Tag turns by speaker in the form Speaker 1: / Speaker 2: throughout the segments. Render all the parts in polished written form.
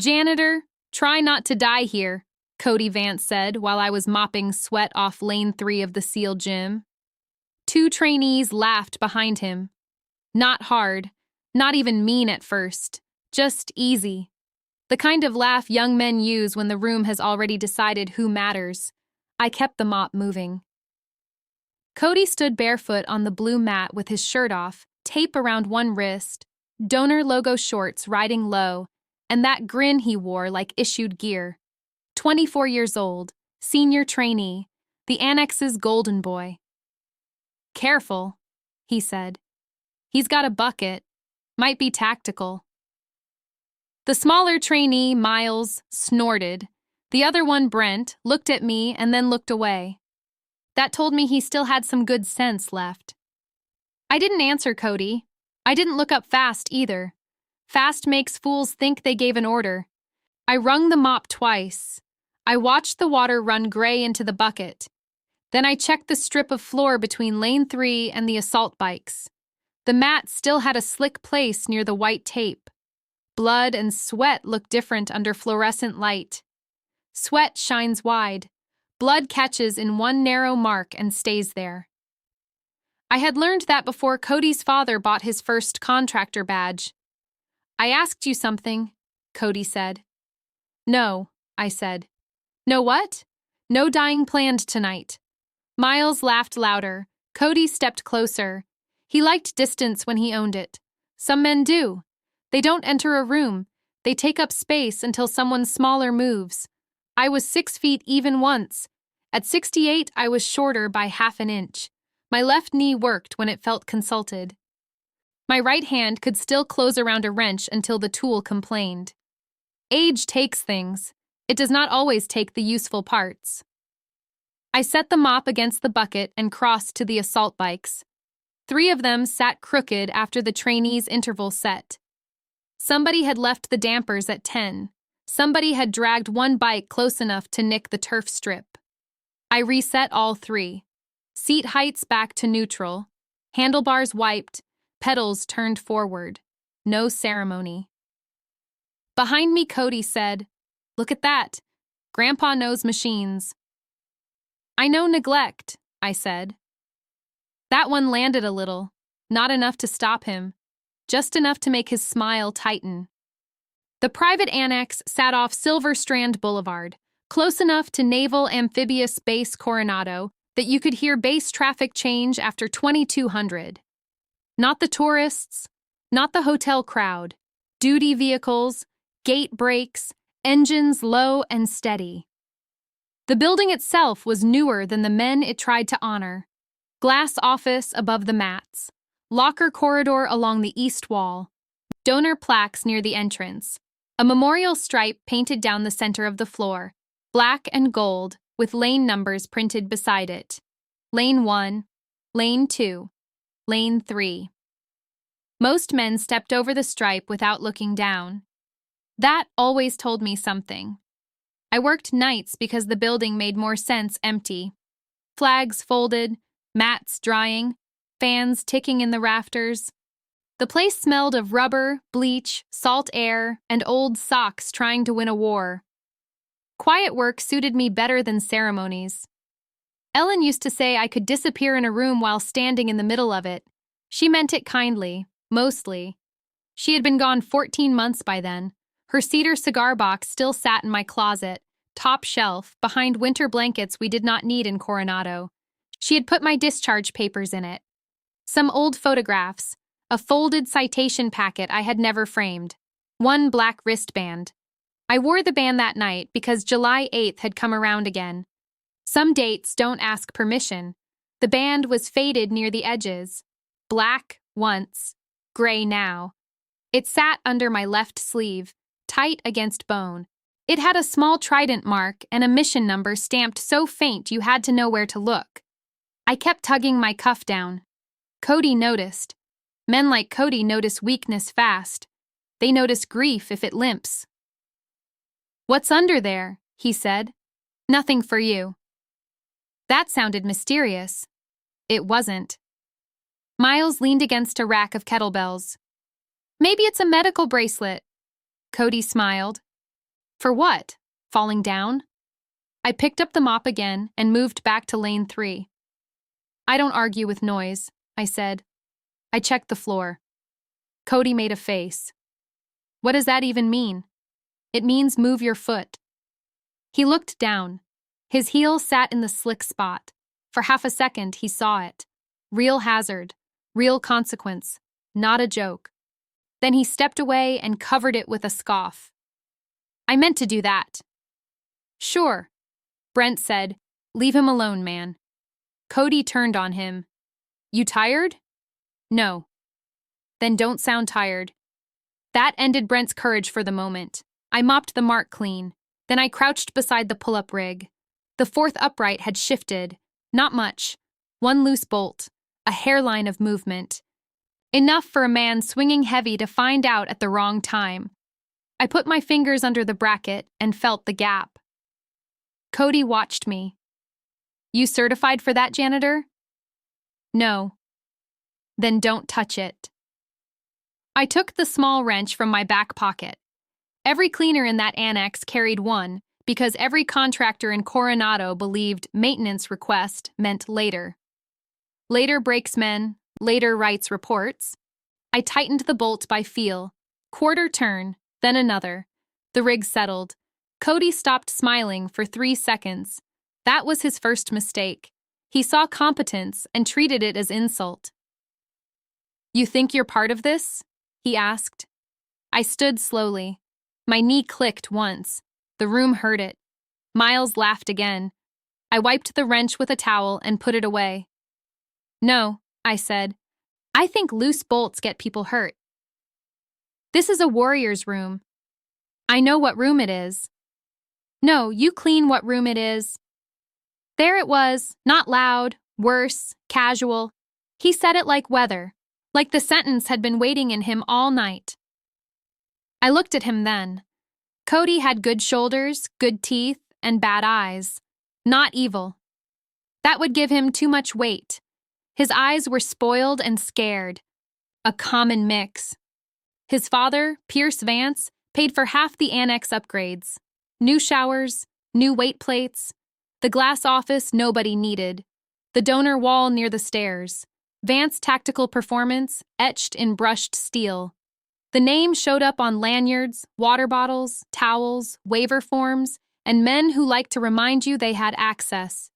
Speaker 1: Janitor, try not to die here, Cody Vance said while I was mopping sweat off lane 3 of the SEAL gym. 2 trainees laughed behind him. Not hard, not even mean at first, just easy. The kind of laugh young men use when the room has already decided who matters. I kept the mop moving. Cody stood barefoot on the blue mat with his shirt off, tape around one wrist, donor logo shorts riding low, and that grin he wore like issued gear. 24 years old, senior trainee, the Annex's golden boy. Careful, he said. He's got a bucket. Might be tactical. The smaller trainee, Miles, snorted. The other one, Brent, looked at me and then looked away. That told me he still had some good sense left. I didn't answer Cody. I didn't look up fast either. Fast makes fools think they gave an order. I wrung the mop twice. I watched the water run gray into the bucket. Then I checked the strip of floor between lane 3 and the assault bikes. The mat still had a slick place near the white tape. Blood and sweat look different under fluorescent light. Sweat shines wide. Blood catches in one narrow mark and stays there. I had learned that before Cody's father bought his first contractor badge. I asked you something, Cody said. No, I said. No what? No dying planned tonight. Miles laughed louder. Cody stepped closer. He liked distance when he owned it. Some men do. They don't enter a room. They take up space until someone smaller moves. I was 6 feet even once. At 68, I was shorter by half an inch. My left knee worked when it felt consulted. My right hand could still close around a wrench until the tool complained. Age takes things. It does not always take the useful parts. I set the mop against the bucket and crossed to the assault bikes. 3 of them sat crooked after the trainees' interval set. Somebody had left the dampers at 10. Somebody had dragged one bike close enough to nick the turf strip. I reset all 3. Seat heights back to neutral. Handlebars wiped. Pedals turned forward. No ceremony. Behind me, Cody said, "Look at that. Grandpa knows machines." "I know neglect," I said. That one landed a little. Not enough to stop him. Just enough to make his smile tighten. The private annex sat off Silver Strand Boulevard, close enough to Naval Amphibious Base Coronado that you could hear base traffic change after 2200. Not the tourists, not the hotel crowd. Duty vehicles, gate brakes, engines low and steady. The building itself was newer than the men it tried to honor. Glass office above the mats. Locker corridor along the east wall. Donor plaques near the entrance. A memorial stripe painted down the center of the floor. Black and gold, with lane numbers printed beside it. Lane 1, Lane 2, Lane 3. Most men stepped over the stripe without looking down. That always told me something. I worked nights because the building made more sense empty. Flags folded, mats drying, fans ticking in the rafters. The place smelled of rubber, bleach, salt air, and old socks trying to win a war. Quiet work suited me better than ceremonies. Ellen used to say I could disappear in a room while standing in the middle of it. She meant it kindly, mostly. She had been gone 14 months by then. Her cedar cigar box still sat in my closet, top shelf, behind winter blankets we did not need in Coronado. She had put my discharge papers in it. Some old photographs, a folded citation packet I had never framed, one black wristband. I wore the band that night because July 8th had come around again. Some dates don't ask permission. The band was faded near the edges. Black once, gray now. It sat under my left sleeve, tight against bone. It had a small Trident mark and a mission number stamped so faint you had to know where to look. I kept tugging my cuff down. Cody noticed. Men like Cody notice weakness fast. They notice grief if it limps. "What's under there?" he said. "Nothing for you." That sounded mysterious. It wasn't. Miles leaned against a rack of kettlebells. "Maybe it's a medical bracelet." Cody smiled. For what? Falling down? I picked up the mop again and moved back to lane 3. I don't argue with noise, I said. I checked the floor. Cody made a face. What does that even mean? It means move your foot. He looked down. His heel sat in the slick spot. For half a second, he saw it. Real hazard, real consequence, not a joke. Then he stepped away and covered it with a scoff. I meant to do that. Sure, Brent said. Leave him alone, man. Cody turned on him. You tired? No. Then don't sound tired. That ended Brent's courage for the moment. I mopped the mark clean. Then I crouched beside the pull-up rig. The fourth upright had shifted. Not much. One loose bolt. A hairline of movement. Enough for a man swinging heavy to find out at the wrong time. I put my fingers under the bracket and felt the gap. Cody watched me. You certified for that, janitor? No. Then don't touch it. I took the small wrench from my back pocket. Every cleaner in that annex carried one because every contractor in Coronado believed maintenance request meant later. Later breaks men, later writes reports. I tightened the bolt by feel. Quarter turn, then another. The rig settled. Cody stopped smiling for 3 seconds. That was his first mistake. He saw competence and treated it as insult. You think you're part of this? He asked. I stood slowly. My knee clicked once. The room heard it. Miles laughed again. I wiped the wrench with a towel and put it away. No, I said. I think loose bolts get people hurt. This is a warrior's room. I know what room it is. No, you clean what room it is. There it was, not loud, worse, casual. He said it like weather, like the sentence had been waiting in him all night. I looked at him then. Cody had good shoulders, good teeth, and bad eyes. Not evil. That would give him too much weight. His eyes were spoiled and scared. A common mix. His father, Pierce Vance, paid for half the annex upgrades. New showers, new weight plates, the glass office nobody needed, the donor wall near the stairs, Vance Tactical Performance etched in brushed steel. The name showed up on lanyards, water bottles, towels, waiver forms, and men who liked to remind you they had access.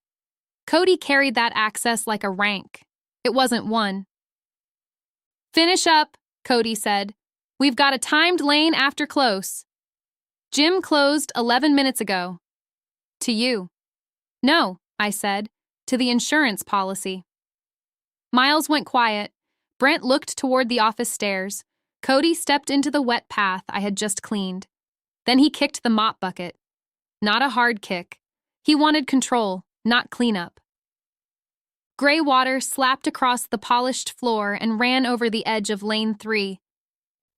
Speaker 1: Cody carried that access like a rank. It wasn't one. Finish up, Cody said. We've got a timed lane after close. Gym closed 11 minutes ago. To you. No, I said, to the insurance policy. Miles went quiet. Brent looked toward the office stairs. Cody stepped into the wet path I had just cleaned. Then he kicked the mop bucket. Not a hard kick. He wanted control, not cleanup. Gray water slapped across the polished floor and ran over the edge of lane 3.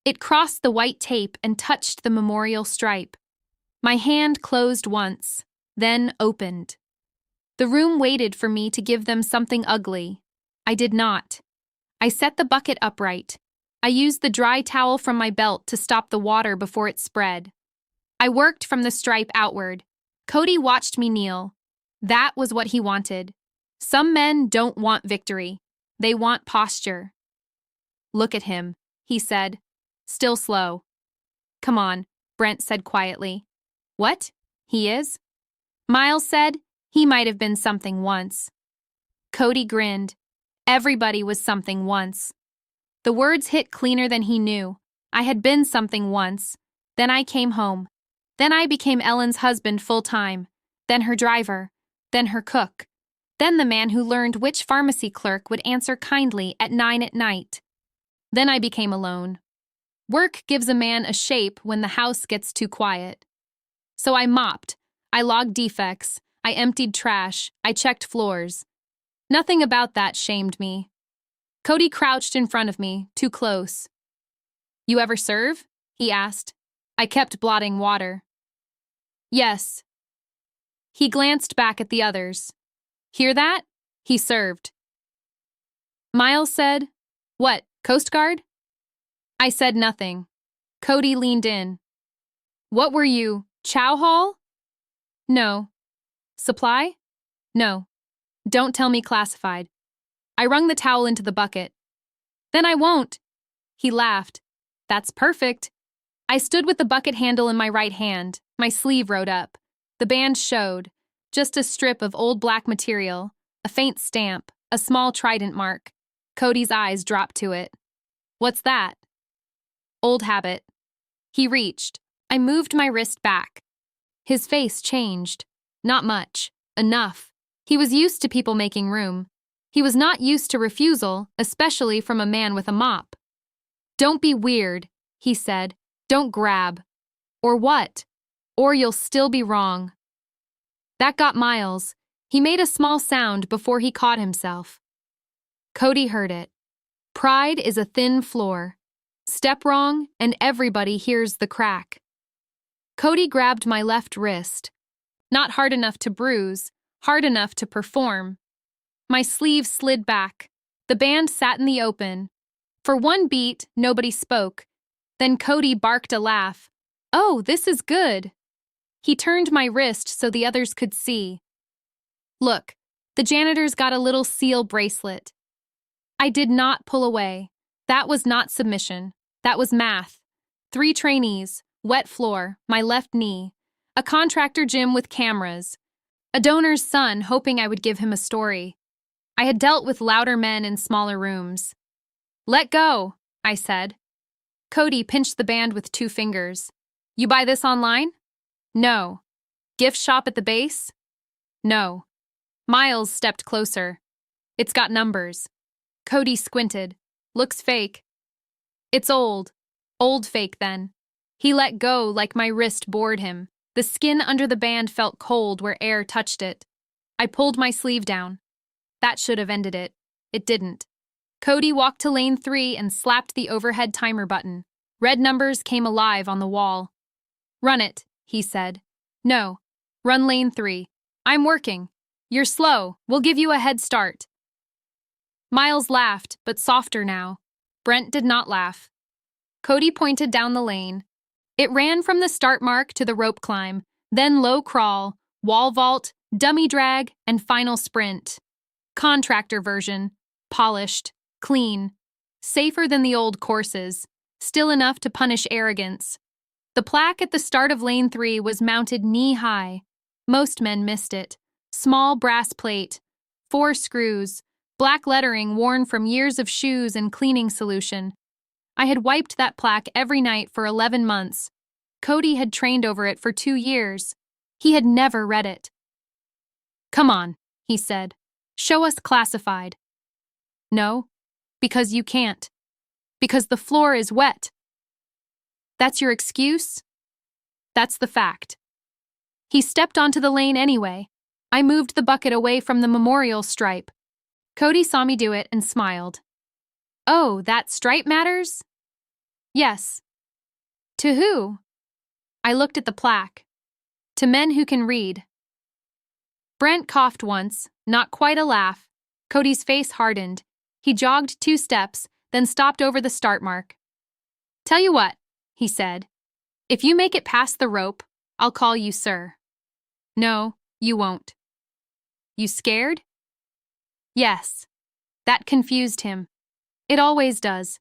Speaker 1: It crossed the white tape and touched the memorial stripe. My hand closed once, then opened. The room waited for me to give them something ugly. I did not. I set the bucket upright. I used the dry towel from my belt to stop the water before it spread. I worked from the stripe outward. Cody watched me kneel. That was what he wanted. Some men don't want victory. They want posture. Look at him, he said, still slow. Come on, Brent said quietly. What? He is? Miles said he might have been something once. Cody grinned. Everybody was something once. The words hit cleaner than he knew. I had been something once. Then I came home. Then I became Ellen's husband full-time. Then her driver. Then her cook. Then the man who learned which pharmacy clerk would answer kindly at 9 at night. Then I became alone. Work gives a man a shape when the house gets too quiet. So I mopped. I logged defects. I emptied trash. I checked floors. Nothing about that shamed me. Cody crouched in front of me, too close. You ever serve? He asked. I kept blotting water. Yes. He glanced back at the others. Hear that? He served. Miles said, What, Coast Guard? I said nothing. Cody leaned in. What were you, Chow hall? No. Supply? No. Don't tell me classified. I wrung the towel into the bucket. Then I won't. He laughed. That's perfect. I stood with the bucket handle in my right hand, my sleeve rode up. The band showed, just a strip of old black material, a faint stamp, a small Trident mark. Cody's eyes dropped to it. What's that? Old habit. He reached. I moved my wrist back. His face changed. Not much. Enough. He was used to people making room. He was not used to refusal, especially from a man with a mop. Don't be weird, he said. Don't grab. Or what? Or you'll still be wrong. That got Miles. He made a small sound before he caught himself. Cody heard it. Pride is a thin floor. Step wrong, and everybody hears the crack. Cody grabbed my left wrist. Not hard enough to bruise, hard enough to perform. My sleeve slid back. The band sat in the open. For one beat, nobody spoke. Then Cody barked a laugh. Oh, this is good. He turned my wrist so the others could see. Look, the janitor's got a little seal bracelet. I did not pull away. That was not submission. That was math. 3 trainees, wet floor, my left knee, a contractor gym with cameras, a donor's son hoping I would give him a story. I had dealt with louder men in smaller rooms. Let go, I said. Cody pinched the band with 2 fingers. You buy this online? No. Gift shop at the base? No. Miles stepped closer. It's got numbers. Cody squinted. Looks fake. It's old. Old fake then. He let go like my wrist bored him. The skin under the band felt cold where air touched it. I pulled my sleeve down. That should have ended it. It didn't. Cody walked to lane 3 and slapped the overhead timer button. Red numbers came alive on the wall. Run it, he said. No. Run lane 3. I'm working. You're slow. We'll give you a head start. Miles laughed, but softer now. Brent did not laugh. Cody pointed down the lane. It ran from the start mark to the rope climb, then low crawl, wall vault, dummy drag, and final sprint. Contractor version. Polished. Clean. Safer than the old courses. Still enough to punish arrogance. The plaque at the start of lane 3 was mounted knee-high. Most men missed it. Small brass plate. 4 screws. Black lettering worn from years of shoes and cleaning solution. I had wiped that plaque every night for 11 months. Cody had trained over it for 2 years. He had never read it. Come on, he said. Show us classified. No, because you can't. Because the floor is wet. That's your excuse? That's the fact. He stepped onto the lane anyway. I moved the bucket away from the memorial stripe. Cody saw me do it and smiled. Oh, that stripe matters? Yes. To who? I looked at the plaque. To men who can read. Brent coughed once, not quite a laugh. Cody's face hardened. He jogged 2 steps, then stopped over the start mark. Tell you what, he said. If you make it past the rope, I'll call you sir. No, you won't. You scared? Yes. That confused him. It always does.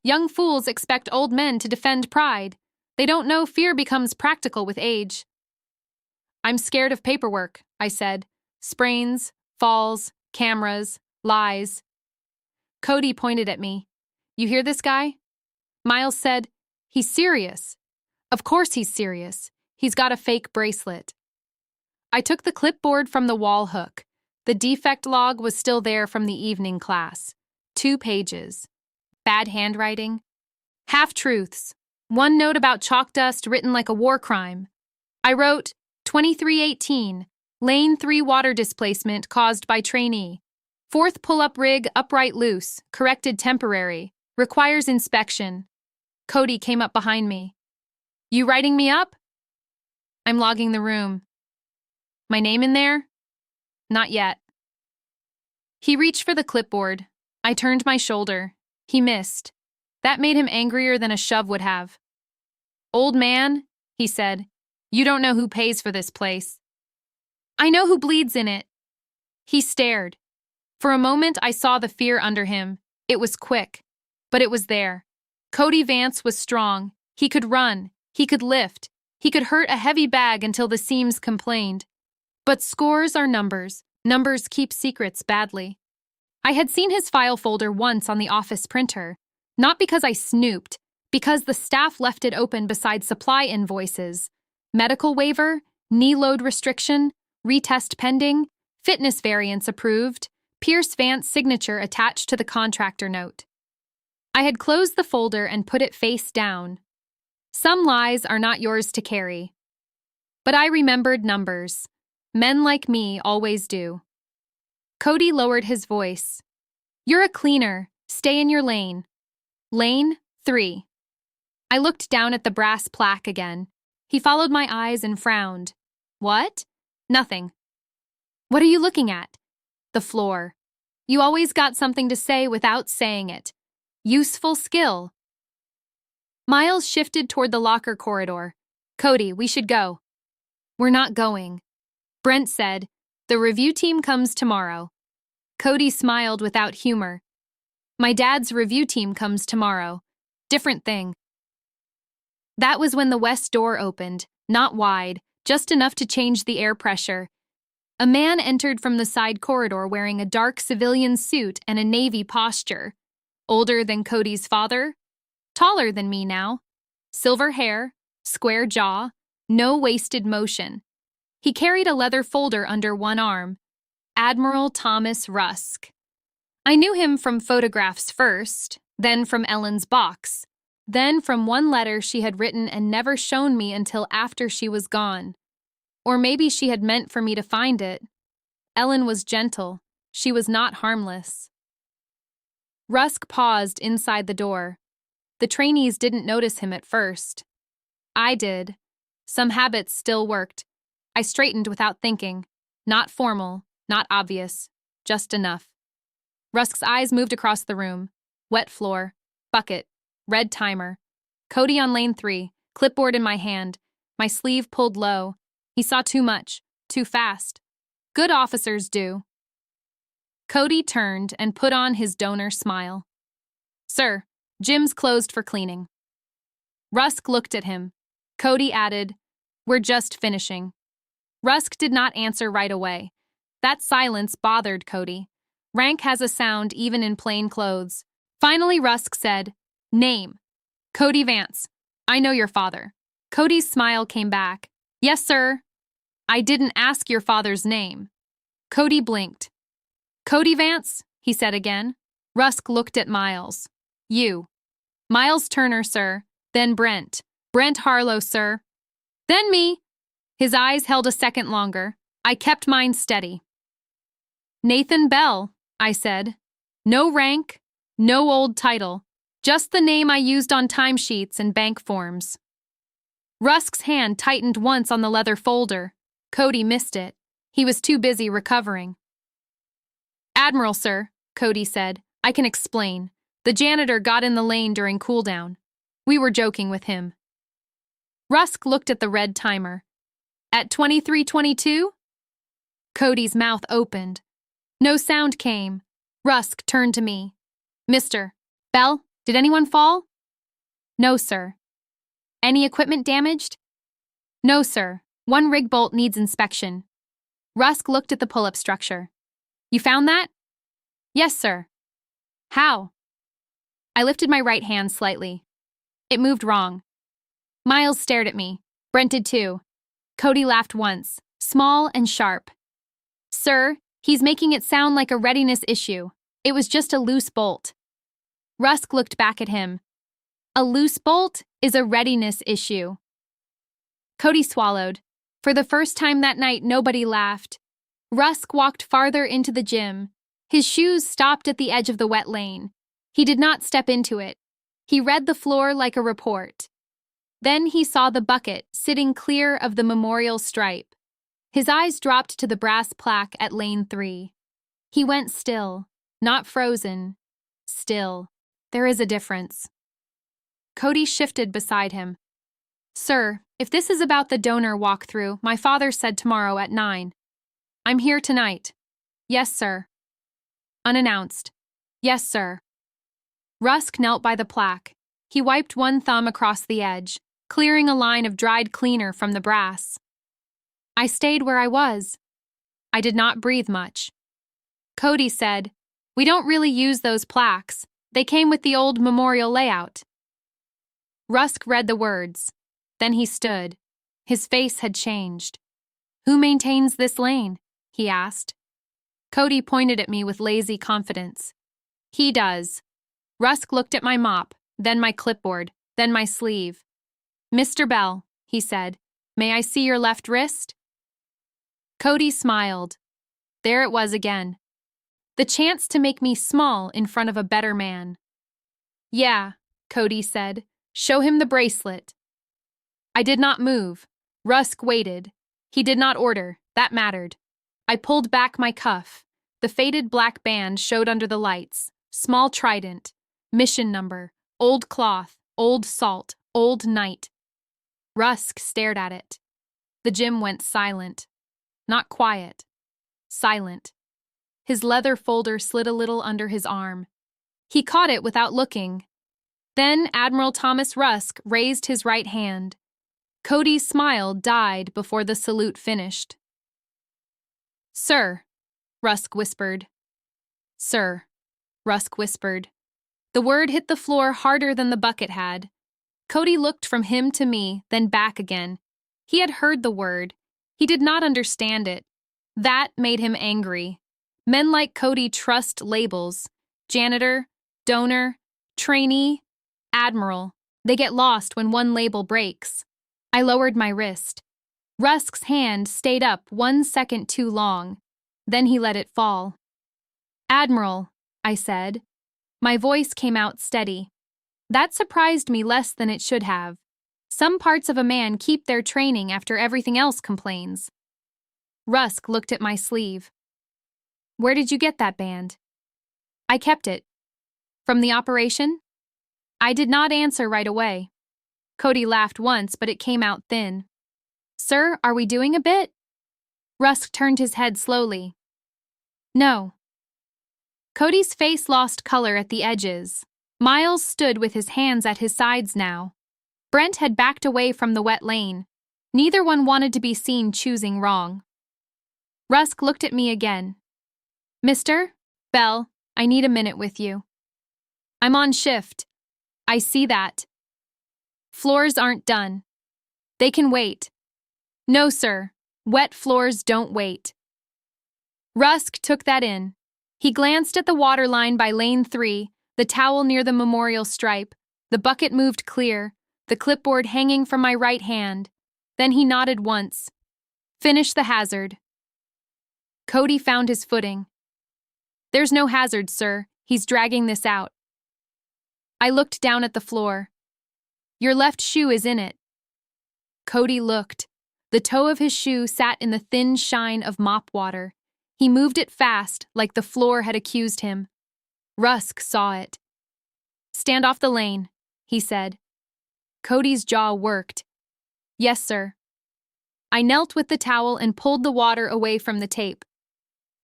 Speaker 1: Young fools expect old men to defend pride. They don't know fear becomes practical with age. I'm scared of paperwork, I said. Sprains, falls, cameras, lies. Cody pointed at me. You hear this guy? Miles said, he's serious. Of course he's serious. He's got a fake bracelet. I took the clipboard from the wall hook. The defect log was still there from the evening class. 2 pages. Bad handwriting. Half-truths. 1 note about chalk dust written like a war crime. I wrote, 2318, lane 3 water displacement caused by trainee. 4th pull-up rig upright loose, corrected temporary, requires inspection. Cody came up behind me. You writing me up? I'm logging the room. My name in there? Not yet. He reached for the clipboard. I turned my shoulder. He missed. That made him angrier than a shove would have. Old man, he said, You don't know who pays for this place. I know who bleeds in it. He stared. For a moment, I saw the fear under him. It was quick, but it was there. Cody Vance was strong. He could run. He could lift. He could hurt a heavy bag until the seams complained. But scores are numbers. Numbers keep secrets badly. I had seen his file folder once on the office printer, not because I snooped, because the staff left it open beside supply invoices. Medical waiver, knee load restriction, retest pending, fitness variance approved, Pierce Vance signature attached to the contractor note. I had closed the folder and put it face down. Some lies are not yours to carry. But I remembered numbers. Men like me always do. Cody lowered his voice. You're a cleaner. Stay in your lane. Lane 3. I looked down at the brass plaque again. He followed my eyes and frowned. What? Nothing. What are you looking at? The floor. You always got something to say without saying it. Useful skill. Miles shifted toward the locker corridor. Cody, we should go. We're not going. Brent said, the review team comes tomorrow. Cody smiled without humor. My dad's review team comes tomorrow. Different thing. That was when the west door opened, not wide, just enough to change the air pressure. A man entered from the side corridor wearing a dark civilian suit and a navy posture. Older than Cody's father, taller than me now. Silver hair, square jaw, no wasted motion. He carried a leather folder under one arm. Admiral Thomas Rusk. I knew him from photographs first, then from Ellen's box, then from one letter she had written and never shown me until after she was gone. Or maybe she had meant for me to find it. Ellen was gentle. She was not harmless. Rusk paused inside the door. The trainees didn't notice him at first. I did. Some habits still worked. I straightened without thinking. Not formal, not obvious, just enough. Rusk's eyes moved across the room. Wet floor, bucket, red timer. Cody on lane 3, clipboard in my hand, my sleeve pulled low. He saw too much, too fast. Good officers do. Cody turned and put on his donor smile. Sir, gym's closed for cleaning. Rusk looked at him. Cody added, we're just finishing. Rusk did not answer right away. That silence bothered Cody. Rank has a sound even in plain clothes. Finally, Rusk said, name. Cody Vance. I know your father. Cody's smile came back. Yes, sir. I didn't ask your father's name. Cody blinked. Cody Vance, he said again. Rusk looked at Miles. You. Miles Turner, sir. Then Brent. Brent Harlow, sir. Then me. His eyes held a second longer. I kept mine steady. Nathan Bell, I said. No rank, no old title. Just the name I used on timesheets and bank forms. Rusk's hand tightened once on the leather folder. Cody missed it. He was too busy recovering. Admiral, sir, Cody said. I can explain. The janitor got in the lane during cooldown. We were joking with him. Rusk looked at the red timer. At 23:22? Cody's mouth opened. No sound came. Rusk turned to me. Mister Bell, did anyone fall? No, sir. Any equipment damaged? No, sir. One rig bolt needs inspection. Rusk looked at the pull-up structure. You found that? Yes, sir. How? I lifted my right hand slightly. It moved wrong. Miles stared at me. Brent did too. Cody laughed once, small and sharp. Sir, he's making it sound like a readiness issue. It was just a loose bolt. Rusk looked back at him. A loose bolt is a readiness issue. Cody swallowed. For the first time that night, nobody laughed. Rusk walked farther into the gym. His shoes stopped at the edge of the wet lane. He did not step into it. He read the floor like a report. Then he saw the bucket sitting clear of the memorial stripe. His eyes dropped to the brass plaque at lane 3. He went still, not frozen. Still. There is a difference. Cody shifted beside him. Sir, if this is about the donor walkthrough, my father said tomorrow at 9. I'm here tonight. Yes, sir. Unannounced. Yes, sir. Rusk knelt by the plaque. He wiped one thumb across the edge, clearing a line of dried cleaner from the brass. I stayed where I was. I did not breathe much. Cody said, "We don't really use those plaques. They came with the old memorial layout." Rusk read the words. Then he stood. His face had changed. "Who maintains this lane?" he asked. Cody pointed at me with lazy confidence. "He does." Rusk looked at my mop, then my clipboard, then my sleeve. "Mr. Bell," he said, "may I see your left wrist?" Cody smiled. There it was again. The chance to make me small in front of a better man. "Yeah," Cody said. "Show him the bracelet." I did not move. Rusk waited. He did not order. That mattered. I pulled back my cuff. The faded black band showed under the lights. Small Trident. Mission number. Old cloth. Old salt. Old night. Rusk stared at it. The gym went silent. Not quiet. Silent. His leather folder slid a little under his arm. He caught it without looking. Then Admiral Thomas Rusk raised his right hand. Cody's smile died before the salute finished. "Sir," Rusk whispered. "Sir," Rusk whispered. The word hit the floor harder than the bucket had. Cody looked from him to me, then back again. He had heard the word. He did not understand it. That made him angry. Men like Cody trust labels. Janitor, donor, trainee, Admiral. They get lost when one label breaks. I lowered my wrist. Rusk's hand stayed up 1 second too long. Then he let it fall. "Admiral," I said. My voice came out steady. That surprised me less than it should have. Some parts of a man keep their training after everything else complains. Rusk looked at my sleeve. "Where did you get that band?" "I kept it." "From the operation?" I did not answer right away. Cody laughed once, but it came out thin. "Sir, are we doing a bit?" Rusk turned his head slowly. "No." Cody's face lost color at the edges. Miles stood with his hands at his sides now. Brent had backed away from the wet lane. Neither one wanted to be seen choosing wrong. Rusk looked at me again. "Mr. Bell, I need a minute with you." "I'm on shift." "I see that." "Floors aren't done." "They can wait." "No, sir. Wet floors don't wait." Rusk took that in. He glanced at the water line by lane 3, the towel near the memorial stripe. The bucket moved clear, the clipboard hanging from my right hand. Then he nodded once. "Finish the hazard." Cody found his footing. "There's no hazard, sir. He's dragging this out." I looked down at the floor. "Your left shoe is in it." Cody looked. The toe of his shoe sat in the thin shine of mop water. He moved it fast, like the floor had accused him. Rusk saw it. "Stand off the lane," he said. Cody's jaw worked. "Yes, sir." I knelt with the towel and pulled the water away from the tape.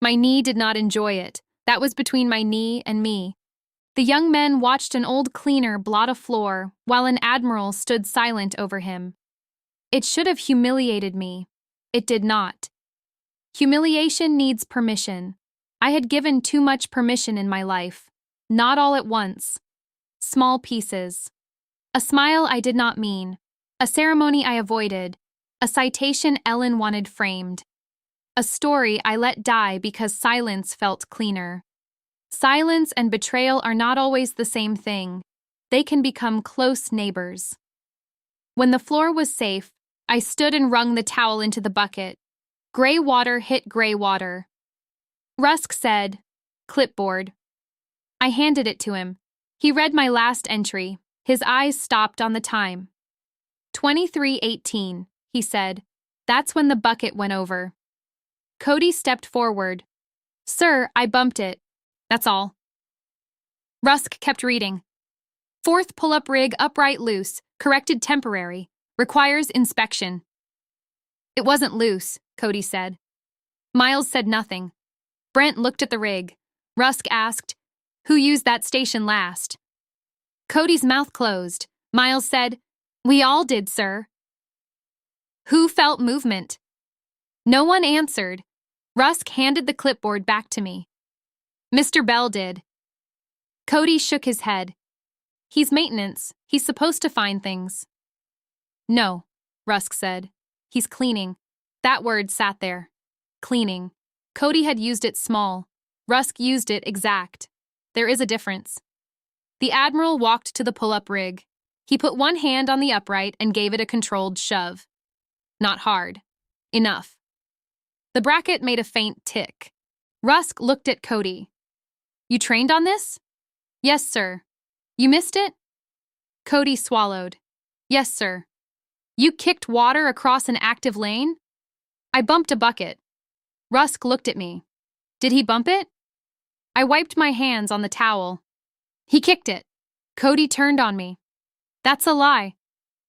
Speaker 1: My knee did not enjoy it. That was between my knee and me. The young men watched an old cleaner blot a floor, while an admiral stood silent over him. It should have humiliated me. It did not. Humiliation needs permission. I had given too much permission in my life. Not all at once. Small pieces. A smile I did not mean. A ceremony I avoided. A citation Ellen wanted framed. A story I let die because silence felt cleaner. Silence and betrayal are not always the same thing. They can become close neighbors. When the floor was safe, I stood and wrung the towel into the bucket. Gray water hit gray water. Rusk said, "Clipboard." I handed it to him. He read my last entry. His eyes stopped on the time. 23:18, he said. That's when the bucket went over. Cody stepped forward. "Sir, I bumped it. That's all." Rusk kept reading. "Fourth pull-up rig upright loose, corrected temporary. Requires inspection. It wasn't loose, Cody said. Miles said nothing. Brent looked at the rig. Rusk asked, "Who used that station last?" Cody's mouth closed. Miles said, "We all did, sir." Who felt movement? No one answered. Rusk handed the clipboard back to me. Mr. Bell did. Cody shook his head. He's maintenance. He's supposed to find things. No, Rusk said. He's cleaning. That word sat there. Cleaning. Cody had used it small. Rusk used it exact. There is a difference. The Admiral walked to the pull-up rig. He put one hand on the upright and gave it a controlled shove. Not hard. Enough. The bracket made a faint tick. Rusk looked at Cody. You trained on this? Yes, sir. You missed it? Cody swallowed. Yes, sir. You kicked water across an active lane? I bumped a bucket. Rusk looked at me. Did he bump it? I wiped my hands on the towel. He kicked it. Cody turned on me. That's a lie.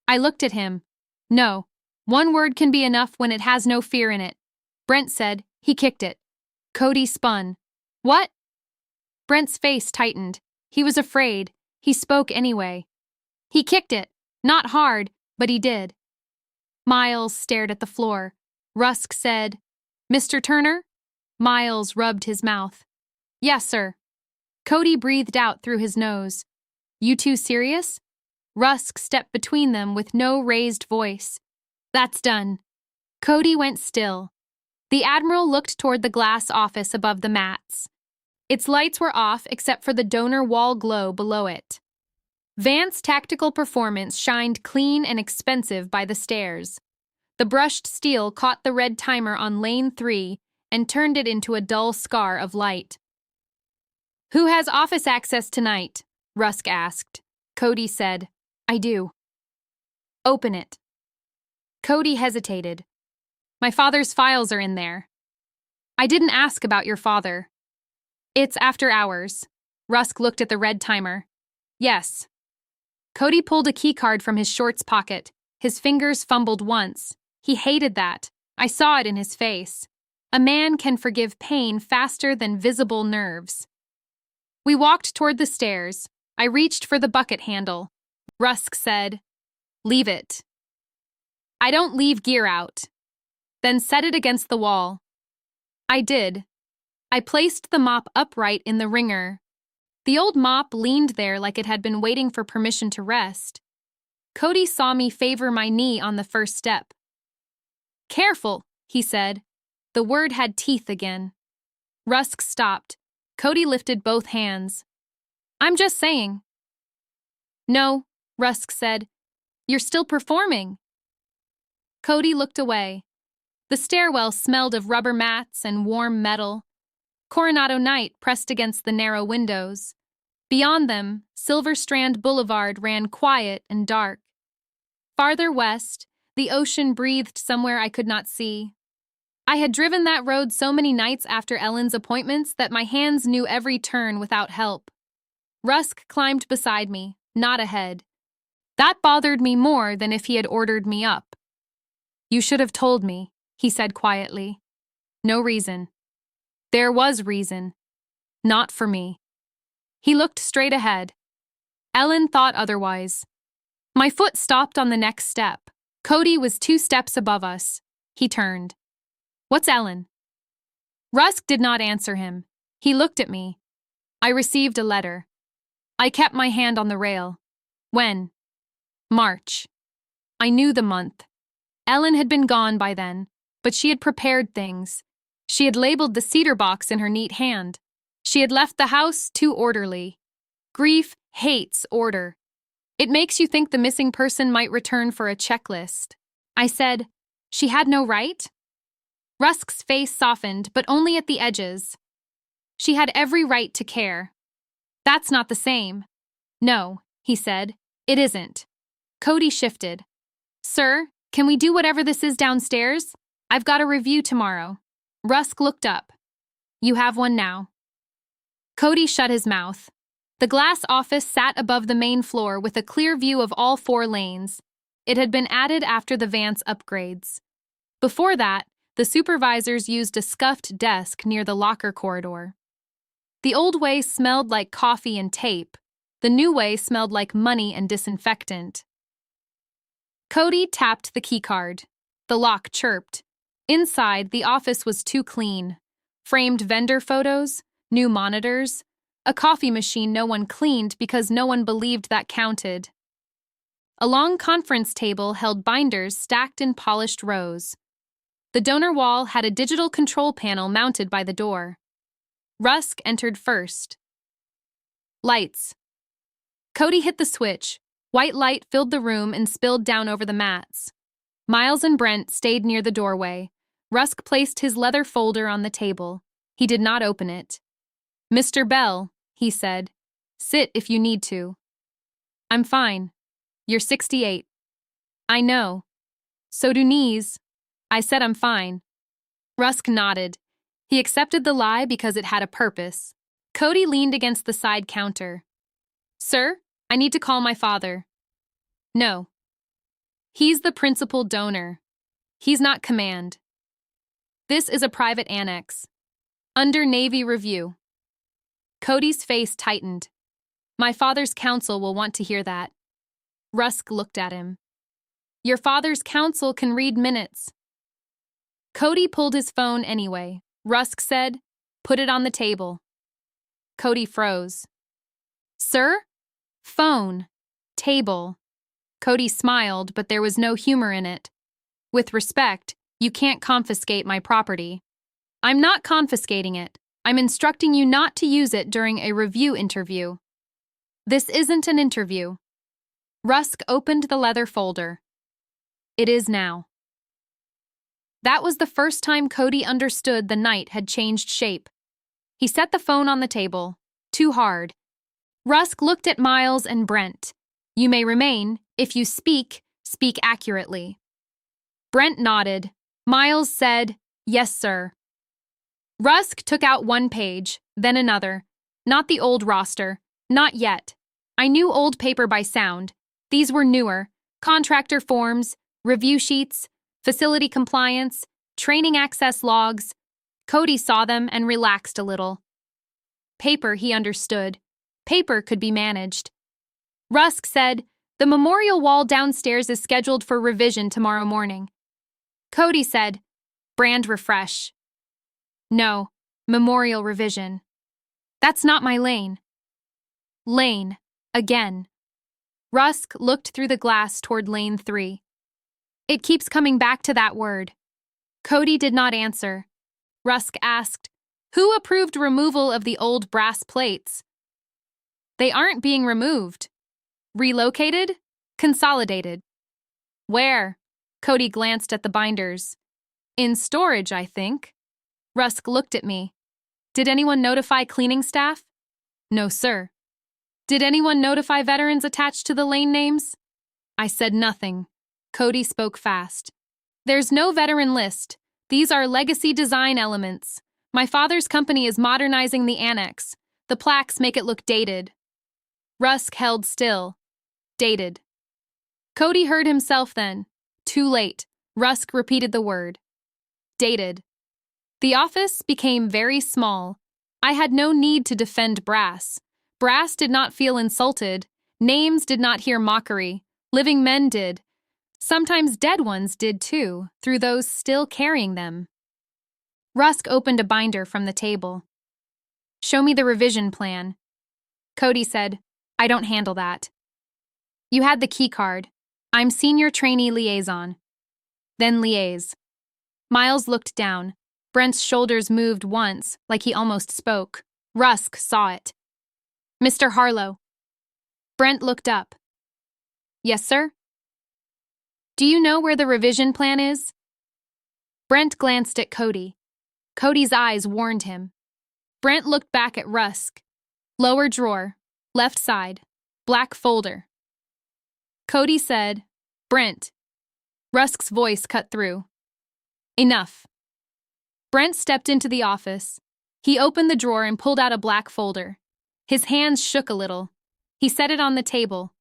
Speaker 1: I looked at him. No. One word can be enough when it has no fear in it. Brent said, he kicked it. Cody spun. What? Brent's face tightened. He was afraid. He spoke anyway. He kicked it. Not hard, but he did. Miles stared at the floor. Rusk said, Mr. Turner? Miles rubbed his mouth. Yes, sir. Cody breathed out through his nose. You two serious? Rusk stepped between them with no raised voice. That's done. Cody went still. The Admiral looked toward the glass office above the mats. Its lights were off except for the donor wall glow below it. Vance's tactical performance shined clean and expensive by the stairs. The brushed steel caught the red timer on lane 3 and turned it into a dull scar of light. Who has office access tonight? Rusk asked. Cody said, I do. Open it. Cody hesitated. My father's files are in there. I didn't ask about your father. It's after hours. Rusk looked at the red timer. Yes. Cody pulled a keycard from his shorts pocket. His fingers fumbled once. He hated that. I saw it in his face. A man can forgive pain faster than visible nerves. We walked toward the stairs. I reached for the bucket handle. Rusk said, Leave it. I don't leave gear out. Then set it against the wall. I did. I placed the mop upright in the wringer. The old mop leaned there like it had been waiting for permission to rest. Cody saw me favor my knee on the first step. Careful, he said. The word had teeth again. Rusk stopped. Cody lifted both hands. I'm just saying. No, Rusk said. You're still performing. Cody looked away. The stairwell smelled of rubber mats and warm metal. Coronado night pressed against the narrow windows. Beyond them, Silver Strand Boulevard ran quiet and dark. Farther west, the ocean breathed somewhere I could not see. I had driven that road so many nights after Ellen's appointments that my hands knew every turn without help. Rusk climbed beside me, not ahead. That bothered me more than if he had ordered me up. You should have told me, he said quietly. No reason. There was reason. Not for me. He looked straight ahead. Ellen thought otherwise. My foot stopped on the next step. Cody was 2 steps above us. He turned. What's Ellen? Rusk did not answer him. He looked at me. I received a letter. I kept my hand on the rail. When? March. I knew the month. Ellen had been gone by then, but she had prepared things. She had labeled the cedar box in her neat hand. She had left the house too orderly. Grief hates order. It makes you think the missing person might return for a checklist. I said, she had no right? Rusk's face softened, but only at the edges. She had every right to care. That's not the same. No, he said, it isn't. Cody shifted. Sir, can we do whatever this is downstairs? I've got a review tomorrow. Rusk looked up. You have one now. Cody shut his mouth. The glass office sat above the main floor with a clear view of all 4 lanes. It had been added after the Vance upgrades. Before that, the supervisors used a scuffed desk near the locker corridor. The old way smelled like coffee and tape. The new way smelled like money and disinfectant. Cody tapped the keycard. The lock chirped. Inside, the office was too clean. Framed vendor photos, new monitors, a coffee machine no one cleaned because no one believed that counted. A long conference table held binders stacked in polished rows. The donor wall had a digital control panel mounted by the door. Rusk entered first. Lights. Cody hit the switch. White light filled the room and spilled down over the mats. Miles and Brent stayed near the doorway. Rusk placed his leather folder on the table. He did not open it. "Mr. Bell," he said, "sit if you need to." "I'm fine. You're 68. "I know. So do knees." "I said I'm fine." Rusk nodded. He accepted the lie because it had a purpose. Cody leaned against the side counter. "Sir, I need to call my father." "No. He's the principal donor. He's not command. This is a private annex. Under Navy review." Cody's face tightened. "My father's counsel will want to hear that." Rusk looked at him. "Your father's counsel can read minutes." Cody pulled his phone anyway. Rusk said, "Put it on the table." Cody froze. "Sir? Phone. Table." Cody smiled, but there was no humor in it. "With respect, you can't confiscate my property." "I'm not confiscating it. I'm instructing you not to use it during a review interview." "This isn't an interview." Rusk opened the leather folder. "It is now." That was the first time Cody understood the night had changed shape. He set the phone on the table. Too hard. Rusk looked at Miles and Brent. "You may remain. If you speak, speak accurately." Brent nodded. Miles said, "Yes, sir." Rusk took out one page, then another. Not the old roster. Not yet. I knew old paper by sound. These were newer. Contractor forms, review sheets, facility compliance, training access logs. Cody saw them and relaxed a little. Paper, he understood. Paper could be managed. Rusk said, "The memorial wall downstairs is scheduled for revision tomorrow morning." Cody said, "Brand refresh." "No, memorial revision." "That's not my lane." Lane, again. Rusk looked through the glass toward lane 3. "It keeps coming back to that word." Cody did not answer. Rusk asked, "Who approved removal of the old brass plates?" "They aren't being removed." "Relocated? Consolidated." "Where?" Cody glanced at the binders. "In storage, I think." Rusk looked at me. "Did anyone notify cleaning staff?" "No, sir." "Did anyone notify veterans attached to the lane names?" I said nothing. Cody spoke fast. "There's no veteran list. These are legacy design elements. My father's company is modernizing the annex. The plaques make it look dated." Rusk held still. Dated. Cody heard himself then. Too late. Rusk repeated the word. Dated. The office became very small. I had no need to defend brass. Brass did not feel insulted. Names did not hear mockery. Living men did. Sometimes dead ones did too, through those still carrying them. Rusk opened a binder from the table. "Show me the revision plan." Cody said, "I don't handle that." "You had the key card. I'm senior trainee liaison." "Then liaise." Miles looked down. Brent's shoulders moved once, like he almost spoke. Rusk saw it. "Mr. Harlow." Brent looked up. "Yes, sir?" "Do you know where the revision plan is?" Brent glanced at Cody. Cody's eyes warned him. Brent looked back at Rusk. Lower drawer, left side, black folder. Cody said, "Brent." Rusk's voice cut through. "Enough." Brent stepped into the office. He opened the drawer and pulled out a black folder. His hands shook a little. He set it on the table.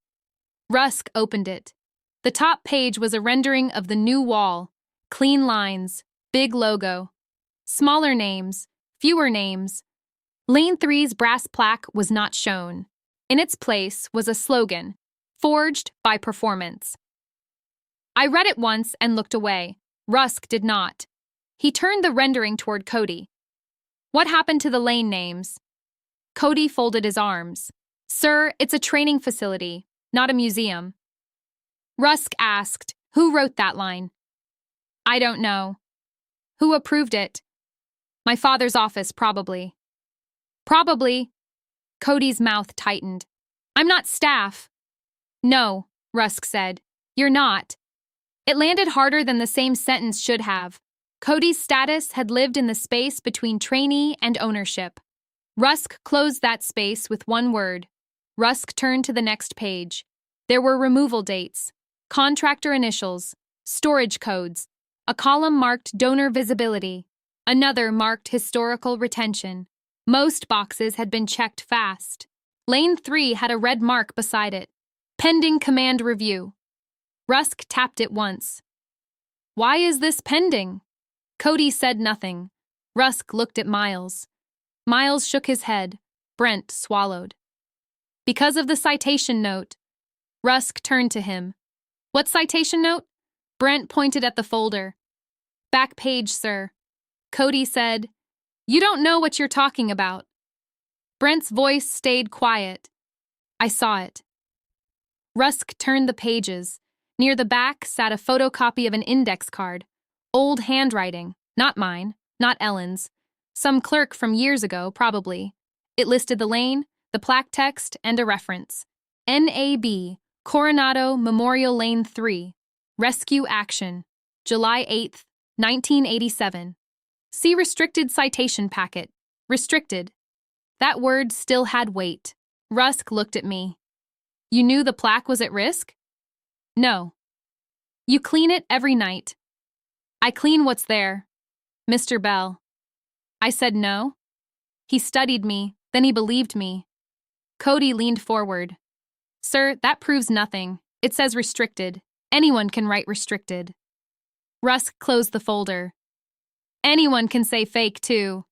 Speaker 1: Rusk opened it. The top page was a rendering of the new wall. Clean lines, big logo. Smaller names, fewer names. Lane 3's brass plaque was not shown. In its place was a slogan, forged by performance. I read it once and looked away. Rusk did not. He turned the rendering toward Cody. What happened to the lane names? Cody folded his arms. Sir, it's a training facility, not a museum. Rusk asked, who wrote that line? I don't know. Who approved it? My father's office, probably. Probably. Cody's mouth tightened. I'm not staff. No, Rusk said. You're not. It landed harder than the same sentence should have. Cody's status had lived in the space between trainee and ownership. Rusk closed that space with one word. Rusk turned to the next page. There were removal dates, contractor initials, storage codes, a column marked donor visibility, another marked historical retention. Most boxes had been checked fast. Lane 3 had a red mark beside it. Pending command review. Rusk tapped it once. Why is this pending? Cody said nothing. Rusk looked at Miles. Miles shook his head. Brent swallowed. Because of the citation note. Rusk turned to him. What citation note? Brent pointed at the folder. Back page, sir. Cody said, You don't know what you're talking about. Brent's voice stayed quiet. I saw it. Rusk turned the pages. Near the back sat a photocopy of an index card. Old handwriting, not mine, not Ellen's. Some clerk from years ago, probably. It listed the lane, the plaque text, and a reference. NAB, Coronado Memorial Lane 3. Rescue Action. July 8th, 1987. See restricted citation packet. Restricted. That word still had weight. Rusk looked at me. You knew the plaque was at risk? No. You clean it every night. I clean what's there. Mr. Bell. I said no. He studied me, then he believed me. Cody leaned forward. Sir, that proves nothing. It says restricted. Anyone can write restricted. Rusk closed the folder. Anyone can say fake, too.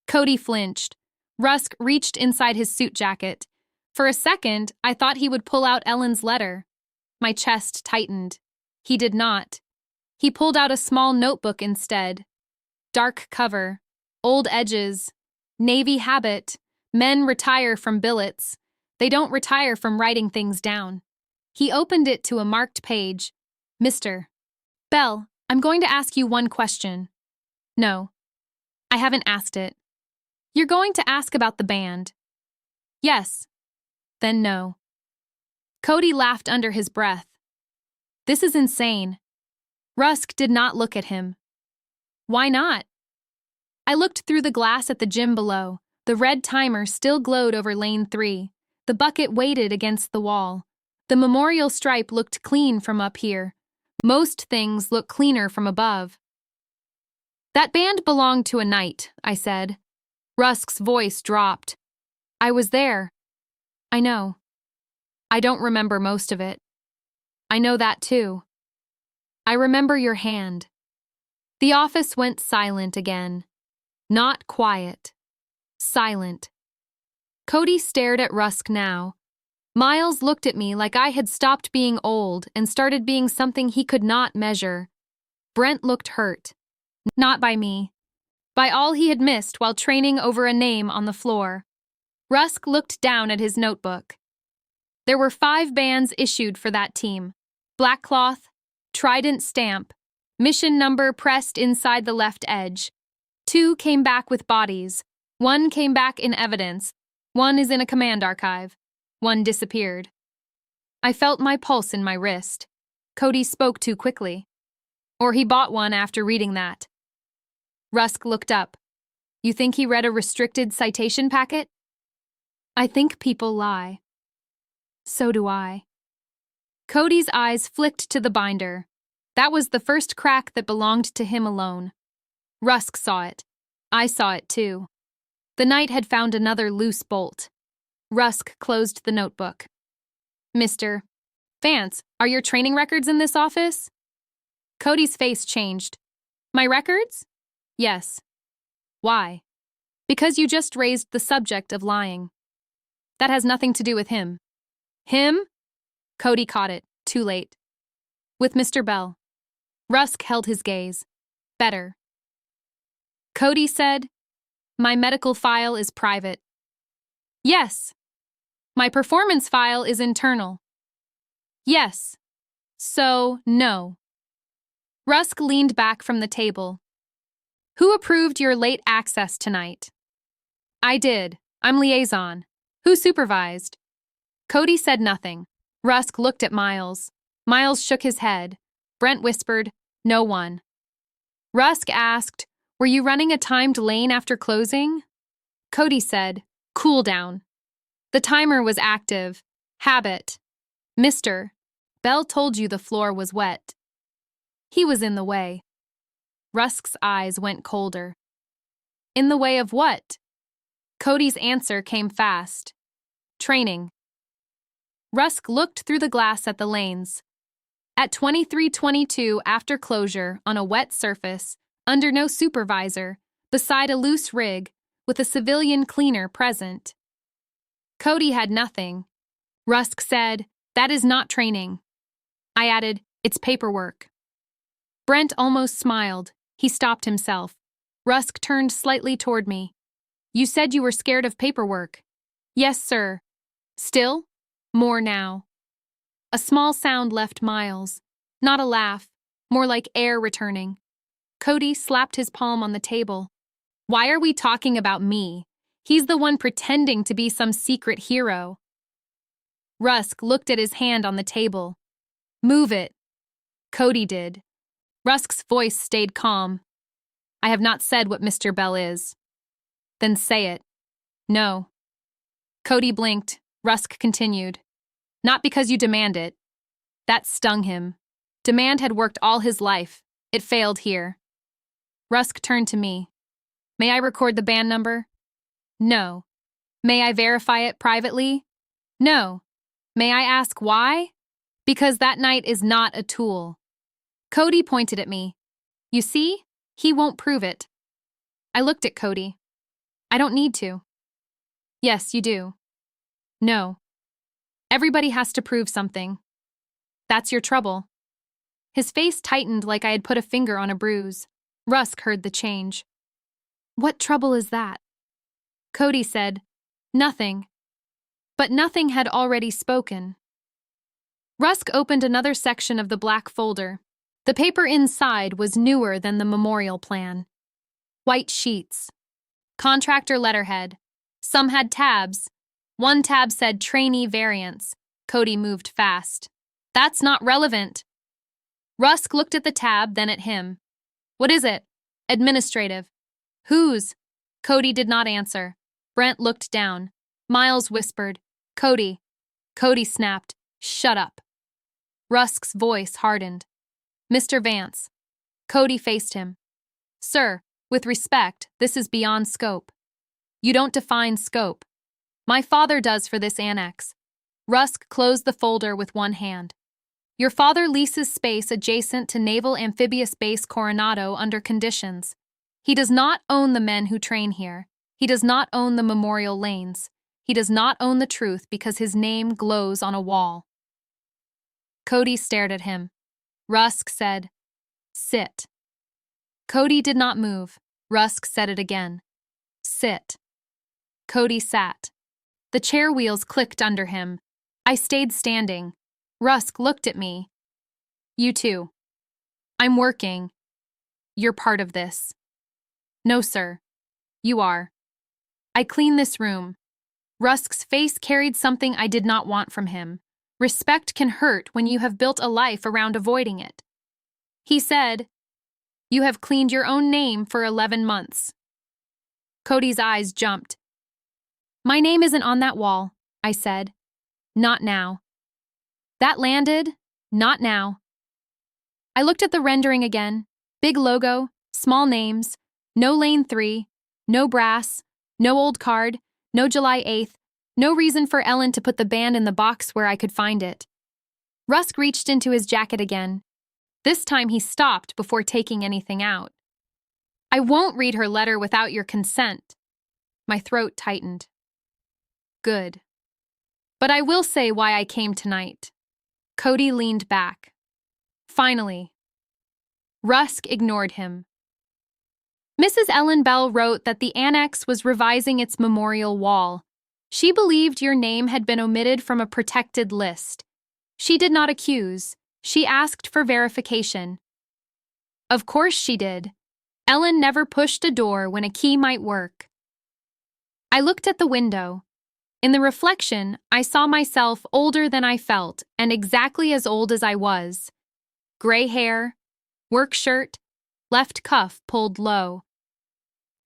Speaker 1: Cody flinched. Rusk reached inside his suit jacket. For a second, I thought he would pull out Ellen's letter. My chest tightened. He did not. He pulled out a small notebook instead. Dark cover, old edges, Navy habit. Men retire from billets. They don't retire from writing things down. He opened it to a marked page. Mr. Bell, I'm going to ask you one question. No. I haven't asked it. You're going to ask about the band. Yes. Then no. Cody laughed under his breath. This is insane. Rusk did not look at him. Why not? I looked through the glass at the gym below. The red timer still glowed over lane 3. The bucket weighted against the wall. The memorial stripe looked clean from up here. Most things look cleaner from above. That band belonged to a knight, I said. Rusk's voice dropped. I was there. I know. I don't remember most of it. I know that too. I remember your hand. The office went silent again. Not quiet. Silent. Cody stared at Rusk now. Miles looked at me like I had stopped being old and started being something he could not measure. Brent looked hurt. Not by me. By all he had missed while training over a name on the floor. Rusk looked down at his notebook. There were 5 bands issued for that team. Black cloth, Trident stamp, mission number pressed inside the left edge. 2 came back with bodies. 1 came back in evidence. 1 is in a command archive. 1 disappeared. I felt my pulse in my wrist. Cody spoke too quickly. Or he bought one after reading that. Rusk looked up. You think he read a restricted citation packet? I think people lie. So do I. Cody's eyes flicked to the binder. That was the first crack that belonged to him alone. Rusk saw it. I saw it too. The knight had found another loose bolt. Rusk closed the notebook. Mister, Vance, are your training records in this office? Cody's face changed. My records? Yes. Why? Because you just raised the subject of lying. That has nothing to do with him. Him? Cody caught it, too late. With Mr. Bell. Rusk held his gaze. Better. Cody said, my medical file is private. Yes. My performance file is internal. Yes. So, no. Rusk leaned back from the table. Who approved your late access tonight? I did. I'm liaison. Who supervised? Cody said nothing. Rusk looked at Miles. Miles shook his head. Brent whispered, no one. Rusk asked, were you running a timed lane after closing? Cody said, cool down. The timer was active. Habit. Mr. Bell told you the floor was wet. He was in the way. Rusk's eyes went colder. In the way of what? Cody's answer came fast. Training. Rusk looked through the glass at the lanes. At 23:22 after closure, on a wet surface, under no supervisor, beside a loose rig, with a civilian cleaner present. Cody had nothing. Rusk said, that is not training. I added, it's paperwork. Brent almost smiled. He stopped himself. Rusk turned slightly toward me. You said you were scared of paperwork. Yes, sir. Still? More now. A small sound left Miles. Not a laugh, more like air returning. Cody slapped his palm on the table. Why are we talking about me? He's the one pretending to be some secret hero. Rusk looked at his hand on the table. Move it. Cody did. Rusk's voice stayed calm. I have not said what Mr. Bell is. Then say it. No. Cody blinked. Rusk continued. Not because you demand it. That stung him. Demand had worked all his life. It failed here. Rusk turned to me. May I record the band number? No. May I verify it privately? No. May I ask why? Because that night is not a tool. Cody pointed at me. You see? He won't prove it. I looked at Cody. I don't need to. Yes, you do. No. Everybody has to prove something. That's your trouble. His face tightened like I had put a finger on a bruise. Rusk heard the change. What trouble is that? Cody said, nothing. But nothing had already spoken. Rusk opened another section of the black folder. The paper inside was newer than the memorial plan. White sheets. Contractor letterhead. Some had tabs. One tab said trainee variants. Cody moved fast. That's not relevant. Rusk looked at the tab, then at him. What is it? Administrative. Whose? Cody did not answer. Brent looked down. Miles whispered, Cody. Cody snapped, shut up. Rusk's voice hardened. Mr. Vance. Cody faced him. Sir, with respect, this is beyond scope. You don't define scope. My father does for this annex. Rusk closed the folder with one hand. Your father leases space adjacent to Naval Amphibious Base Coronado under conditions. He does not own the men who train here. He does not own the memorial lanes. He does not own the truth because his name glows on a wall. Cody stared at him. Rusk said, sit. Cody did not move. Rusk said it again. Sit. Cody sat. The chair wheels clicked under him. I stayed standing. Rusk looked at me. You too. I'm working. You're part of this. No, sir. You are. I clean this room. Rusk's face carried something I did not want from him. Respect can hurt when you have built a life around avoiding it. He said, you have cleaned your own name for 11 months. Cody's eyes jumped. My name isn't on that wall, I said. Not now. That landed, not now. I looked at the rendering again. Big logo, small names, no lane 3, no brass, no old card, no July 8th, no reason for Ellen to put the band in the box where I could find it. Rusk reached into his jacket again. This time he stopped before taking anything out. I won't read her letter without your consent. My throat tightened. Good. But I will say why I came tonight. Cody leaned back. Finally. Rusk ignored him. Mrs. Ellen Bell wrote that the annex was revising its memorial wall. She believed your name had been omitted from a protected list. She did not accuse. She asked for verification. Of course she did. Ellen never pushed a door when a key might work. I looked at the window. In the reflection, I saw myself older than I felt and exactly as old as I was. Gray hair, work shirt, left cuff pulled low.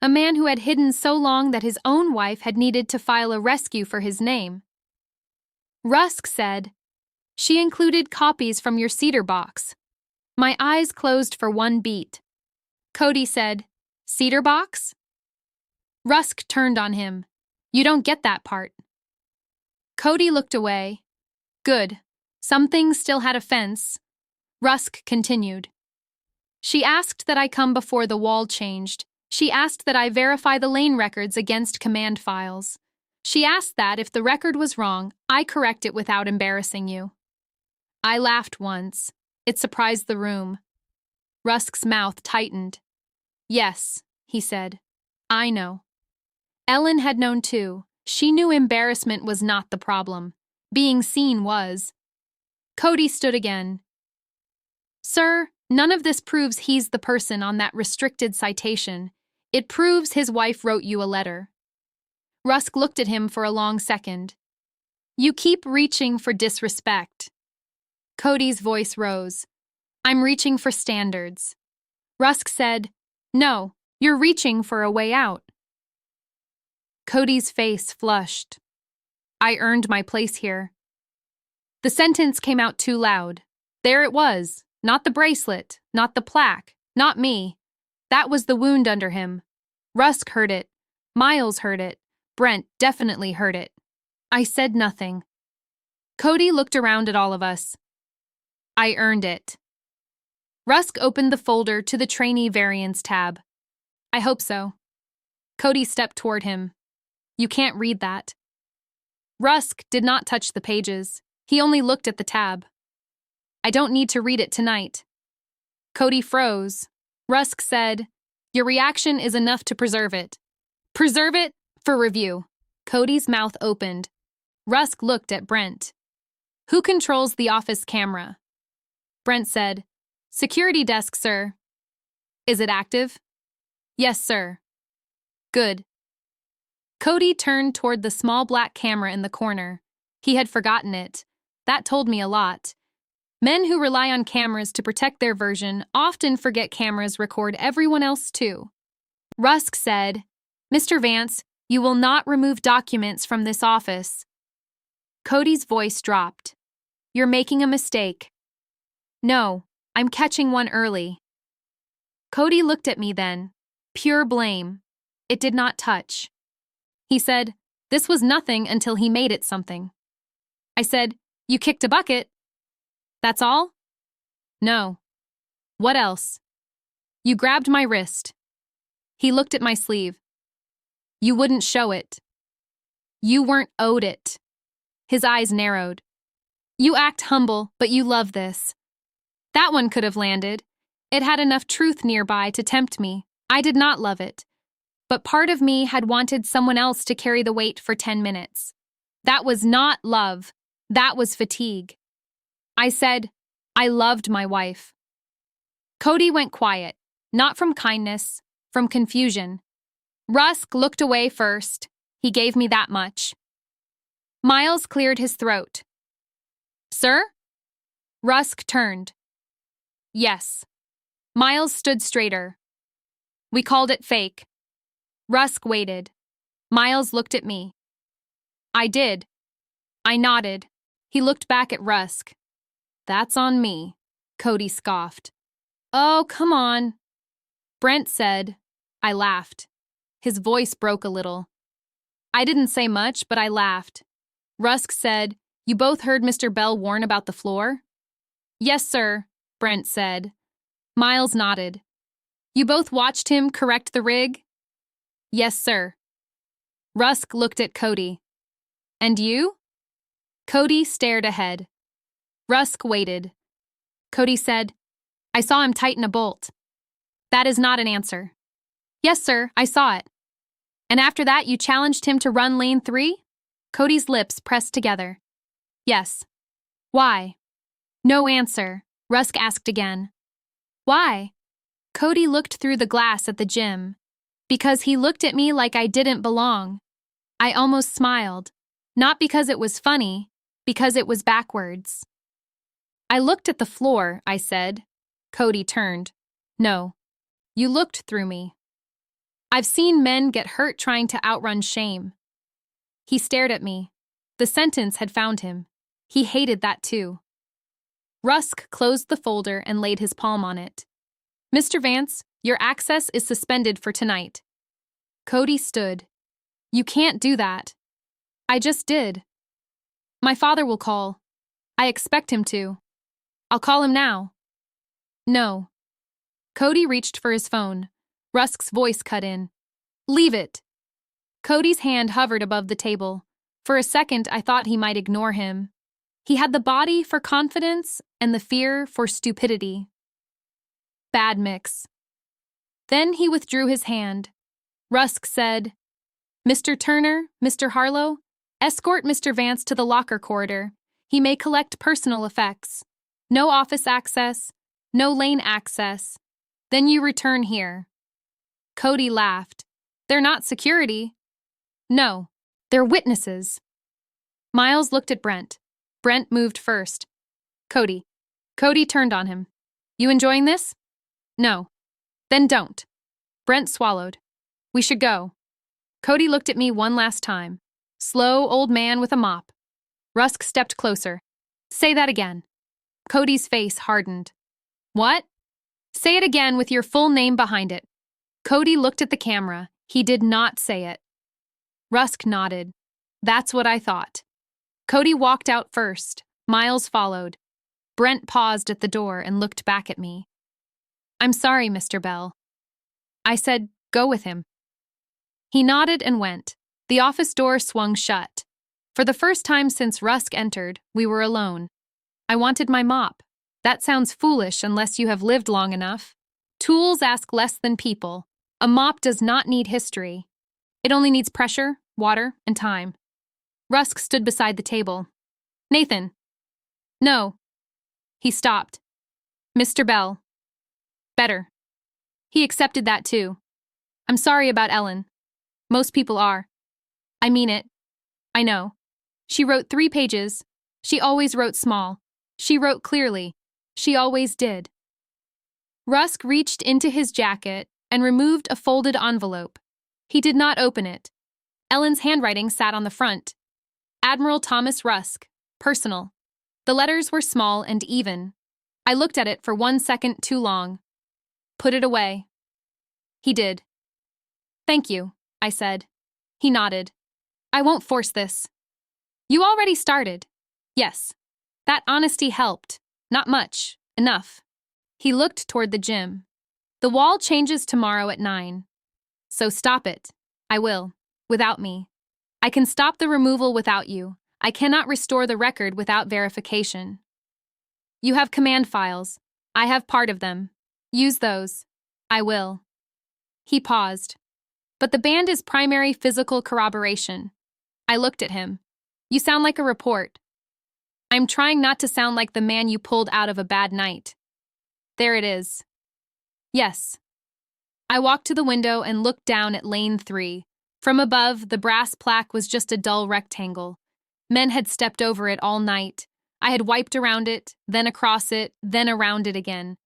Speaker 1: A man who had hidden so long that his own wife had needed to file a rescue for his name. Rusk said, "She included copies from your cedar box." My eyes closed for one beat. Cody said, "Cedar box?" Rusk turned on him. "You don't get that part." Cody looked away. Good. Some things still had a fence. Rusk continued. She asked that I come before the wall changed. She asked that I verify the lane records against command files. She asked that if the record was wrong, I correct it without embarrassing you. I laughed once. It surprised the room. Rusk's mouth tightened. Yes, he said. I know. Ellen had known too. She knew embarrassment was not the problem. Being seen was. Cody stood again. Sir, none of this proves he's the person on that restricted citation. It proves his wife wrote you a letter. Rusk looked at him for a long second. You keep reaching for disrespect. Cody's voice rose. I'm reaching for standards. Rusk said, No, you're reaching for a way out. Cody's face flushed. I earned my place here. The sentence came out too loud. There it was. Not the bracelet, not the plaque, not me. That was the wound under him. Rusk heard it. Miles heard it. Brent definitely heard it. I said nothing. Cody looked around at all of us. I earned it. Rusk opened the folder to the trainee variants tab. I hope so. Cody stepped toward him. You can't read that. Rusk did not touch the pages. He only looked at the tab. I don't need to read it tonight. Cody froze. Rusk said, Your reaction is enough to preserve it. Preserve it for review. Cody's mouth opened. Rusk looked at Brent. Who controls the office camera? Brent said, Security desk, sir. Is it active? Yes, sir. Good. Cody turned toward the small black camera in the corner. He had forgotten it. That told me a lot. Men who rely on cameras to protect their version often forget cameras record everyone else too. Rusk said, Mr. Vance, you will not remove documents from this office. Cody's voice dropped. You're making a mistake. No, I'm catching one early. Cody looked at me then. Pure blame. It did not touch. He said, This was nothing until he made it something. I said, You kicked a bucket. That's all? No. What else? You grabbed my wrist. He looked at my sleeve. You wouldn't show it. You weren't owed it. His eyes narrowed. You act humble, but you love this. That one could have landed. It had enough truth nearby to tempt me. I did not love it. But part of me had wanted someone else to carry the weight for 10 minutes. That was not love. That was fatigue. I said, I loved my wife. Cody went quiet, not from kindness, from confusion. Rusk looked away first. He gave me that much. Miles cleared his throat. Sir? Rusk turned. Yes. Miles stood straighter. We called it fake. Rusk waited. Miles looked at me. I did. I nodded. He looked back at Rusk. That's on me, Cody scoffed. Oh, come on. Brent said. I laughed. His voice broke a little. I didn't say much, but I laughed. Rusk said, You both heard Mr. Bell warn about the floor? Yes, sir, Brent said. Miles nodded. You both watched him correct the rig? Yes, sir. Rusk looked at Cody. And you? Cody stared ahead. Rusk waited. Cody said, I saw him tighten a bolt. That is not an answer. Yes, sir, I saw it. And after that, you challenged him to run lane 3? Cody's lips pressed together. Yes. Why? No answer, Rusk asked again. Why? Cody looked through the glass at the gym. Because he looked at me like I didn't belong. I almost smiled. Not because it was funny, because it was backwards. I looked at the floor, I said. Cody turned. No. You looked through me. I've seen men get hurt trying to outrun shame. He stared at me. The sentence had found him. He hated that too. Rusk closed the folder and laid his palm on it. Mr. Vance, your access is suspended for tonight. Cody stood. You can't do that. I just did. My father will call. I expect him to. I'll call him now. No. Cody reached for his phone. Rusk's voice cut in. Leave it. Cody's hand hovered above the table. For a second, I thought he might ignore him. He had the body for confidence and the fear for stupidity. Bad mix. Then he withdrew his hand. Rusk said, Mr. Turner, Mr. Harlow, escort Mr. Vance to the locker corridor. He may collect personal effects. No office access, no lane access. Then you return here. Cody laughed. They're not security. No, they're witnesses. Miles looked at Brent. Brent moved first. Cody. Cody turned on him. You enjoying this? No. Then don't. Brent swallowed. We should go. Cody looked at me one last time. Slow old man with a mop. Rusk stepped closer. Say that again. Cody's face hardened. What? Say it again with your full name behind it. Cody looked at the camera. He did not say it. Rusk nodded. That's what I thought. Cody walked out first. Miles followed. Brent paused at the door and looked back at me. I'm sorry, Mr. Bell. I said, go with him. He nodded and went. The office door swung shut. For the first time since Rusk entered, we were alone. I wanted my mop. That sounds foolish unless you have lived long enough. Tools ask less than people. A mop does not need history. It only needs pressure, water, and time. Rusk stood beside the table. Nathan. No. He stopped. Mr. Bell. Better. He accepted that too. I'm sorry about Ellen. Most people are. I mean it. I know. She wrote 3 pages. She always wrote small. She wrote clearly. She always did. Rusk reached into his jacket and removed a folded envelope. He did not open it. Ellen's handwriting sat on the front. Admiral Thomas Rusk. Personal. The letters were small and even. I looked at it for 1 second too long. Put it away. He did. Thank you, I said. He nodded. I won't force this. You already started. Yes. That honesty helped. Not much. Enough. He looked toward the gym. The wall changes tomorrow at 9. So stop it. I will. Without me. I can stop the removal without you. I cannot restore the record without verification. You have command files. I have part of them. Use those. I will. He paused. But the band is primary physical corroboration. I looked at him. You sound like a report. I'm trying not to sound like the man you pulled out of a bad night. There it is. Yes. I walked to the window and looked down at lane 3. From above, the brass plaque was just a dull rectangle. Men had stepped over it all night. I had wiped around it, then across it, then around it again.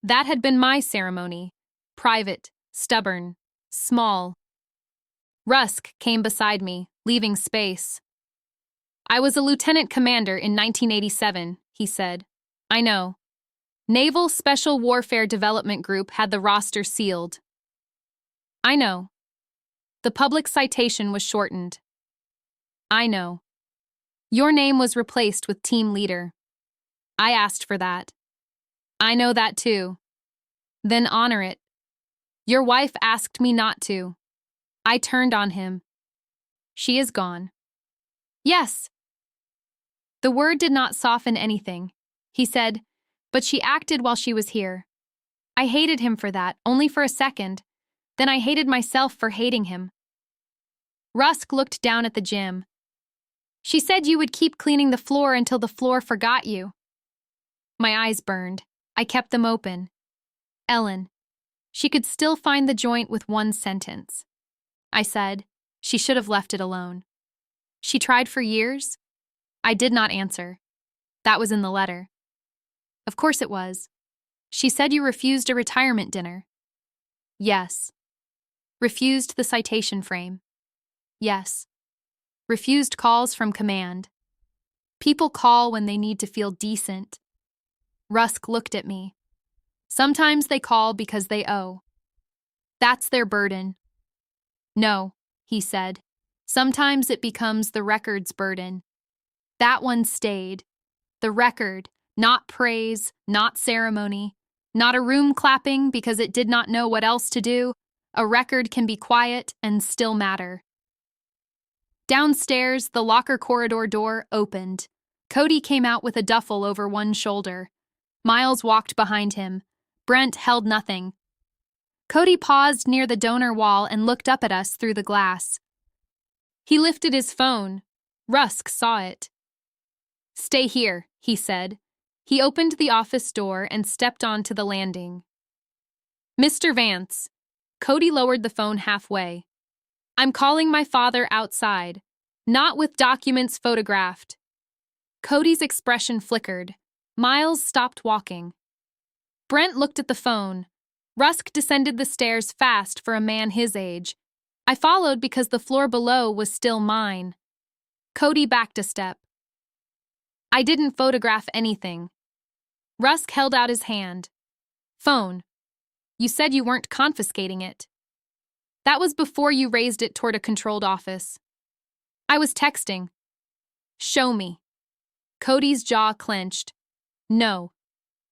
Speaker 1: That had been my ceremony. Private, stubborn, small. Rusk came beside me, leaving space. I was a lieutenant commander in 1987, he said. I know. Naval Special Warfare Development Group had the roster sealed. I know. The public citation was shortened. I know. Your name was replaced with team leader. I asked for that. I know that too. Then honor it. Your wife asked me not to. I turned on him. She is gone. Yes. The word did not soften anything. He said, but she acted while she was here. I hated him for that, only for a second. Then I hated myself for hating him. Rusk looked down at the gym. She said you would keep cleaning the floor until the floor forgot you. My eyes burned. I kept them open. Ellen. She could still find the joint with one sentence. I said, she should have left it alone. She tried for years? I did not answer. That was in the letter. Of course it was. She said you refused a retirement dinner. Yes. Refused the citation frame. Yes. Refused calls from command. People call when they need to feel decent. Rusk looked at me. Sometimes they call because they owe. That's their burden. No, he said. Sometimes it becomes the record's burden. That one stayed. The record, not praise, not ceremony, not a room clapping because it did not know what else to do. A record can be quiet and still matter. Downstairs, the locker corridor door opened. Cody came out with a duffel over one shoulder. Miles walked behind him. Brent held nothing. Cody paused near the donor wall and looked up at us through the glass. He lifted his phone. Rusk saw it. Stay here, he said. He opened the office door and stepped onto the landing. Mr. Vance. Cody lowered the phone halfway. I'm calling my father outside, not with documents photographed. Cody's expression flickered. Miles stopped walking. Brent looked at the phone. Rusk descended the stairs fast for a man his age. I followed because the floor below was still mine. Cody backed a step. I didn't photograph anything. Rusk held out his hand. Phone. You said you weren't confiscating it. That was before you raised it toward a controlled office. I was texting. Show me. Cody's jaw clenched. No.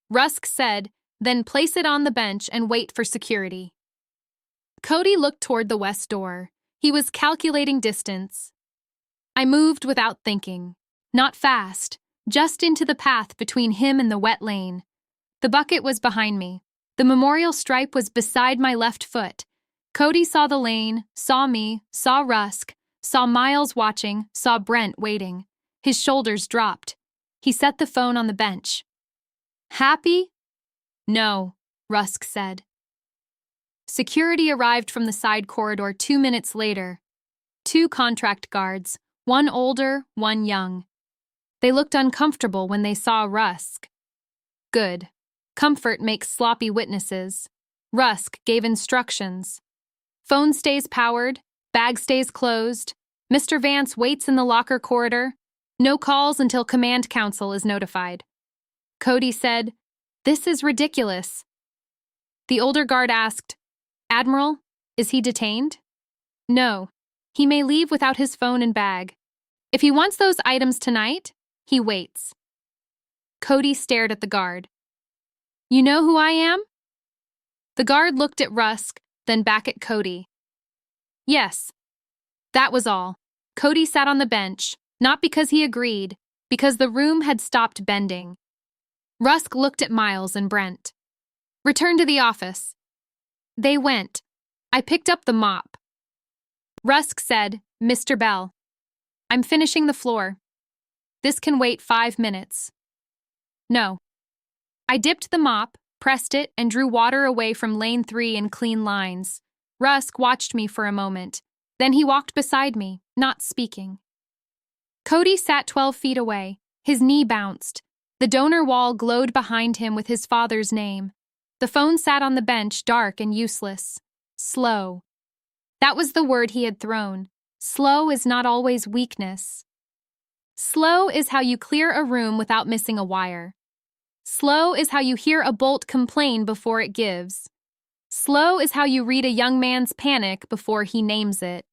Speaker 1: Rusk said, then place it on the bench and wait for security. Cody looked toward the west door. He was calculating distance. I moved without thinking. Not fast, just into the path between him and the wet lane. The bucket was behind me. The memorial stripe was beside my left foot. Cody saw the lane, saw me, saw Rusk, saw Miles watching, saw Brent waiting. His shoulders dropped. He set the phone on the bench. Happy? No, Rusk said. Security arrived from the side corridor 2 minutes later. 2 contract guards, one older, one young. They looked uncomfortable when they saw Rusk. Good. Comfort makes sloppy witnesses. Rusk gave instructions. Phone stays powered, bag stays closed. Mr. Vance waits in the locker corridor. No calls until command council is notified. Cody said, "This is ridiculous." The older guard asked, "Admiral, is he detained?" "No. He may leave without his phone and bag. If he wants those items tonight, he waits." Cody stared at the guard. "You know who I am?" The guard looked at Rusk, then back at Cody. Yes. That was all. Cody sat on the bench, not because he agreed, because the room had stopped bending. Rusk looked at Miles and Brent. "Return to the office." They went. I picked up the mop. Rusk said, "Mr. Bell, I'm finishing the floor. This can wait 5 minutes." No. I dipped the mop, pressed it, and drew water away from lane 3 in clean lines. Rusk watched me for a moment. Then he walked beside me, not speaking. Cody sat 12 feet away. His knee bounced. The donor wall glowed behind him with his father's name. The phone sat on the bench, dark and useless. Slow. That was the word he had thrown. Slow is not always weakness. Slow is how you clear a room without missing a wire. Slow is how you hear a bolt complain before it gives. Slow is how you read a young man's panic before he names it.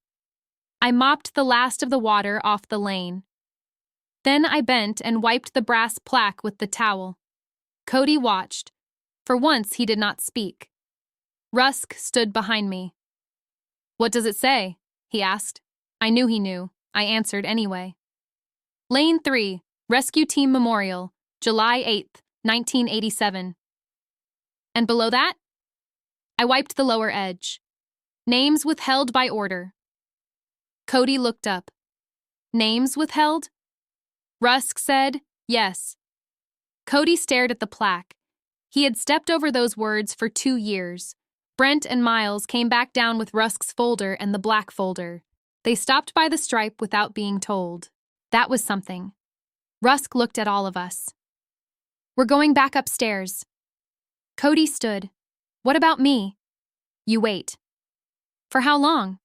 Speaker 1: I mopped the last of the water off the lane. Then I bent and wiped the brass plaque with the towel. Cody watched, For once, he did not speak. Rusk stood behind me. "What does it say?" he asked. I knew he knew. I answered anyway. Lane 3, Rescue Team Memorial, July 8th, 1987. And below that? I wiped the lower edge. Names withheld by order. Cody looked up. Names withheld? Rusk said, yes. Cody stared at the plaque. He had stepped over those words for 2 years. Brent and Miles came back down with Rusk's folder and the black folder. They stopped by the stripe without being told. That was something. Rusk looked at all of us. We're going back upstairs. Cody stood. What about me? You wait. For how long?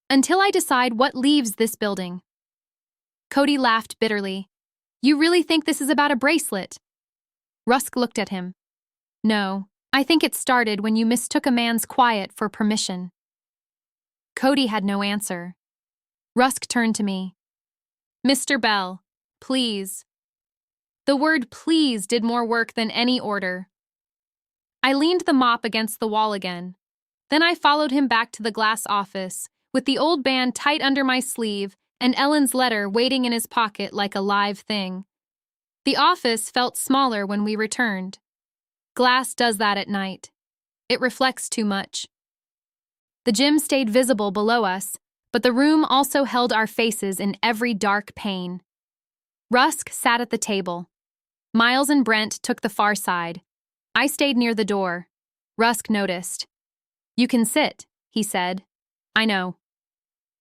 Speaker 1: Until I decide what leaves this building. Cody laughed bitterly. You really think this is about a bracelet? Rusk looked at him. No, I think it started when you mistook a man's quiet for permission. Cody had no answer. Rusk turned to me. Mr. Bell, please. The word please did more work than any order. I leaned the mop against the wall again. Then I followed him back to the glass office, with the old band tight under my sleeve and Ellen's letter waiting in his pocket like a live thing. The office felt smaller when we returned. Glass does that at night. It reflects too much. The gym stayed visible below us, but the room also held our faces in every dark pane. Rusk sat at the table. Miles and Brent took the far side. I stayed near the door. Rusk noticed. You can sit, he said. I know.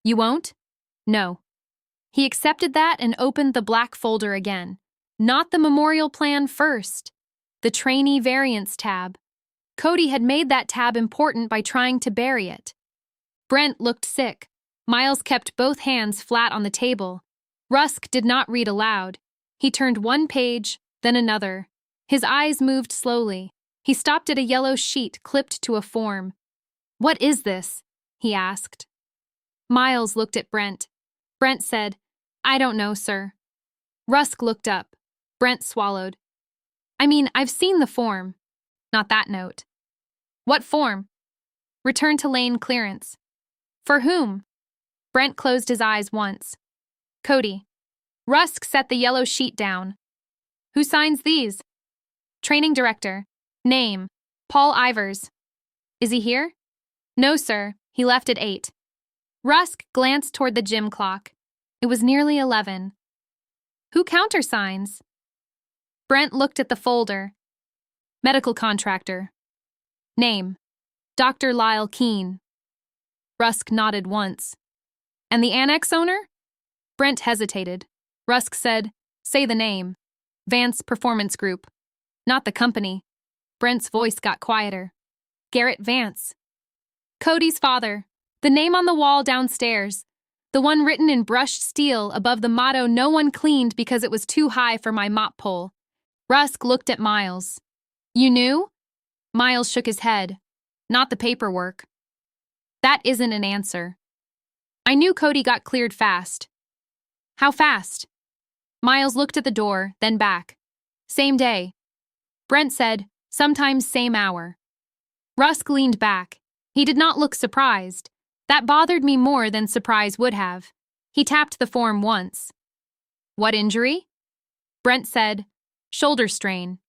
Speaker 1: You won't? No. He accepted that and opened the black folder again. Not the memorial plan first. The trainee variants tab. Cody had made that tab important by trying to bury it. Brent looked sick. Miles kept both hands flat on the table. Rusk did not read aloud. He turned one page, then another. His eyes moved slowly. He stopped at a yellow sheet clipped to a form. What is this? He asked. Miles looked at Brent. Brent said, I don't know, sir. Rusk looked up. Brent swallowed. I mean, I've seen the form. Not that note. What form? Return to lane clearance. For whom? Brent closed his eyes once. Cody. Rusk set the yellow sheet down. Who signs these? Training director. Name. Paul Ivers. Is he here? No, sir. He left at 8. Rusk glanced toward the gym clock. It was nearly 11. Who countersigns? Brent looked at the folder. Medical contractor. Name. Dr. Lyle Keene. Rusk nodded once. And the annex owner? Brent hesitated. Rusk said, say the name. Vance Performance Group. Not the company. Brent's voice got quieter. Garrett Vance. Cody's father. The name on the wall downstairs. The one written in brushed steel above the motto no one cleaned because it was too high for my mop pole. Rusk looked at Miles. You knew? Miles shook his head. Not the paperwork. That isn't an answer. I knew Cody got cleared fast. How fast? Miles looked at the door, then back. Same day. Brent said, sometimes same hour. Rusk leaned back. He did not look surprised. That bothered me more than surprise would have. He tapped the form once. What injury? Brent said, shoulder strain.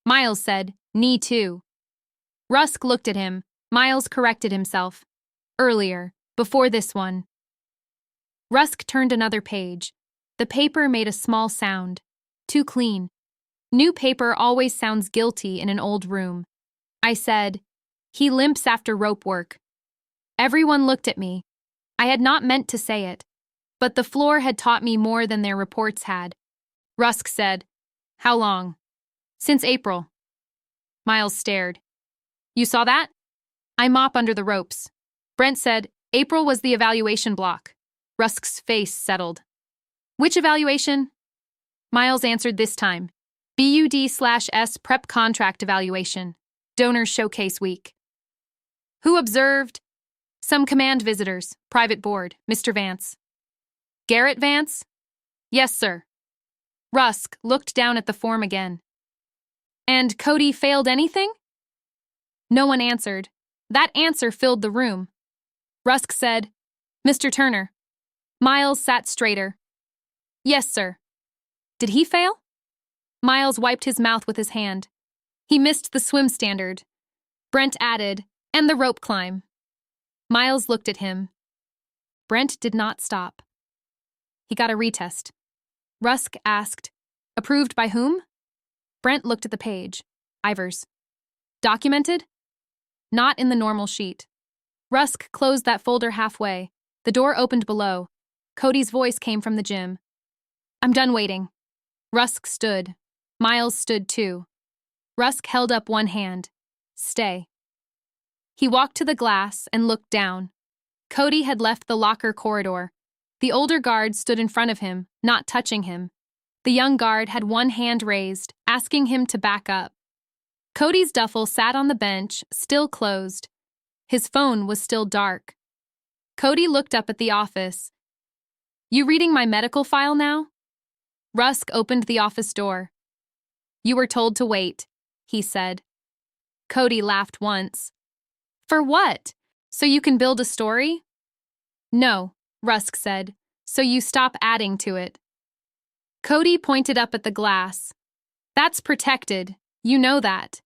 Speaker 1: Miles said, knee too. Rusk looked at him. Miles corrected himself. Earlier, before this one. Rusk turned another page. The paper made a small sound. Too clean. New paper always sounds guilty in an old room. I said, he limps after rope work. Everyone looked at me. I had not meant to say it, but the floor had taught me more than their reports had. Rusk said, how long? Since April. Miles stared. You saw that? I mop under the ropes. Brent said, April was the evaluation block. Rusk's face settled. Which evaluation? Miles answered this time. BUD/S prep contract evaluation. Donor showcase week. Who observed? Some command visitors, private board, Mr. Vance. Garrett Vance? Yes, sir. Rusk looked down at the form again. And Cody failed anything? No one answered. That answer filled the room. Rusk said, "Mr. Turner." Miles sat straighter. "Yes, sir." Did he fail? Miles wiped his mouth with his hand. He missed the swim standard. Brent added, "And the rope climb." Miles looked at him. Brent did not stop. He got a retest. Rusk asked, "Approved by whom?" Brent looked at the page. Ivers. "Documented?" "Not in the normal sheet." Rusk closed that folder halfway. The door opened below. Cody's voice came from the gym. "I'm done waiting." Rusk stood. Miles stood too. Rusk held up one hand. "Stay." He walked to the glass and looked down. Cody had left the locker corridor. The older guard stood in front of him, not touching him. The young guard had one hand raised, asking him to back up. Cody's duffel sat on the bench, still closed. His phone was still dark. Cody looked up at the office. "You reading my medical file now?" Rusk opened the office door. "You were told to wait," he said. Cody laughed once. "For what? So you can build a story?" "No," Rusk said, "so you stop adding to it." Cody pointed up at the glass. "That's protected. You know that."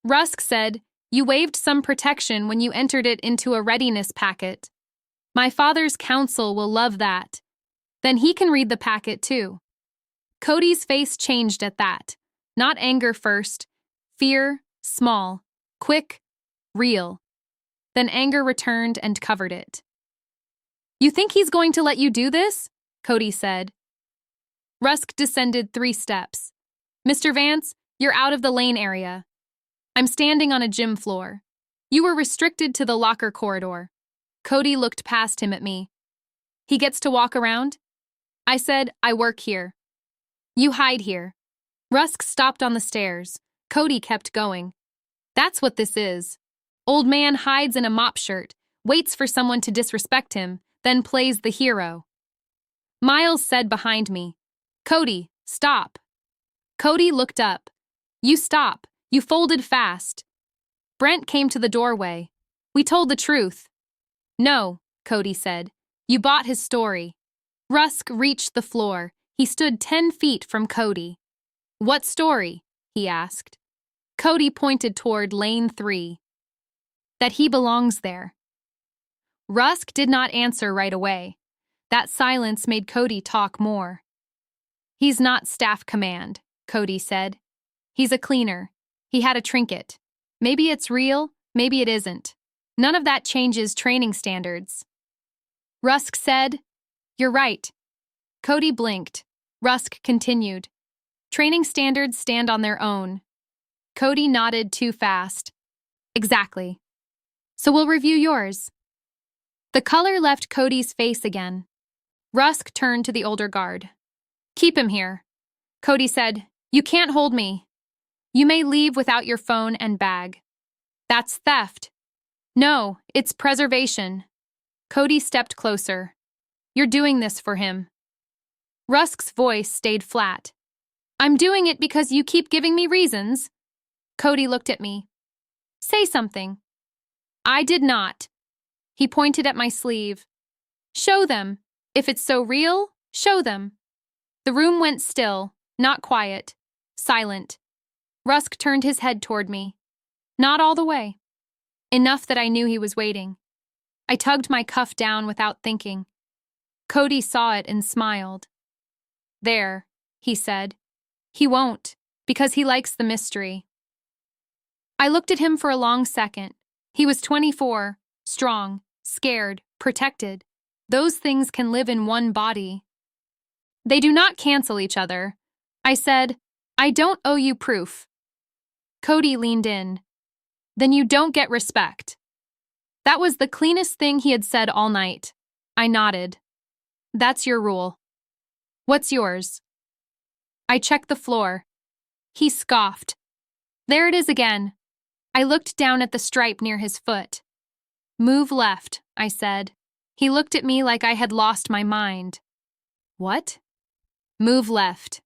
Speaker 1: Rusk said, "You waived some protection when you entered it into a readiness packet. My father's counsel will love that. Then he can read the packet too." Cody's face changed at that. Not anger first. Fear, small, quick, real. Then anger returned and covered it. "You think he's going to let you do this?" Cody said. Rusk descended 3 steps. "Mr. Vance, you're out of the lane area. I'm standing on a gym floor. You were restricted to the locker corridor." Cody looked past him at me. "He gets to walk around?" I said, "I work here." "You hide here." Rusk stopped on the stairs. Cody kept going. "That's what this is. Old man hides in a mop shirt, waits for someone to disrespect him, then plays the hero." Miles said behind me, "Cody, stop." Cody looked up. "You stop. You folded fast." Brent came to the doorway. "We told the truth." "No," Cody said. "You bought his story." Rusk reached the floor. He stood 10 feet from Cody. "What story?" he asked. Cody pointed toward lane 3. "That he belongs there." Rusk did not answer right away. That silence made Cody talk more. "He's not staff command," Cody said. "He's a cleaner. He had a trinket. Maybe it's real, maybe it isn't. None of that changes training standards." Rusk said, "You're right." Cody blinked. Rusk continued, "Training standards stand on their own." Cody nodded too fast. "Exactly. So we'll review yours." The color left Cody's face again. Rusk turned to the older guard. "Keep him here." Cody said, "You can't hold me. You may leave without your phone and bag." "That's theft." "No, it's preservation." Cody stepped closer. "You're doing this for him." Rusk's voice stayed flat. "I'm doing it because you keep giving me reasons." Cody looked at me. "Say something." "I did not." He pointed at my sleeve. "Show them. If it's so real, show them." The room went still, not quiet, silent. Rusk turned his head toward me. Not all the way. Enough that I knew he was waiting. I tugged my cuff down without thinking. Cody saw it and smiled. "There," he said. "He won't, because he likes the mystery." I looked at him for a long second. He was 24, strong, scared, protected. Those things can live in one body. They do not cancel each other. I said, "I don't owe you proof." Cody leaned in. "Then you don't get respect." That was the cleanest thing he had said all night. I nodded. "That's your rule." "What's yours?" I checked the floor. He scoffed. "There it is again." I looked down at the stripe near his foot. "Move left," I said. He looked at me like I had lost my mind. "What?" "Move left."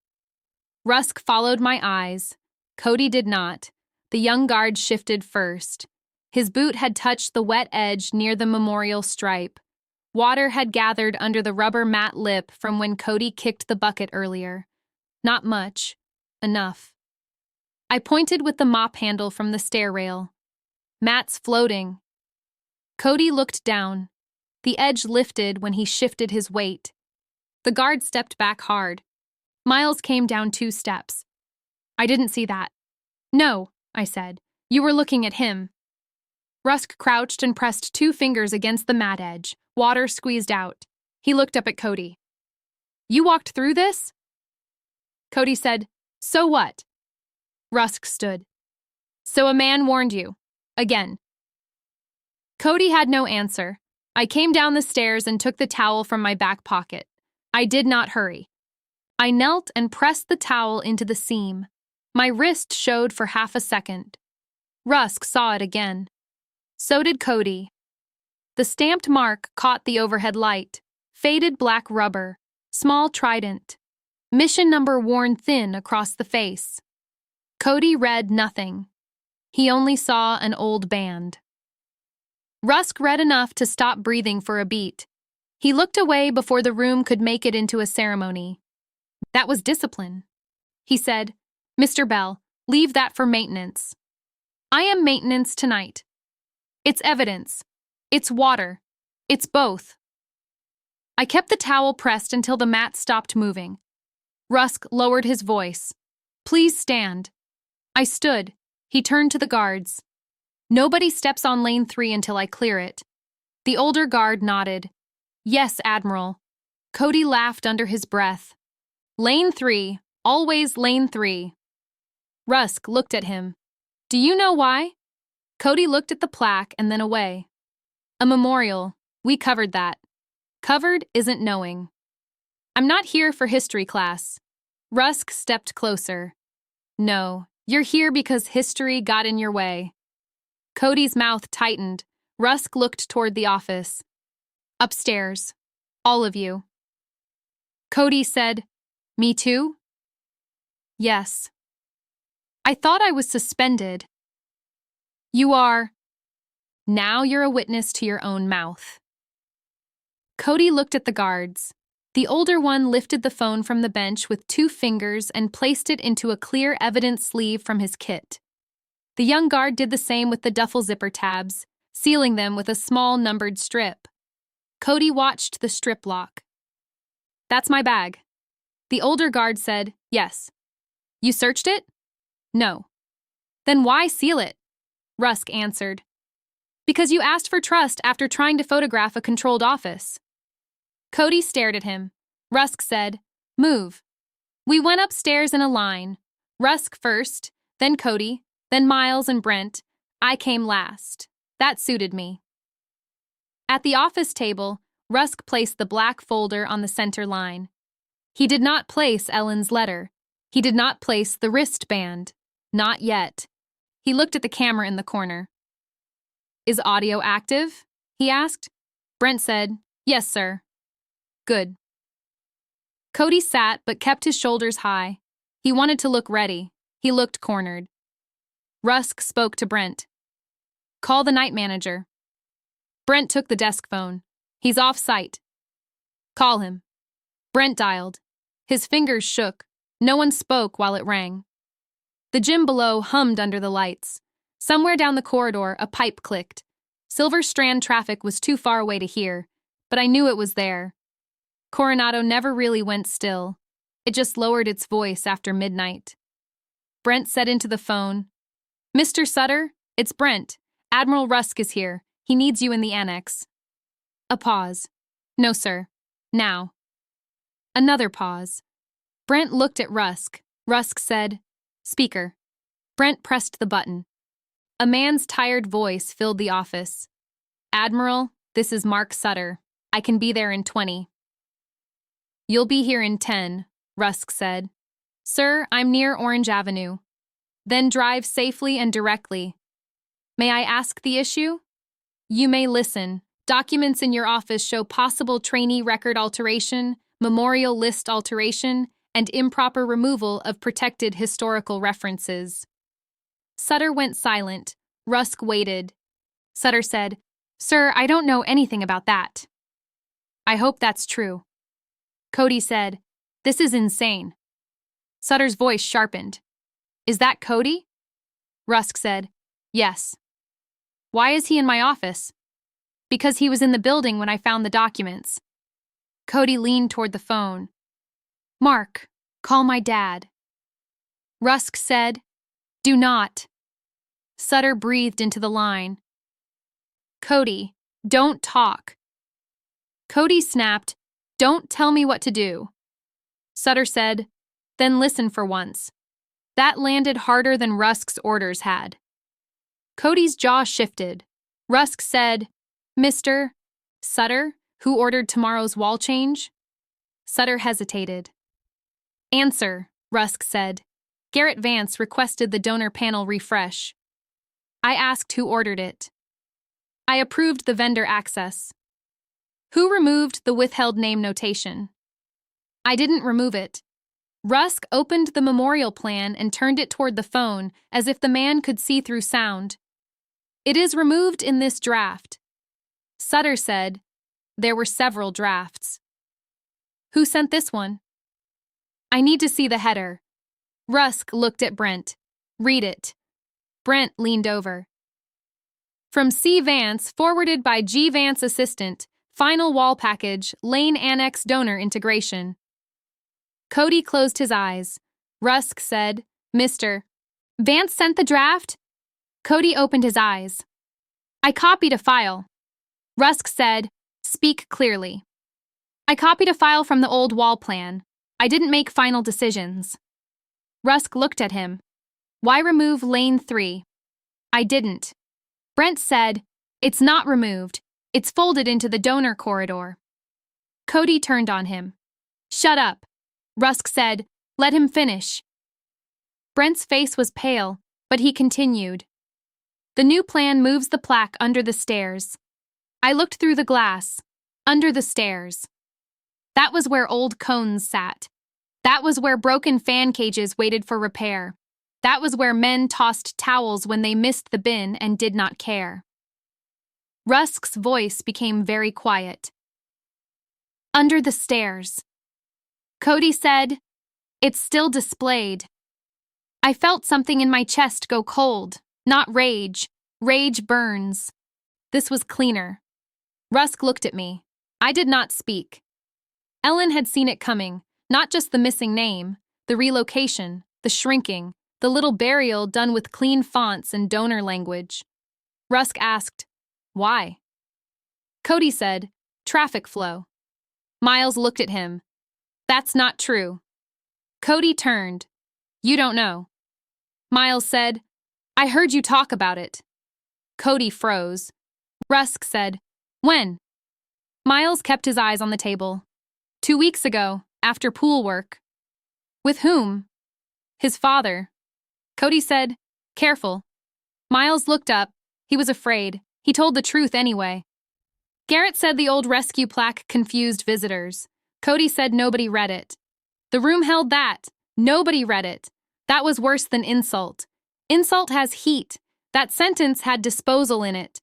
Speaker 1: Rusk followed my eyes. Cody did not, The young guard shifted first. His boot had touched the wet edge near the memorial stripe. Water had gathered under the rubber mat lip from when Cody kicked the bucket earlier. Not much. Enough. I pointed with the mop handle from the stair rail. Mat's floating. Cody looked down. The edge lifted when he shifted his weight. The guard stepped back hard. Miles came down 2 steps. I didn't see that. No, I said. You were looking at him. Rusk crouched and pressed 2 fingers against the mat edge. Water squeezed out. He looked up at Cody. You walked through this? Cody said, So what? Rusk stood. So a man warned you. Again. Cody had no answer. I came down the stairs and took the towel from my back pocket. I did not hurry. I knelt and pressed the towel into the seam. My wrist showed for half a second. Rusk saw it again. So did Cody. The stamped mark caught the overhead light. Faded black rubber. Small Trident. Mission number worn thin across the face. Cody read nothing. He only saw an old band. Rusk read enough to stop breathing for a beat. He looked away before the room could make it into a ceremony. That was discipline. He said, Mr. Bell, leave that for maintenance. I am maintenance tonight. It's evidence. It's water. It's both. I kept the towel pressed until the mat stopped moving. Rusk lowered his voice. Please stand. I stood. He turned to the guards. Nobody steps on lane 3 until I clear it. The older guard nodded. Yes, Admiral. Cody laughed under his breath. Lane 3, always lane 3. Rusk looked at him. Do you know why? Cody looked at the plaque and then away. A memorial. We covered that. Covered isn't knowing. I'm not here for history class. Rusk stepped closer. No, you're here because history got in your way. Cody's mouth tightened. Rusk looked toward the office. Upstairs. All of you. Cody said, Me too? Yes. I thought I was suspended. You are. Now you're a witness to your own mouth. Cody looked at the guards. The older one lifted the phone from the bench with 2 fingers and placed it into a clear evidence sleeve from his kit. The young guard did the same with the duffel zipper tabs, sealing them with a small numbered strip. Cody watched the strip lock. That's my bag. The older guard said, Yes. You searched it? No. Then why seal it? Rusk answered. Because you asked for trust after trying to photograph a controlled office. Cody stared at him. Rusk said, Move. We went upstairs in a line. Rusk first, then Cody, then Miles and Brent. I came last. That suited me. At the office table, Rusk placed the black folder on the center line. He did not place Ellen's letter. He did not place the wristband. Not yet. He looked at the camera in the corner. Is audio active? He asked. Brent said, Yes, sir. Good. Cody sat but kept his shoulders high. He wanted to look ready. He looked cornered. Rusk spoke to Brent. Call the night manager. Brent took the desk phone. He's off site. Call him. Brent dialed. His fingers shook. No one spoke while it rang. The gym below hummed under the lights. Somewhere down the corridor, a pipe clicked. Silver Strand traffic was too far away to hear, but I knew it was there. Coronado never really went still. It just lowered its voice after midnight. Brent said into the phone, Mr. Sutter, it's Brent. Admiral Rusk is here. He needs you in the annex. A pause. No, sir. Now. Another pause. Brent looked at Rusk. Rusk said, Speaker. Brent pressed the button. A man's tired voice filled the office. Admiral, this is Mark Sutter. I can be there in 20. You'll be here in 10, Rusk said. Sir, I'm near Orange Avenue. Then drive safely and directly. May I ask the issue? You may listen. Documents in your office show possible trainee record alteration, memorial list alteration, and improper removal of protected historical references. Sutter went silent. Rusk waited. Sutter said, "Sir, I don't know anything about that." "I hope that's true." Cody said, "This is insane." Sutter's voice sharpened. "Is that Cody?" Rusk said, "Yes." "Why is he in my office?" "Because he was in the building when I found the documents." Cody leaned toward the phone. "Mark, call my dad." Rusk said, "Do not." Sutter breathed into the line. "Cody, don't talk." Cody snapped, "Don't tell me what to do." Sutter said, "Then listen for once." That landed harder than Rusk's orders had. Cody's jaw shifted. Rusk said, "Mr. Sutter, who ordered tomorrow's wall change?" Sutter hesitated. "Answer," Rusk said. "Garrett Vance requested the donor panel refresh. I asked who ordered it. I approved the vendor access. Who removed the withheld name notation? I didn't remove it." Rusk opened the memorial plan and turned it toward the phone as if the man could see through sound. "It is removed in this draft." Sutter said, "There were several drafts." "Who sent this one?" "I need to see the header." Rusk looked at Brent. "Read it." Brent leaned over. "From C. Vance, forwarded by G. Vance assistant, final wall package, Lane Annex donor integration." Cody closed his eyes. Rusk said, "Mr. Vance sent the draft?" Cody opened his eyes. "I copied a file." Rusk said, "Speak clearly." "I copied a file from the old wall plan. I didn't make final decisions." Rusk looked at him. "Why remove lane 3? "I didn't." Brent said, "It's not removed. It's folded into the donor corridor." Cody turned on him. "Shut up." Rusk said, "Let him finish." Brent's face was pale, but he continued. "The new plan moves the plaque under the stairs. I looked through the glass. Under the stairs. That was where old cones sat. That was where broken fan cages waited for repair. That was where men tossed towels when they missed the bin and did not care." Rusk's voice became very quiet. "Under the stairs." Cody said, "It's still displayed." I felt something in my chest go cold, not rage. Rage burns. This was cleaner. Rusk looked at me. I did not speak. Ellen had seen it coming, not just the missing name, the relocation, the shrinking, the little burial done with clean fonts and donor language. Rusk asked, "Why?" Cody said, "Traffic flow." Miles looked at him. "That's not true." Cody turned. "You don't know." Miles said, "I heard you talk about it." Cody froze. Rusk said, "When?" Miles kept his eyes on the table. 2 weeks ago, after pool work." "With whom?" "His father." Cody said, "Careful." Miles looked up. He was afraid. He told the truth anyway. Garrett said the old rescue plaque confused visitors. Cody said nobody read it. The room held that. Nobody read it. That was worse than insult. Insult has heat. That sentence had disposal in it.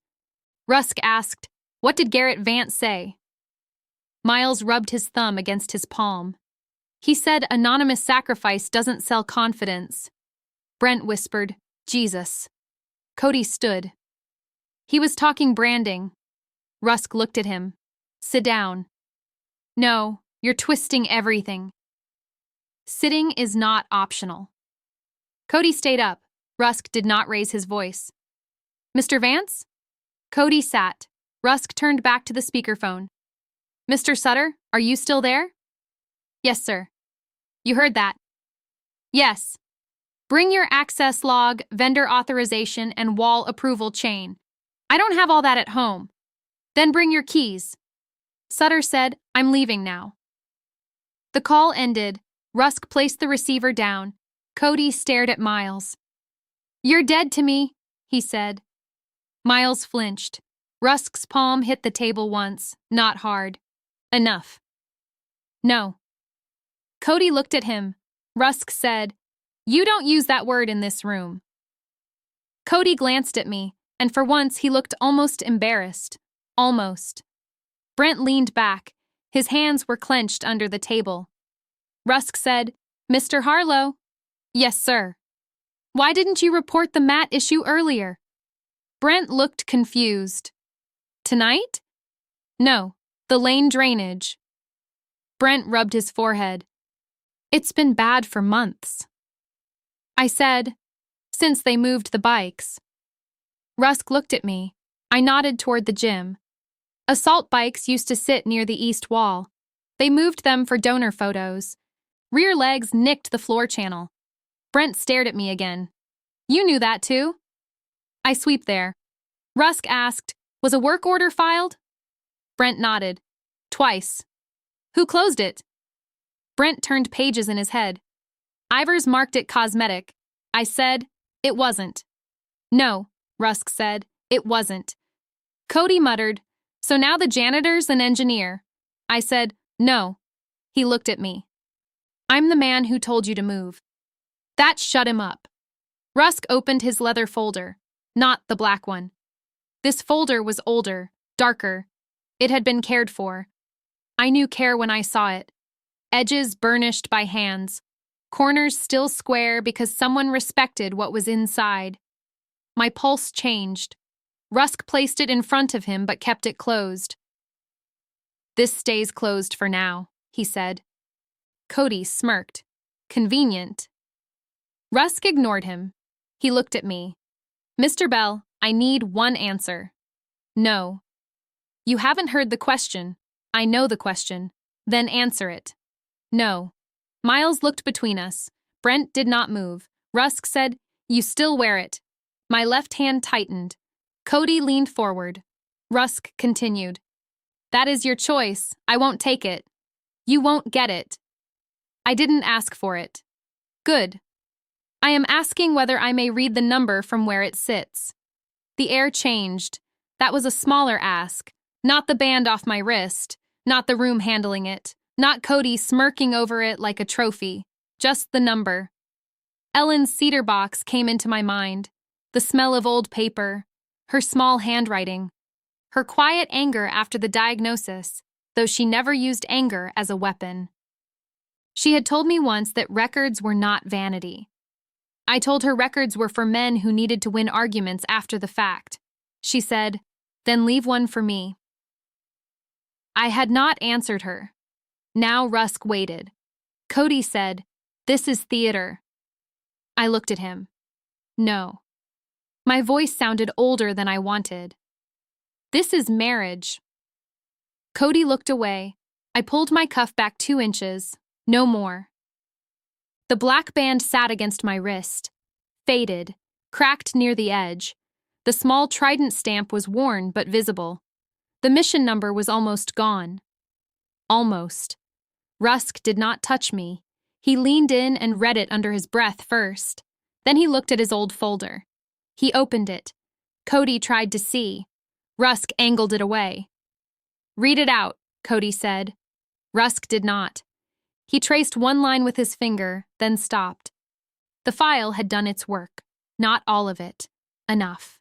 Speaker 1: Rusk asked, "What did Garrett Vance say?" Miles rubbed his thumb against his palm. "He said anonymous sacrifice doesn't sell confidence." Brent whispered, "Jesus." Cody stood. "He was talking branding." Rusk looked at him. "Sit down." "No, you're twisting everything." Sitting is not optional. Cody stayed up. Rusk did not raise his voice. "Mr. Vance?" Cody sat. Rusk turned back to the speakerphone. "Mr. Sutter, are you still there?" "Yes, sir." "You heard that?" "Yes." "Bring your access log, vendor authorization, and wall approval chain." "I don't have all that at home." "Then bring your keys." Sutter said, "I'm leaving now." The call ended. Rusk placed the receiver down. Cody stared at Miles. "You're dead to me," he said. Miles flinched. Rusk's palm hit the table once, not hard. "Enough." "No." Cody looked at him. Rusk said, "You don't use that word in this room." Cody glanced at me, and for once he looked almost embarrassed. Almost. Brent leaned back. His hands were clenched under the table. Rusk said, "Mr. Harlow." "Yes, sir." "Why didn't you report the mat issue earlier?" Brent looked confused. "Tonight?" "No, the lane drainage." Brent rubbed his forehead. "It's been bad for months." I said, "Since they moved the bikes." Rusk looked at me. I nodded toward the gym. Assault bikes used to sit near the east wall. They moved them for donor photos. Rear legs nicked the floor channel. Brent stared at me again. "You knew that too?" I sweep there. Rusk asked, "Was a work order filed?" Brent nodded. "Twice." "Who closed it?" Brent turned pages in his head. "Ivers marked it cosmetic." I said, "It wasn't." "No," Rusk said, "it wasn't." Cody muttered, "So now the janitor's an engineer." I said, "No." He looked at me. "I'm the man who told you to move." That shut him up. Rusk opened his leather folder, not the black one. This folder was older, darker. It had been cared for. I knew care when I saw it. Edges burnished by hands. Corners still square because someone respected what was inside. My pulse changed. Rusk placed it in front of him but kept it closed. "This stays closed for now," he said. Cody smirked. "Convenient." Rusk ignored him. He looked at me. "Mr. Bell, I need one answer." "No." "You haven't heard the question." "I know the question." "Then answer it." "No." Miles looked between us. Brent did not move. Rusk said, "You still wear it." My left hand tightened. Cody leaned forward. Rusk continued, "That is your choice. I won't take it. You won't get it." "I didn't ask for it." "Good." "I am asking whether I may read the number from where it sits." The air changed. That was a smaller ask. Not the band off my wrist. Not the room handling it. Not Cody smirking over it like a trophy. Just the number. Ellen's cedar box came into my mind. The smell of old paper. Her small handwriting. Her quiet anger after the diagnosis, though she never used anger as a weapon. She had told me once that records were not vanity. I told her records were for men who needed to win arguments after the fact. She said, "Then leave one for me." I had not answered her. Now Rusk waited. Cody said, "This is theater." I looked at him. No. My voice sounded older than I wanted. "This is marriage." Cody looked away. I pulled my cuff back 2 inches. No more. The black band sat against my wrist. Faded. Cracked near the edge. The small Trident stamp was worn but visible. The mission number was almost gone. Almost. Rusk did not touch me. He leaned in and read it under his breath first. Then he looked at his old folder. He opened it. Cody tried to see. Rusk angled it away. "Read it out," Cody said. Rusk did not. He traced one line with his finger, then stopped. The file had done its work. Not all of it. Enough.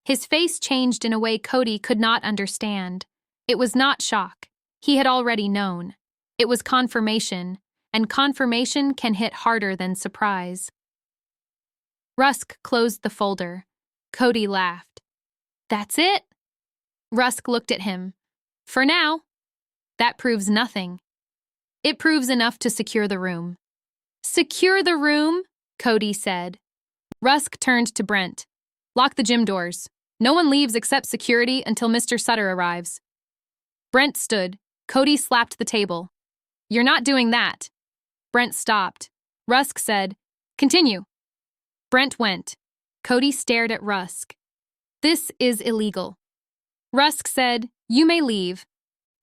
Speaker 1: His face changed in a way Cody could not understand. It was not shock. He had already known. It was confirmation, and confirmation can hit harder than surprise. Rusk closed the folder. Cody laughed. "That's it?" Rusk looked at him. "For now." "That proves nothing." "It proves enough to secure the room." "Secure the room?" Cody said. Rusk turned to Brent. "Lock the gym doors. No one leaves except security until Mr. Sutter arrives." Brent stood. Cody slapped the table. "You're not doing that." Brent stopped. Rusk said, "Continue." Brent went. Cody stared at Rusk. "This is illegal." Rusk said, "You may leave.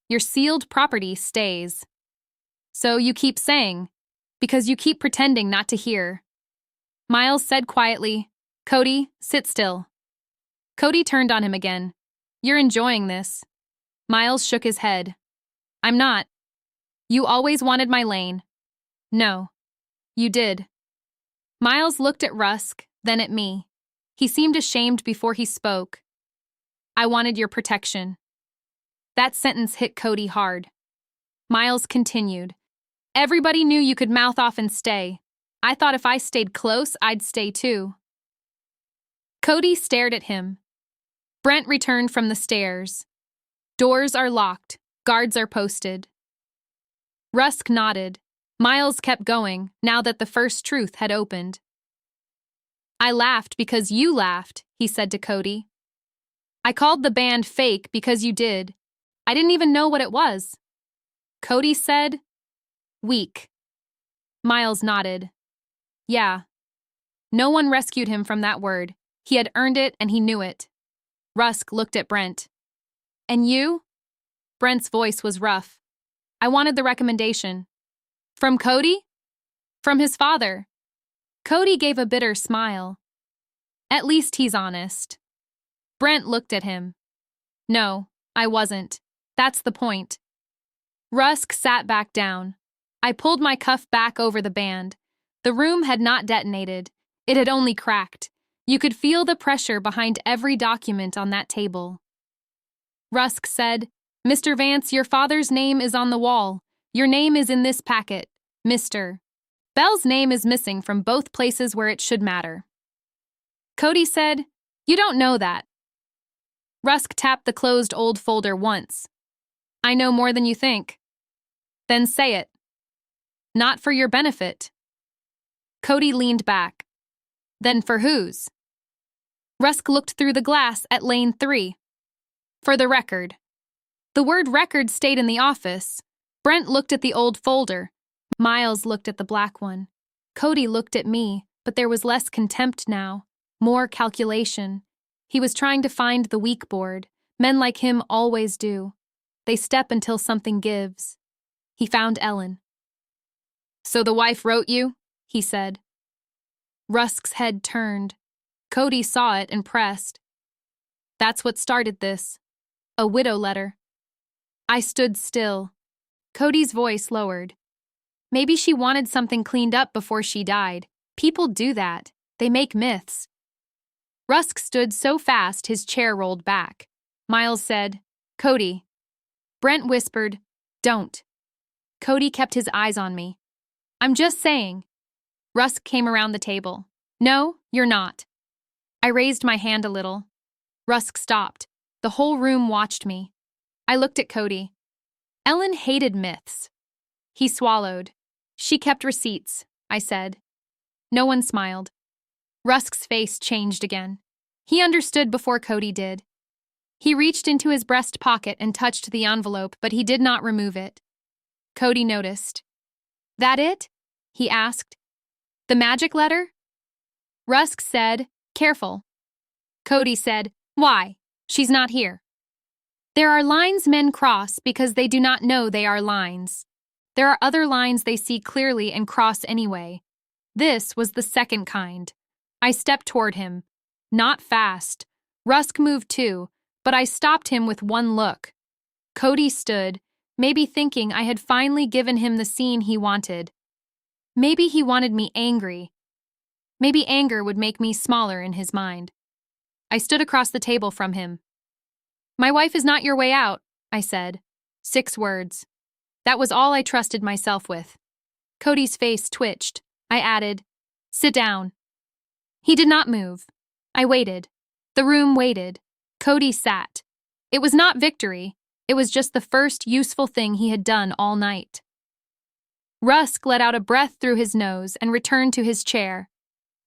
Speaker 1: Your sealed property stays." "So you keep saying, because you keep pretending not to hear." Miles said quietly, "Cody, sit still." Cody turned on him again. "You're enjoying this." Miles shook his head. "I'm not. You always wanted my lane." "No. You did." Miles looked at Rusk, then at me. He seemed ashamed before he spoke. I wanted your protection. That sentence hit Cody hard. Miles continued. Everybody knew you could mouth off and stay. I thought if I stayed close, I'd stay too. Cody stared at him. Brent returned from the stairs. Doors are locked. Guards are posted. Rusk nodded. Miles kept going, now that the first truth had opened. I laughed because you laughed, he said to Cody. I called the band fake because you did. I didn't even know what it was. Cody said, weak. Miles nodded. Yeah. No one rescued him from that word. He had earned it and he knew it. Rusk looked at Brent. And you? Brent's voice was rough. I wanted the recommendation. From Cody? From his father. Cody gave a bitter smile. At least he's honest. Brent looked at him. No, I wasn't. That's the point. Rusk sat back down. I pulled my cuff back over the band. The room had not detonated. It had only cracked. You could feel the pressure behind every document on that table. Rusk said, Mr. Vance, your father's name is on the wall. Your name is in this packet, Mr. Bell's name is missing from both places where it should matter. Cody said, You don't know that. Rusk tapped the closed old folder once. I know more than you think. Then say it. Not for your benefit. Cody leaned back. Then for whose? Rusk looked through the glass at lane 3. For the record. The word record stayed in the office. Brent looked at the old folder. Miles looked at the black one. Cody looked at me, but there was less contempt now, more calculation. He was trying to find the weak board. Men like him always do. They step until something gives. He found Ellen. So the wife wrote you? He said. Rusk's head turned. Cody saw it and pressed. That's what started this. A widow letter. I stood still. Cody's voice lowered. Maybe she wanted something cleaned up before she died. People do that. They make myths. Rusk stood so fast his chair rolled back. Miles said, Cody. Brent whispered, Don't. Cody kept his eyes on me. I'm just saying. Rusk came around the table. No, you're not. I raised my hand a little. Rusk stopped. The whole room watched me. I looked at Cody. Ellen hated myths. He swallowed. She kept receipts, I said. No one smiled. Rusk's face changed again. He understood before Cody did. He reached into his breast pocket and touched the envelope, but he did not remove it. Cody noticed. That it? He asked. The magic letter? Rusk said, Careful. Cody said, Why? She's not here. There are lines men cross because they do not know they are lines. There are other lines they see clearly and cross anyway. This was the second kind. I stepped toward him. Not fast. Rusk moved too, but I stopped him with one look. Cody stood, maybe thinking I had finally given him the scene he wanted. Maybe he wanted me angry. Maybe anger would make me smaller in his mind. I stood across the table from him. My wife is not your way out, I said. 6 words. That was all I trusted myself with. Cody's face twitched. I added, Sit down. He did not move. I waited. The room waited. Cody sat. It was not victory. It was just the first useful thing he had done all night. Rusk let out a breath through his nose and returned to his chair.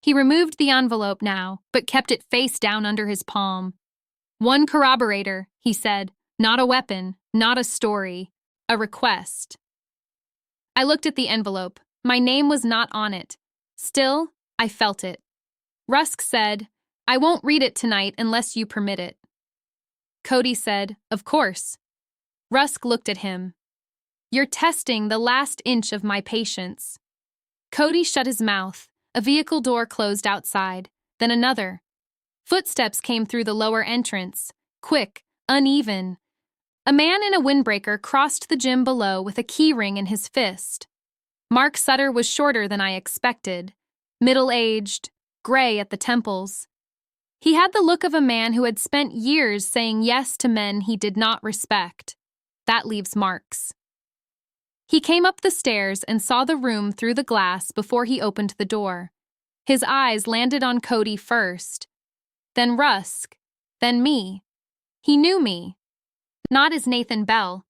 Speaker 1: He removed the envelope now, but kept it face down under his palm. One corroborator, he said, not a weapon, not a story, a request. I looked at the envelope. My name was not on it. Still, I felt it. Rusk said, I won't read it tonight unless you permit it. Cody said, Of course. Rusk looked at him. You're testing the last inch of my patience. Cody shut his mouth. A vehicle door closed outside, then another. Footsteps came through the lower entrance, quick, uneven. A man in a windbreaker crossed the gym below with a key ring in his fist. Mark Sutter was shorter than I expected, middle-aged, gray at the temples. He had the look of a man who had spent years saying yes to men he did not respect. That leaves marks. He came up the stairs and saw the room through the glass before he opened the door. His eyes landed on Cody first, then Rusk, then me. He knew me, not as Nathan Bell,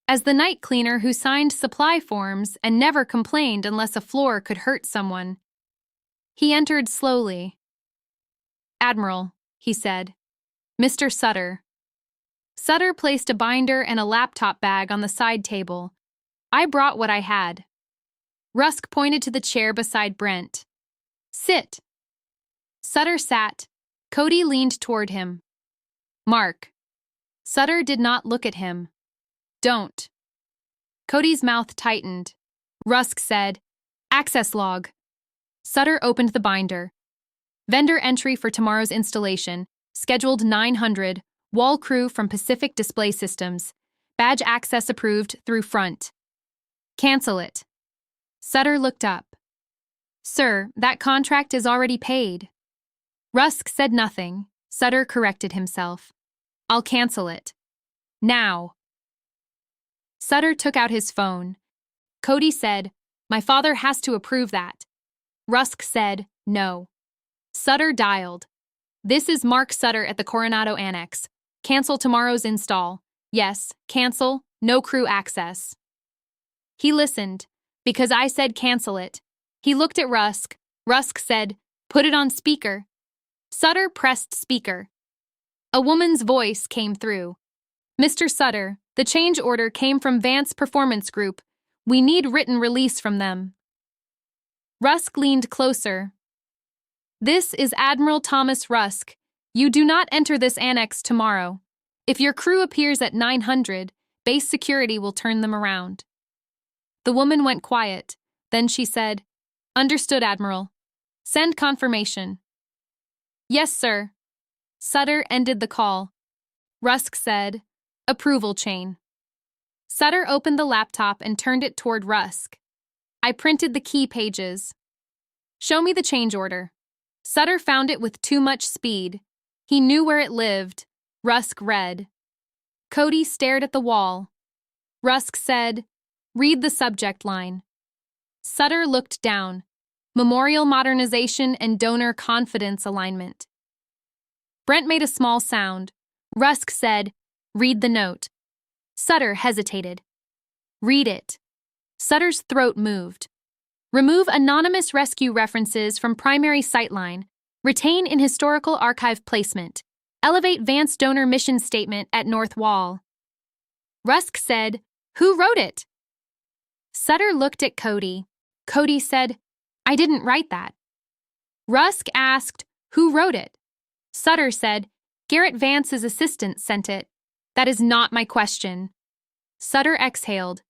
Speaker 1: as the night cleaner who signed supply forms and never complained unless a floor could hurt someone. He entered slowly. "Admiral," he said. "Mr. Sutter." Sutter placed a binder and a laptop bag on the side table. "I brought what I had." Rusk pointed to the chair beside Brent. "Sit." Sutter sat. Cody leaned toward him. "Mark." Sutter did not look at him. "Don't." Cody's mouth tightened. Rusk said, "Access log." Sutter opened the binder. "Vendor entry for tomorrow's installation. Scheduled 900. Wall crew from Pacific Display Systems. Badge access approved through front. Cancel it." Sutter looked up. "Sir, that contract is already paid." Rusk said nothing. Sutter corrected himself. "I'll cancel it. Now." Sutter took out his phone. Cody said, "My father has to approve that." Rusk said, "No." Sutter dialed. "This is Mark Sutter at the Coronado Annex. Cancel tomorrow's install. Yes, cancel, no crew access." He listened, because I said cancel it. He looked at Rusk. Rusk said, "Put it on speaker." Sutter pressed speaker. A woman's voice came through. "Mr. Sutter, the change order came from Vance Performance Group. We need written release from them." Rusk leaned closer. "This is Admiral Thomas Rusk. You do not enter this annex tomorrow. If your crew appears at 900, base security will turn them around." The woman went quiet. Then she said, "Understood, Admiral. Send confirmation." "Yes, sir." Sutter ended the call. Rusk said, "Approval chain." Sutter opened the laptop and turned it toward Rusk. "I printed the key pages. Show me the change order." Sutter found it with too much speed. He knew where it lived. Rusk read. Cody stared at the wall. Rusk said, "Read the subject line." Sutter looked down. Memorial Modernization and Donor Confidence Alignment. Brent made a small sound. Rusk said, "Read the note." Sutter hesitated. "Read it." Sutter's throat moved. "Remove anonymous rescue references from primary sightline. Retain in historical archive placement. Elevate Vance donor mission statement at North Wall." Rusk said, "Who wrote it?" Sutter looked at Cody. Cody said, "I didn't write that." Rusk asked, "Who wrote it?" Sutter said, "Garrett Vance's assistant sent it." "That is not my question." Sutter exhaled.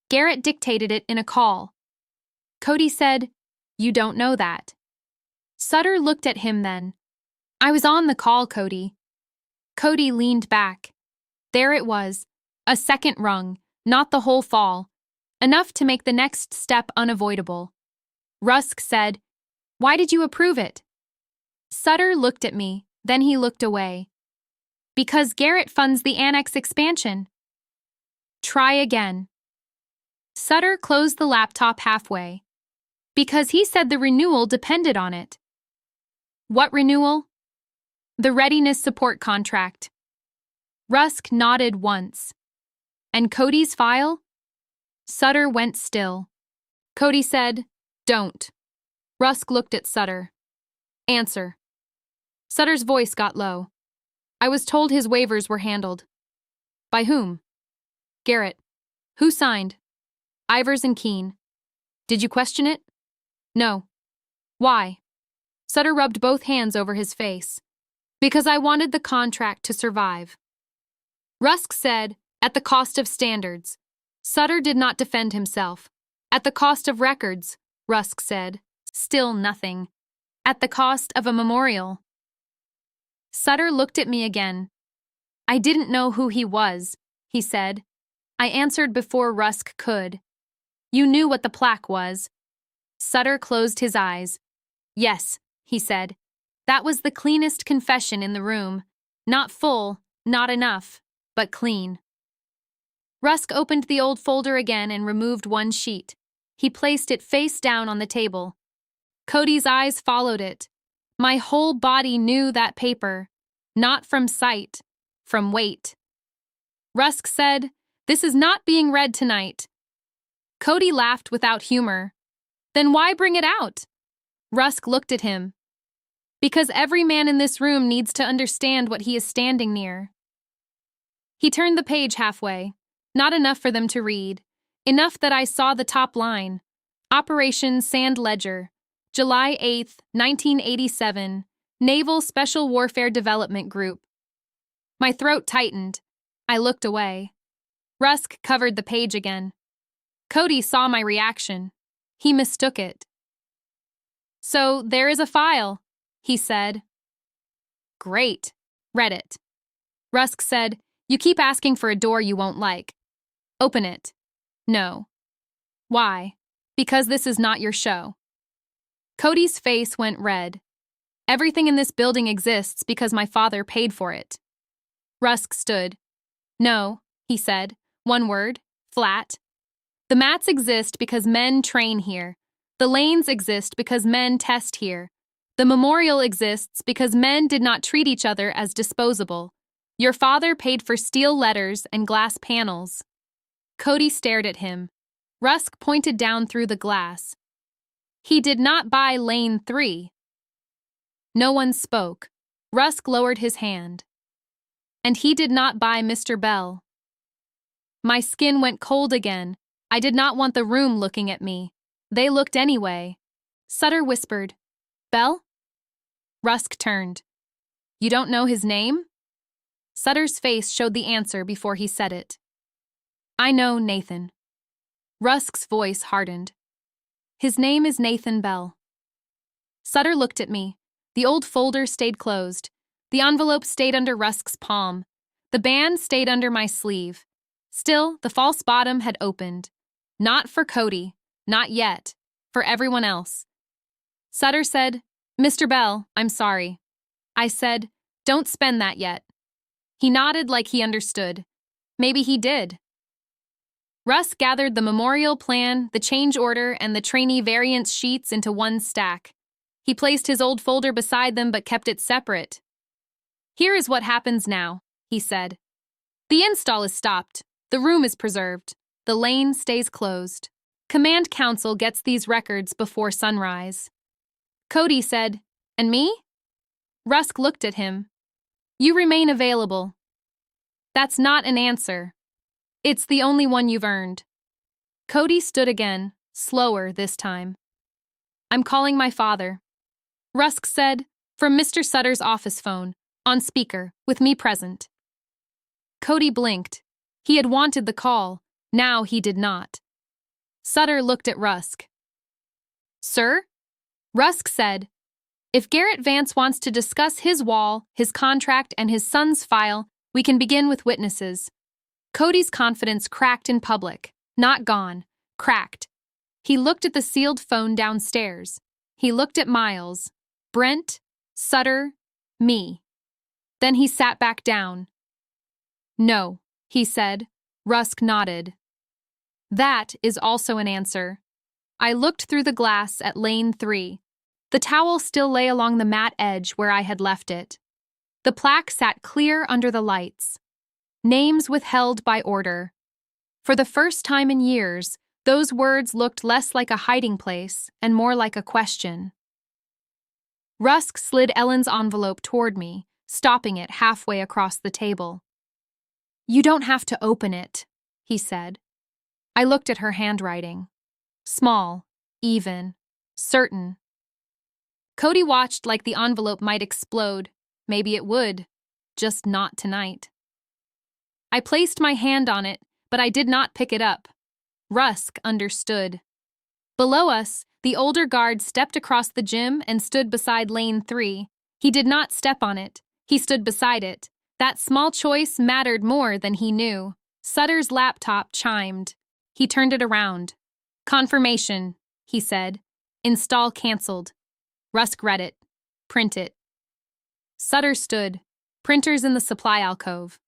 Speaker 1: "Garrett dictated it in a call." Cody said, "You don't know that." Sutter looked at him then. "I was on the call, Cody." Cody leaned back. There it was, a second rung, not the whole fall, enough to make the next step unavoidable. Rusk said, "Why did you approve it?" Sutter looked at me, then he looked away. "Because Garrett funds the annex expansion." Try again. Sutter closed the laptop halfway. "Because he said the renewal depended on it." "What renewal?" "The readiness support contract." Rusk nodded once. "And Cody's file?" Sutter went still. Cody said, "Don't." Rusk looked at Sutter. "Answer." Sutter's voice got low. "I was told his waivers were handled." "By whom?" "Garrett." "Who signed?" "Ivers and Keene." "Did you question it?" "No." "Why?" Sutter rubbed both hands over his face. "Because I wanted the contract to survive." Rusk said, "At the cost of standards." Sutter did not defend himself. "At the cost of records," Rusk said. Still nothing. "At the cost of a memorial." Sutter looked at me again. "I didn't know who he was," he said. I answered before Rusk could. "You knew what the plaque was." Sutter closed his eyes. "Yes," he said. That was the cleanest confession in the room. Not full, not enough, but clean. Rusk opened the old folder again and removed one sheet. He placed it face down on the table. Cody's eyes followed it. My whole body knew that paper. Not from sight, from weight. Rusk said, "This is not being read tonight." Cody laughed without humor. "Then why bring it out?" Rusk looked at him. "Because every man in this room needs to understand what he is standing near." He turned the page halfway. Not enough for them to read. Enough that I saw the top line. Operation Sand Ledger, July 8th, 1987, Naval Special Warfare Development Group. My throat tightened. I looked away. Rusk covered the page again. Cody saw my reaction. He mistook it. "So there is a file," he said. "Great." Read it. Rusk said, "You keep asking for a door you won't like. Open it." "No." "Why?" "Because this is not your show." Cody's face went red. "Everything in this building exists because my father paid for it." Rusk stood. "No," he said. One word, flat. "The mats exist because men train here. The lanes exist because men test here. The memorial exists because men did not treat each other as disposable. Your father paid for steel letters and glass panels." Cody stared at him. Rusk pointed down through the glass. "He did not buy Lane 3. No one spoke. Rusk lowered his hand. "And he did not buy Mr. Bell." My skin went cold again. I did not want the room looking at me. They looked anyway. Sutter whispered, "Bell?" Rusk turned. "You don't know his name?" Sutter's face showed the answer before he said it. "I know Nathan." Rusk's voice hardened. "His name is Nathan Bell." Sutter looked at me. The old folder stayed closed. The envelope stayed under Rusk's palm. The band stayed under my sleeve. Still, the false bottom had opened. Not for Cody. Not yet. For everyone else. Sutter said, "Mr. Bell, I'm sorry." I said, "Don't spend that yet." He nodded like he understood. Maybe he did. Russ gathered the memorial plan, the change order, and the trainee variance sheets into one stack. He placed his old folder beside them but kept it separate. "Here is what happens now," he said. "The install is stopped. The room is preserved. The lane stays closed. Command Council gets these records before sunrise." Cody said, "And me?" Rusk looked at him. "You remain available." "That's not an answer. It's the only one you've earned." Cody stood again, slower this time. "I'm calling my father." Rusk said, "From Mr. Sutter's office phone, on speaker, with me present." Cody blinked. He had wanted the call. Now he did not. Sutter looked at Rusk. "Sir?" Rusk said, "If Garrett Vance wants to discuss his wall, his contract, and his son's file, we can begin with witnesses." Cody's confidence cracked in public. Not gone. Cracked. He looked at the sealed phone downstairs. He looked at Miles, Brent, Sutter, me. Then he sat back down. "No," he said. Rusk nodded. "That is also an answer." I looked through the glass at Lane 3. The towel still lay along the mat edge where I had left it. The plaque sat clear under the lights. Names withheld by order. For the first time in years, those words looked less like a hiding place and more like a question. Rusk slid Ellen's envelope toward me, stopping it halfway across the table. "You don't have to open it," he said. I looked at her handwriting. Small, even, certain. Cody watched like the envelope might explode. Maybe it would. Just not tonight. I placed my hand on it, but I did not pick it up. Rusk understood. Below us, the older guard stepped across the gym and stood beside Lane 3. He did not step on it. He stood beside it. That small choice mattered more than he knew. Sutter's laptop chimed. He turned it around. "Confirmation," he said. "Install canceled." Rusk read it. "Print it." Sutter stood. Printers in the supply alcove.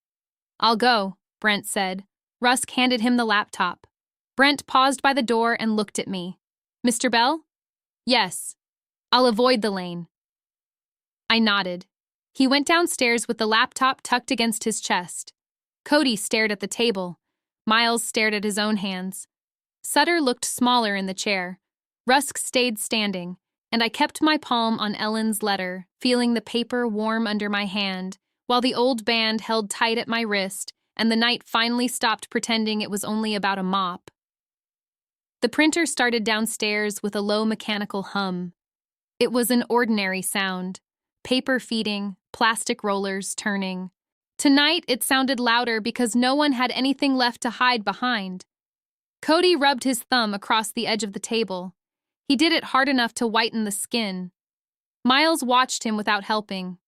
Speaker 1: I'll go, Brent said. Rusk handed him the laptop. Brent paused by the door and looked at me. Mr. Bell? Yes. I'll avoid the lane. I nodded. He went downstairs with the laptop tucked against his chest. Cody stared at the table. Miles stared at his own hands. Sutter looked smaller in the chair. Rusk stayed standing, and I kept my palm on Ellen's letter, feeling the paper warm under my hand, while the old band held tight at my wrist, and the night finally stopped pretending it was only about a mop. The printer started downstairs with a low mechanical hum. It was an ordinary sound. Paper feeding, plastic rollers turning. Tonight it sounded louder because no one had anything left to hide behind. Cody rubbed his thumb across the edge of the table. He did it hard enough to whiten the skin. Miles watched him without helping.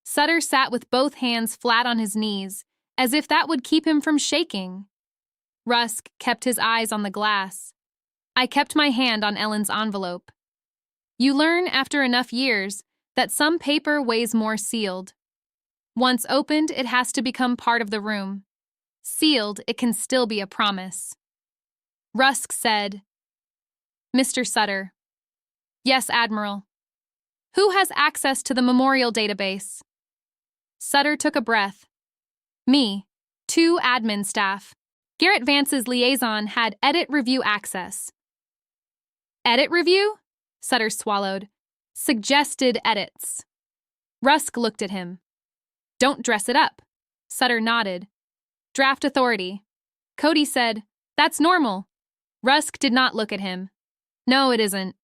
Speaker 1: Sutter sat with both hands flat on his knees, as if that would keep him from shaking. Rusk kept his eyes on the glass. I kept my hand on Ellen's envelope. You learn after enough years that some paper weighs more sealed. Once opened, it has to become part of the room. Sealed, it can still be a promise. Rusk said, Mr. Sutter. Yes, Admiral. Who has access to the memorial database? Sutter took a breath. Me. 2 admin staff. Garrett Vance's liaison had edit review access. Edit review? Sutter swallowed. Suggested edits. Rusk looked at him. Don't dress it up. Sutter nodded. Draft authority. Cody said, That's normal. Rusk did not look at him. No, it isn't.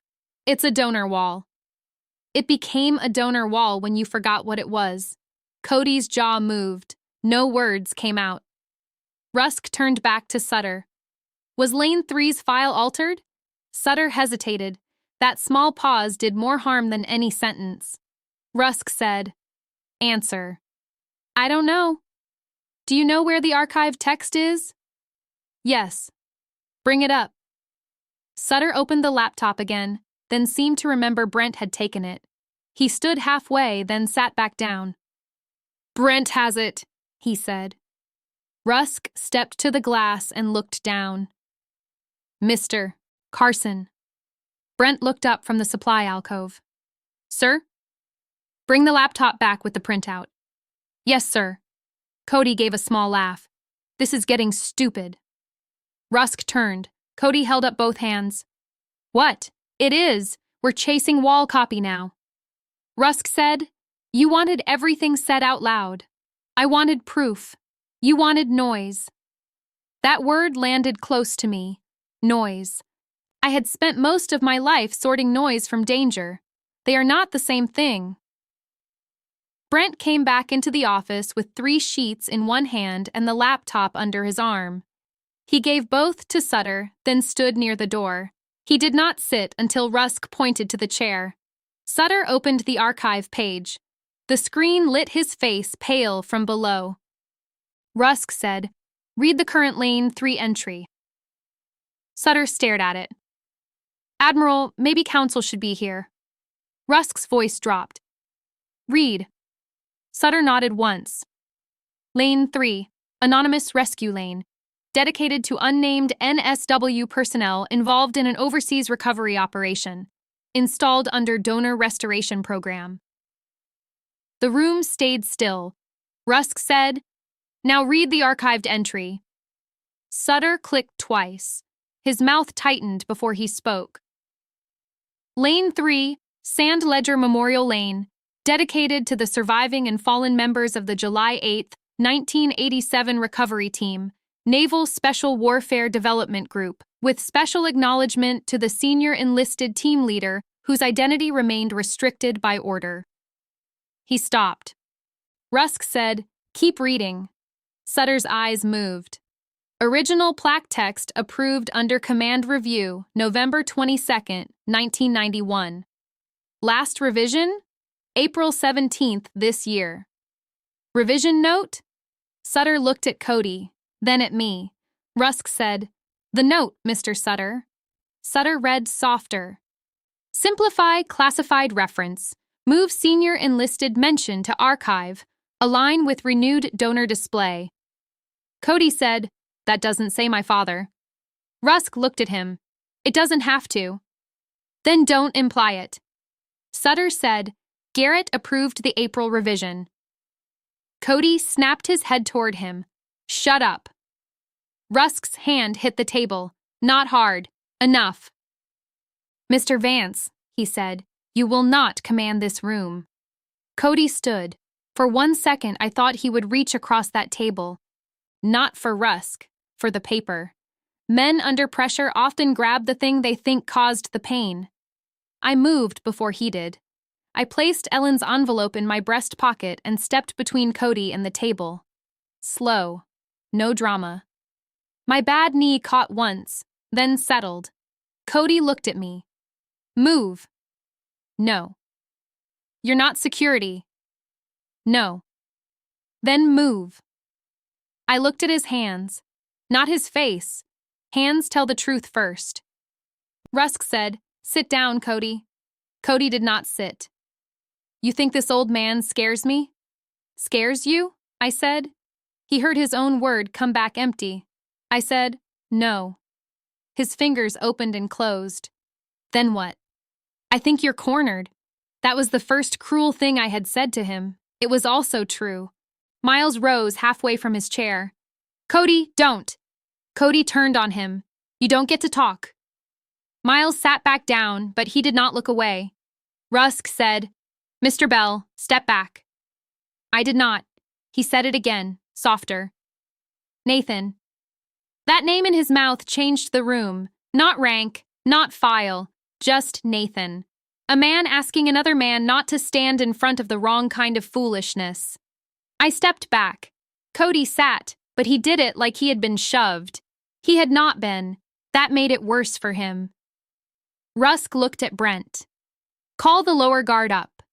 Speaker 1: It's a donor wall. It became a donor wall when you forgot what it was. Cody's jaw moved. No words came out. Rusk turned back to Sutter. Was Lane 3's file altered? Sutter hesitated. That small pause did more harm than any sentence. Rusk said, Answer. I don't know. Do you know where the archived text is? Yes. Bring it up. Sutter opened the laptop again, then seemed to remember Brent had taken it. He stood halfway, then sat back down. Brent has it, he said. Rusk stepped to the glass and looked down. Mr. Carson. Brent looked up from the supply alcove. Sir? Bring the laptop back with the printout. Yes, sir. Cody gave a small laugh. This is getting stupid. Rusk turned. Cody held up both hands. What? It is. We're chasing wall copy now. Rusk said, You wanted everything said out loud. I wanted proof. You wanted noise. That word landed close to me. Noise. I had spent most of my life sorting noise from danger. They are not the same thing. Brent came back into the office with 3 sheets in one hand and the laptop under his arm. He gave both to Sutter, then stood near the door. He did not sit until Rusk pointed to the chair. Sutter opened the archive page. The screen lit his face pale from below. Rusk said, Read the current Lane 3 entry. Sutter stared at it. Admiral, maybe counsel should be here. Rusk's voice dropped. Read. Sutter nodded once. Lane 3, Anonymous Rescue Lane, dedicated to unnamed NSW personnel involved in an overseas recovery operation, installed under Donor Restoration Program. The room stayed still. Rusk said, Now read the archived entry. Sutter clicked twice. His mouth tightened before he spoke. Lane 3, Sand Ledger Memorial Lane, dedicated to the surviving and fallen members of the July 8, 1987 Recovery Team, Naval Special Warfare Development Group, with special acknowledgement to the senior enlisted team leader whose identity remained restricted by order. He stopped. Rusk said, Keep reading. Sutter's eyes moved. Original plaque text approved under command review, November 22, 1991. Last revision? April 17th this year. Revision note? Sutter looked at Cody, then at me. Rusk said, The note, Mr. Sutter. Sutter read softer. Simplify classified reference. Move senior enlisted mention to archive. Align with renewed donor display. Cody said, "That doesn't say my father." Rusk looked at him. "It doesn't have to." "Then don't imply it." Sutter said, "Garrett approved the April revision." Cody snapped his head toward him. "Shut up." Rusk's hand hit the table. "Not hard. Enough." "Mr. Vance," he said, "you will not command this room." Cody stood. For 1 second, I thought he would reach across that table. Not for Rusk, for the paper. Men under pressure often grab the thing they think caused the pain. I moved before he did. I placed Ellen's envelope in my breast pocket and stepped between Cody and the table. Slow. No drama. My bad knee caught once, then settled. Cody looked at me. "Move." "No." "You're not security." "No." "Then move." I looked at his hands, not his face. Hands tell the truth first. Rusk said, "Sit down, Cody." Cody did not sit. "You think this old man scares me?" "Scares you?" I said. He heard his own word come back empty. I said, "No." His fingers opened and closed. "Then what?" "I think you're cornered." That was the first cruel thing I had said to him. It was also true. Miles rose halfway from his chair. "Cody, don't." Cody turned on him. "You don't get to talk." Miles sat back down, but he did not look away. Rusk said, "Mr. Bell, step back." I did not. He said it again, softer. "Nathan." That name in his mouth changed the room. Not rank, not file, just Nathan. A man asking another man not to stand in front of the wrong kind of foolishness. I stepped back. Cody sat, but he did it like he had been shoved. He had not been. That made it worse for him. Rusk looked at Brent. "Call the lower guard up."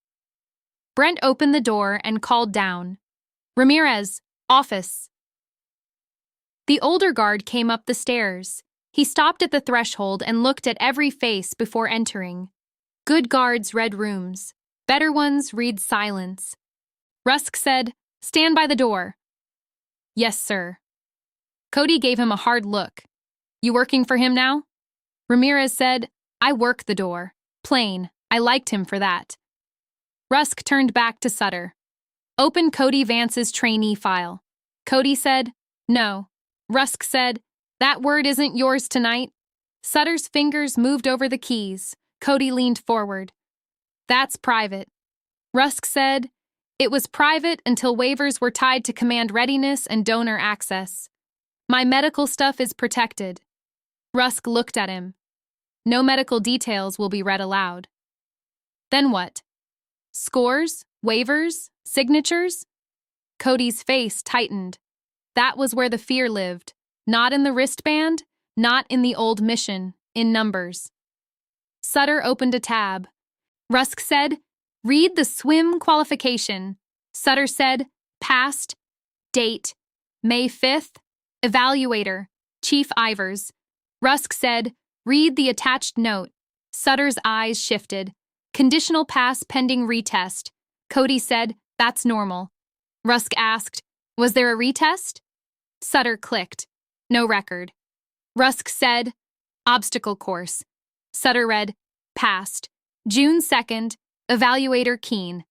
Speaker 1: Brent opened the door and called down. "Ramirez, office." The older guard came up the stairs. He stopped at the threshold and looked at every face before entering. Good guards read rooms. Better ones read silence. Rusk said, "Stand by the door." "Yes, sir." Cody gave him a hard look. "You working for him now?" Ramirez said, "I work the door. Plain. I liked him for that." Rusk turned back to Sutter. "Open Cody Vance's trainee file." Cody said, "No." Rusk said, "That word isn't yours tonight." Sutter's fingers moved over the keys. Cody leaned forward. "That's private." Rusk said, "It was private until waivers were tied to command readiness and donor access. My medical stuff is protected." Rusk looked at him. "No medical details will be read aloud." "Then what? Scores? Waivers? Signatures?" Cody's face tightened. That was where the fear lived. Not in the wristband, not in the old mission, in numbers. Sutter opened a tab. Rusk said, "Read the swim qualification." Sutter said, "Passed. Date, May 5th. Evaluator, Chief Ivers." Rusk said, "Read the attached note." Sutter's eyes shifted. "Conditional pass pending retest." Cody said, "That's normal." Rusk asked, "Was there a retest?" Sutter clicked. "No record." Rusk said, "Obstacle course." Sutter read, "Passed. June 2nd. Evaluator keen."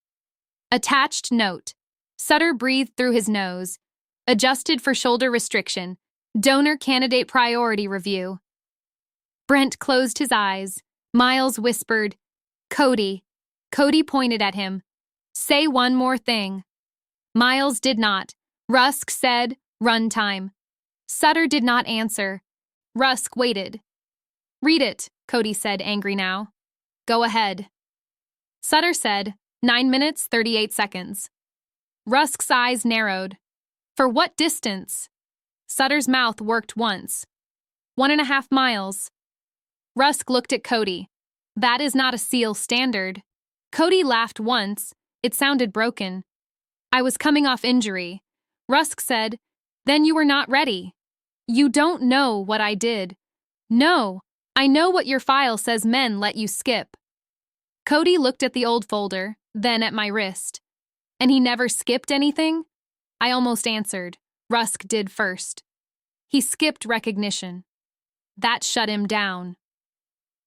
Speaker 1: Attached note. Sutter breathed through his nose. Adjusted for shoulder restriction. Donor candidate priority review. Brent closed his eyes. Miles whispered, "Cody." Cody pointed at him. "Say one more thing." Miles did not. Rusk said, "Run time." Sutter did not answer. Rusk waited. "Read it," Cody said, angry now. "Go ahead." Sutter said, 9 minutes, 38 seconds. Rusk's eyes narrowed. "For what distance?" Sutter's mouth worked once. 1.5 miles. Rusk looked at Cody. "That is not a SEAL standard." Cody laughed once. It sounded broken. "I was coming off injury." Rusk said, "Then you were not ready." "You don't know what I did." "No, I know what your file says men let you skip." Cody looked at the old folder, then at my wrist. And he never skipped anything? I almost answered. Rusk did first. He skipped recognition. That shut him down.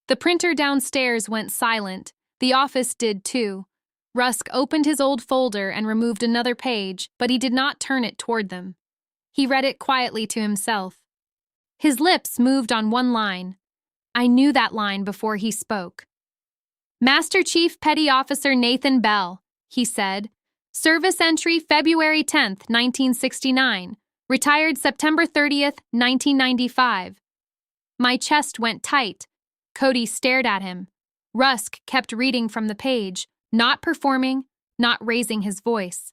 Speaker 1: The printer downstairs went silent. The office did too. Rusk opened his old folder and removed another page, but he did not turn it toward them. He read it quietly to himself. His lips moved on one line. I knew that line before he spoke. Master Chief Petty Officer Nathan Bell, he said. Service entry February 10th, 1969. Retired September 30th, 1995. My chest went tight. Cody stared at him. Rusk kept reading from the page, not performing, not raising his voice.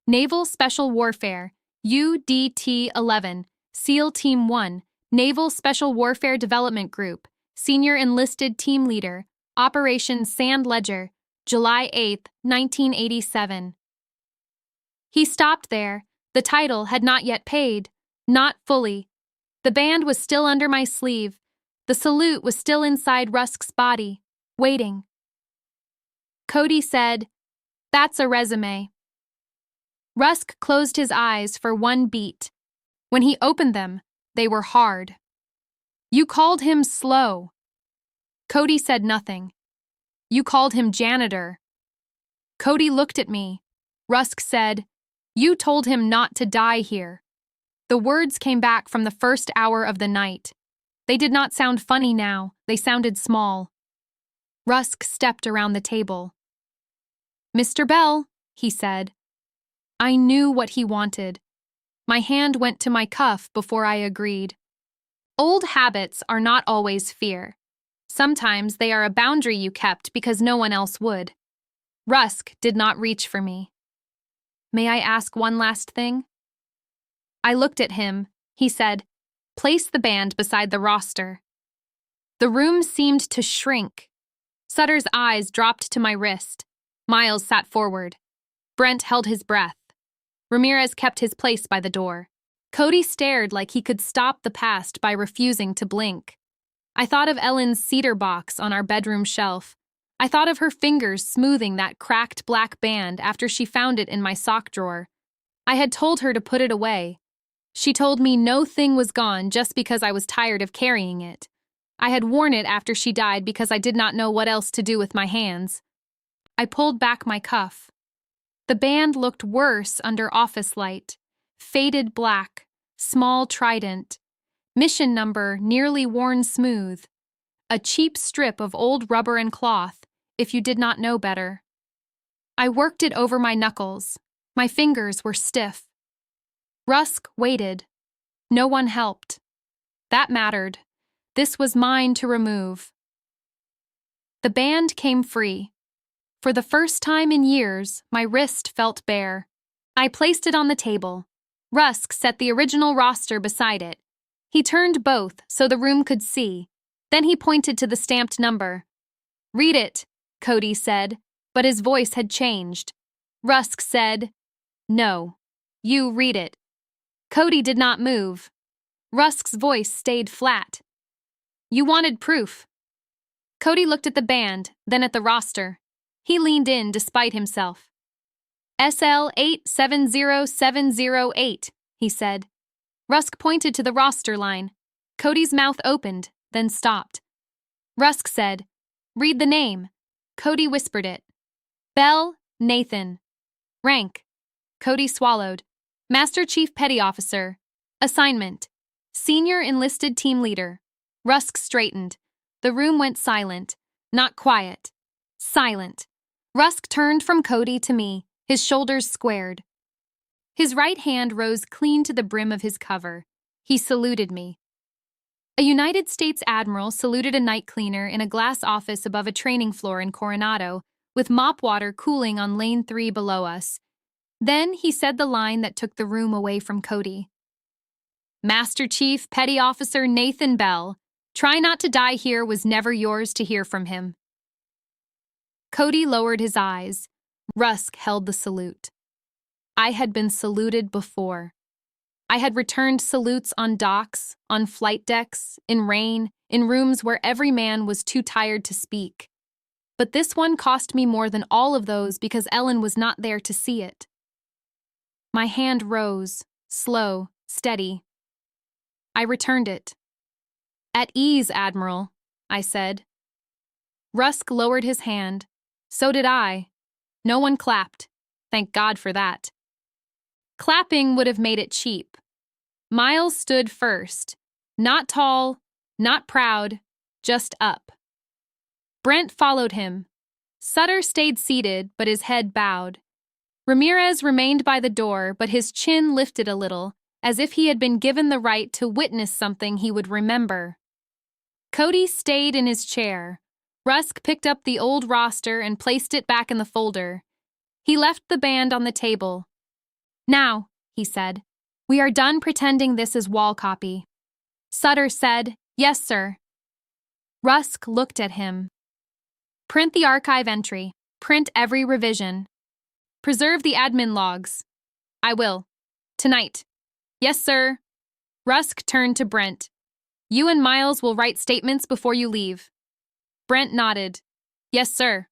Speaker 1: Naval Special Warfare, UDT-11, SEAL Team 1, Naval Special Warfare Development Group, Senior Enlisted Team Leader, Operation Sand Ledger, July 8, 1987. He stopped there. The title had not yet paid. Not fully. The band was still under my sleeve. The salute was still inside Rusk's body, waiting. Cody said, That's a resume. Rusk closed his eyes for one beat. When he opened them, they were hard. You called him slow. Cody said nothing. You called him janitor. Cody looked at me. Rusk said, You told him not to die here. The words came back from the first hour of the night. They did not sound funny now. They sounded small. Rusk stepped around the table. Mr. Bell, he said. I knew what he wanted. My hand went to my cuff before I agreed. Old habits are not always fear. Sometimes they are a boundary you kept because no one else would. Rusk did not reach for me. May I ask one last thing? I looked at him. He said, Place the band beside the roster. The room seemed to shrink. Sutter's eyes dropped to my wrist. Miles sat forward. Brent held his breath. Ramirez kept his place by the door. Cody stared like he could stop the past by refusing to blink. I thought of Ellen's cedar box on our bedroom shelf. I thought of her fingers smoothing that cracked black band after she found it in my sock drawer. I had told her to put it away. She told me no thing was gone just because I was tired of carrying it. I had worn it after she died because I did not know what else to do with my hands. I pulled back my cuff. The band looked worse under office light. Faded black, small Trident, mission number nearly worn smooth. A cheap strip of old rubber and cloth, if you did not know better. I worked it over my knuckles. My fingers were stiff. Rusk waited. No one helped. That mattered. This was mine to remove. The band came free. For the first time in years, my wrist felt bare. I placed it on the table. Rusk set the original roster beside it. He turned both so the room could see. Then he pointed to the stamped number. Read it, Cody said, but his voice had changed. Rusk said, No, you read it. Cody did not move. Rusk's voice stayed flat. You wanted proof. Cody looked at the band, then at the roster. He leaned in despite himself. SL 870708, he said. Rusk pointed to the roster line. Cody's mouth opened, then stopped. Rusk said, Read the name. Cody whispered it. Bell, Nathan. Rank. Cody swallowed. Master Chief Petty Officer. Assignment. Senior Enlisted Team Leader. Rusk straightened. The room went silent. Not quiet. Silent. Rusk turned from Cody to me, his shoulders squared. His right hand rose clean to the brim of his cover. He saluted me. A United States Admiral saluted a night cleaner in a glass office above a training floor in Coronado, with mop water cooling on lane 3 below us. Then he said the line that took the room away from Cody. Master Chief Petty Officer Nathan Bell, try not to die here was never yours to hear from him. Cody lowered his eyes. Rusk held the salute. I had been saluted before. I had returned salutes on docks, on flight decks, in rain, in rooms where every man was too tired to speak. But this one cost me more than all of those because Ellen was not there to see it. My hand rose, slow, steady. I returned it. At ease, Admiral, I said. Rusk lowered his hand. So did I. No one clapped. Thank God for that. Clapping would have made it cheap. Miles stood first. Not tall, not proud, just up. Brent followed him. Sutter stayed seated, but his head bowed. Ramirez remained by the door, but his chin lifted a little, as if he had been given the right to witness something he would remember. Cody stayed in his chair. Rusk picked up the old roster and placed it back in the folder. He left the band on the table. Now, he said, we are done pretending this is wall copy. Sutter said, yes, sir. Rusk looked at him. Print the archive entry. Print every revision. Preserve the admin logs. I will. Tonight. Yes, sir. Rusk turned to Brent. You and Miles will write statements before you leave. Brent nodded. Yes, sir.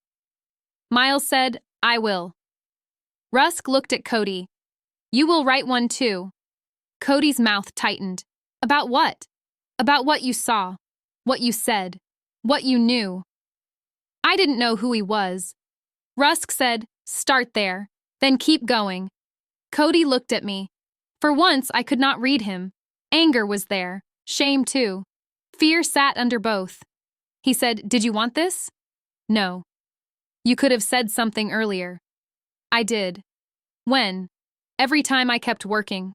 Speaker 1: Miles said, I will. Rusk looked at Cody. You will write one too. Cody's mouth tightened. About what? About what you saw. What you said. What you knew. I didn't know who he was. Rusk said, start there, then keep going. Cody looked at me. For once, I could not read him. Anger was there. Shame, too. Fear sat under both. He said, did you want this? No. You could have said something earlier. I did. When? Every time I kept working.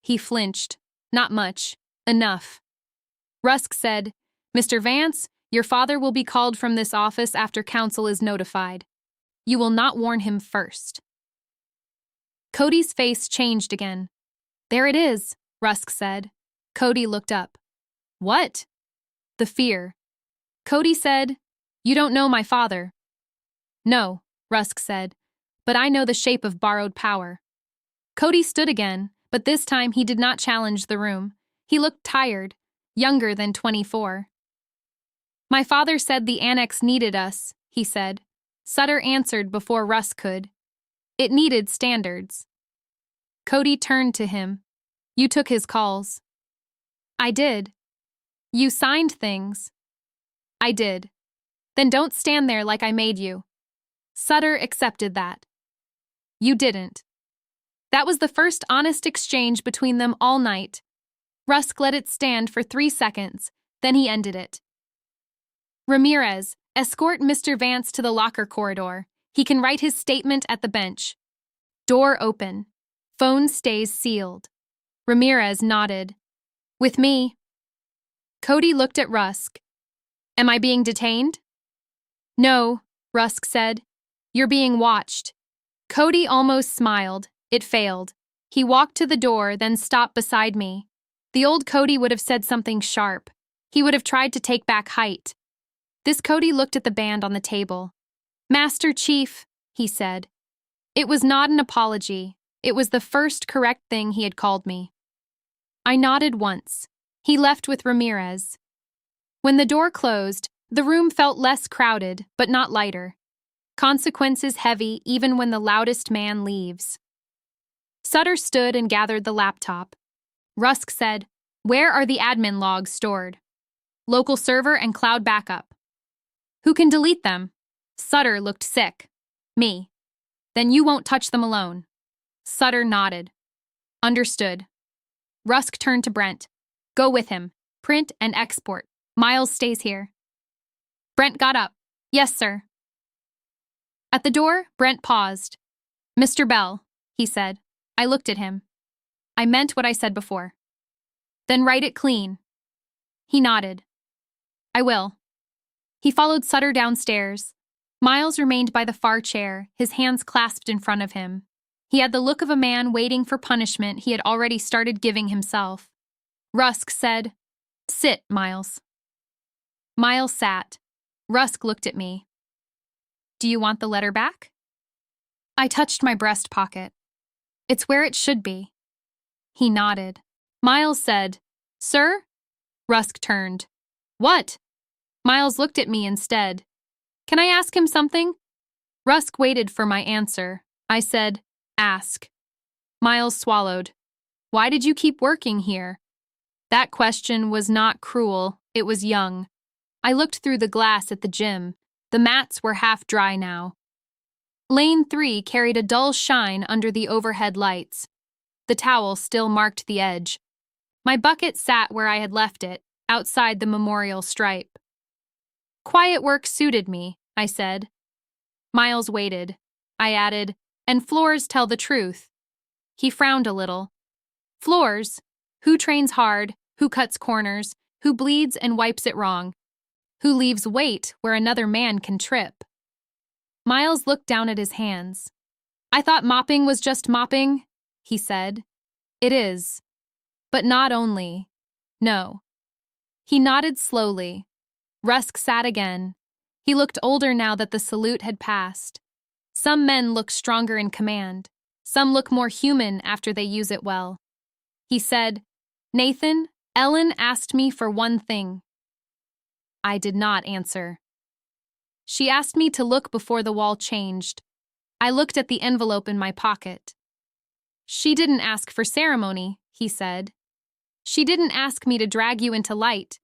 Speaker 1: He flinched. Not much. Enough. Rusk said, Mr. Vance, your father will be called from this office after council is notified. You will not warn him first. Cody's face changed again. There it is, Rusk said. Cody looked up. What? The fear. Cody said, you don't know my father. No, Rusk said, but I know the shape of borrowed power. Cody stood again, but this time he did not challenge the room. He looked tired, younger than 24. My father said the annex needed us, he said. Sutter answered before Rusk could. It needed standards. Cody turned to him. You took his calls. I did. You signed things. I did. Then don't stand there like I made you. Sutter accepted that. You didn't. That was the first honest exchange between them all night. Rusk let it stand for 3 seconds, then he ended it. Ramirez, escort Mr. Vance to the locker corridor. He can write his statement at the bench. Door open. Phone stays sealed. Ramirez nodded. With me. Cody looked at Rusk. Am I being detained? No, Rusk said. You're being watched. Cody almost smiled. It failed. He walked to the door, then stopped beside me. The old Cody would have said something sharp. He would have tried to take back height. This Cody looked at the band on the table. Master Chief, he said. It was not an apology. It was the first correct thing he had called me. I nodded once. He left with Ramirez. When the door closed, the room felt less crowded, but not lighter. Consequences heavy even when the loudest man leaves. Sutter stood and gathered the laptop. Rusk said, where are the admin logs stored? Local server and cloud backup. Who can delete them? Sutter looked sick. Me. Then you won't touch them alone. Sutter nodded. Understood. Rusk turned to Brent. Go with him. Print and export. Miles stays here. Brent got up. Yes, sir. At the door, Brent paused. Mr. Bell, he said. I looked at him. I meant what I said before. Then write it clean. He nodded. I will. He followed Sutter downstairs. Miles remained by the far chair, his hands clasped in front of him. He had the look of a man waiting for punishment he had already started giving himself. Rusk said, sit, Miles. Miles sat. Rusk looked at me. Do you want the letter back? I touched my breast pocket. It's where it should be. He nodded. Miles said, Sir? Rusk turned. What? Miles looked at me instead. Can I ask him something? Rusk waited for my answer. I said, ask. Miles swallowed. Why did you keep working here? That question was not cruel, it was young. I looked through the glass at the gym. The mats were half dry now. Lane 3 carried a dull shine under the overhead lights. The towel still marked the edge. My bucket sat where I had left it, outside the memorial stripe. Quiet work suited me, I said. Miles waited. I added, and floors tell the truth. He frowned a little. Floors? Who trains hard, who cuts corners, who bleeds and wipes it wrong, who leaves weight where another man can trip? Miles looked down at his hands. I thought mopping was just mopping, he said. It is. But not only. No. He nodded slowly. Rusk sat again. He looked older now that the salute had passed. Some men look stronger in command. Some look more human after they use it well. He said, Nathan, Ellen asked me for one thing. I did not answer. She asked me to look before the wall changed. I looked at the envelope in my pocket. She didn't ask for ceremony, he said. She didn't ask me to drag you into light.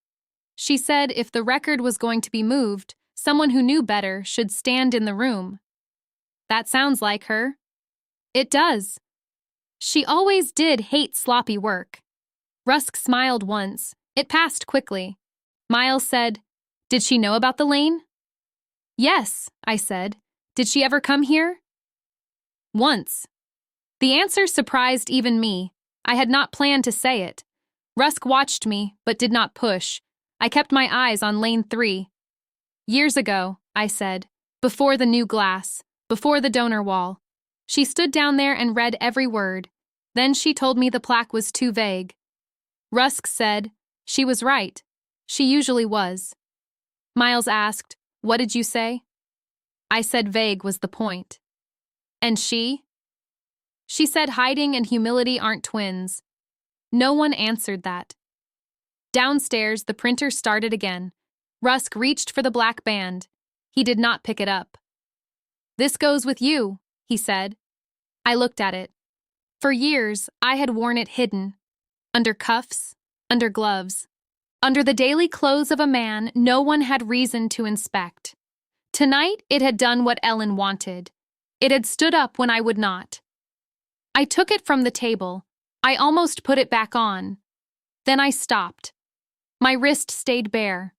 Speaker 1: She said if the record was going to be moved, someone who knew better should stand in the room. That sounds like her. It does. She always did hate sloppy work. Rusk smiled once. It passed quickly. Miles said, Did she know about the lane? Yes, I said. Did she ever come here? Once. The answer surprised even me. I had not planned to say it. Rusk watched me, but did not push. I kept my eyes on lane 3. Years ago, I said, before the new glass, before the donor wall. She stood down there and read every word. Then she told me the plaque was too vague. Rusk said, she was right. She usually was. Miles asked, what did you say? I said vague was the point. And she? She said hiding and humility aren't twins. No one answered that. Downstairs, the printer started again. Rusk reached for the black band. He did not pick it up. This goes with you, he said. I looked at it. For years, I had worn it hidden. Under cuffs, under gloves. Under the daily clothes of a man no one had reason to inspect. Tonight, it had done what Ellen wanted. It had stood up when I would not. I took it from the table. I almost put it back on. Then I stopped. My wrist stayed bare.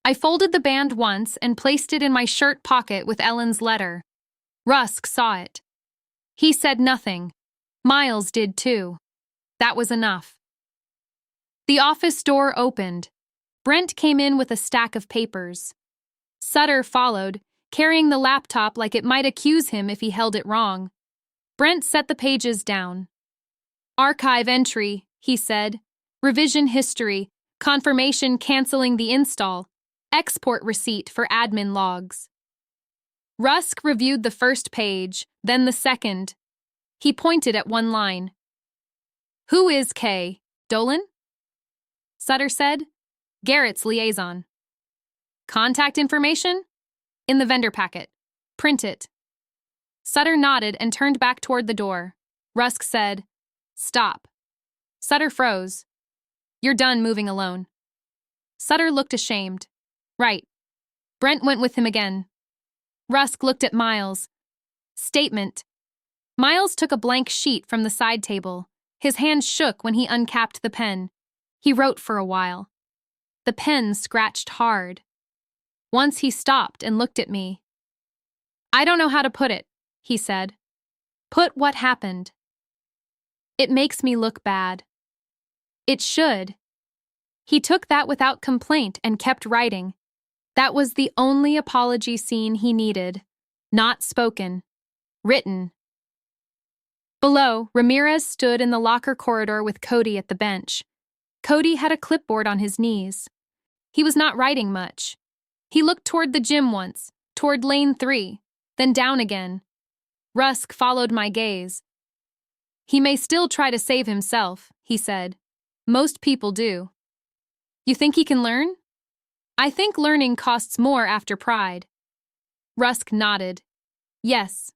Speaker 1: I folded the band once and placed it in my shirt pocket with Ellen's letter. Rusk saw it. He said nothing. Miles did too. That was enough. The office door opened. Brent came in with a stack of papers. Sutter followed, carrying the laptop like it might accuse him if he held it wrong. Brent set the pages down. Archive entry, he said. Revision history. Confirmation canceling the install. Export receipt for admin logs. Rusk reviewed the first page, then the second. He pointed at one line. Who is Kay? Dolan? Sutter said. Garrett's liaison. Contact information? In the vendor packet. Print it. Sutter nodded and turned back toward the door. Rusk said, Stop. Sutter froze. You're done moving alone. Sutter looked ashamed. Right. Brent went with him again. Rusk looked at Miles. Statement. Miles took a blank sheet from the side table. His hand shook when he uncapped the pen. He wrote for a while. The pen scratched hard. Once he stopped and looked at me. I don't know how to put it, he said. Put what happened. It makes me look bad. It should. He took that without complaint and kept writing. That was the only apology scene he needed. Not spoken. Written. Below, Ramirez stood in the locker corridor with Cody at the bench. Cody had a clipboard on his knees. He was not writing much. He looked toward the gym once, toward lane 3, then down again. Rusk followed my gaze. He may still try to save himself, he said. Most people do. You think he can learn? I think learning costs more after pride. Rusk nodded. Yes.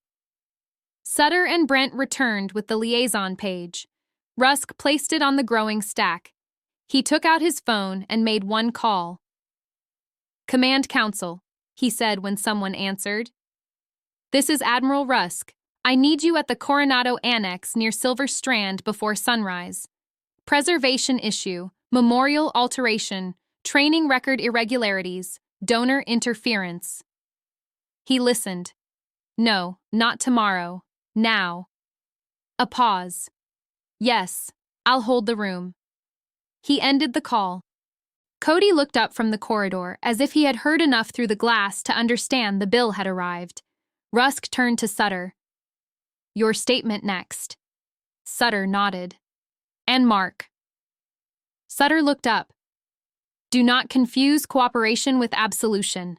Speaker 1: Sutter and Brent returned with the liaison page. Rusk placed it on the growing stack. He took out his phone and made one call. Command Council, he said when someone answered. This is Admiral Rusk. I need you at the Coronado Annex near Silver Strand before sunrise. Preservation issue, memorial alteration, training record irregularities, donor interference. He listened. No, not tomorrow. Now. A pause. Yes, I'll hold the room. He ended the call. Cody looked up from the corridor as if he had heard enough through the glass to understand the bill had arrived. Rusk turned to Sutter. Your statement next. Sutter nodded. And Mark. Sutter looked up. Do not confuse cooperation with absolution.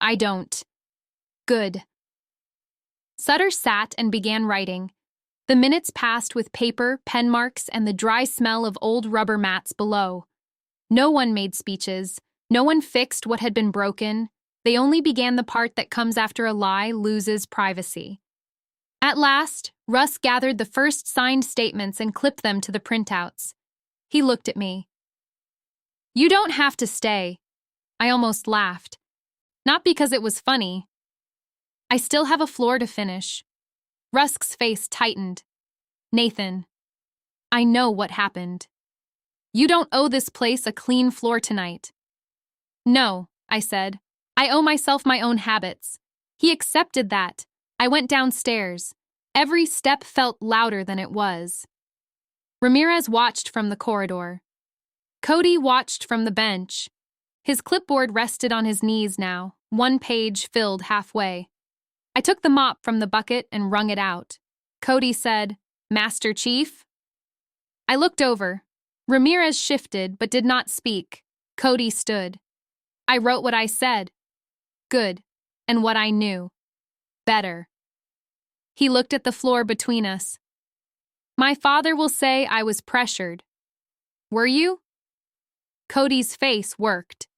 Speaker 1: I don't. Good. Sutter sat and began writing. The minutes passed with paper, pen marks, and the dry smell of old rubber mats below. No one made speeches. No one fixed what had been broken. They only began the part that comes after a lie loses privacy. At last, Russ gathered the first signed statements and clipped them to the printouts. He looked at me. You don't have to stay. I almost laughed. Not because it was funny. I still have a floor to finish. Rusk's face tightened. Nathan, I know what happened. You don't owe this place a clean floor tonight. No, I said. I owe myself my own habits. He accepted that. I went downstairs. Every step felt louder than it was. Ramirez watched from the corridor. Cody watched from the bench. His clipboard rested on his knees now, one page filled halfway. I took the mop from the bucket and wrung it out. Cody said, Master Chief? I looked over. Ramirez shifted but did not speak. Cody stood. I wrote what I said. Good. And what I knew. Better. He looked at the floor between us. My father will say I was pressured. Were you? Cody's face worked.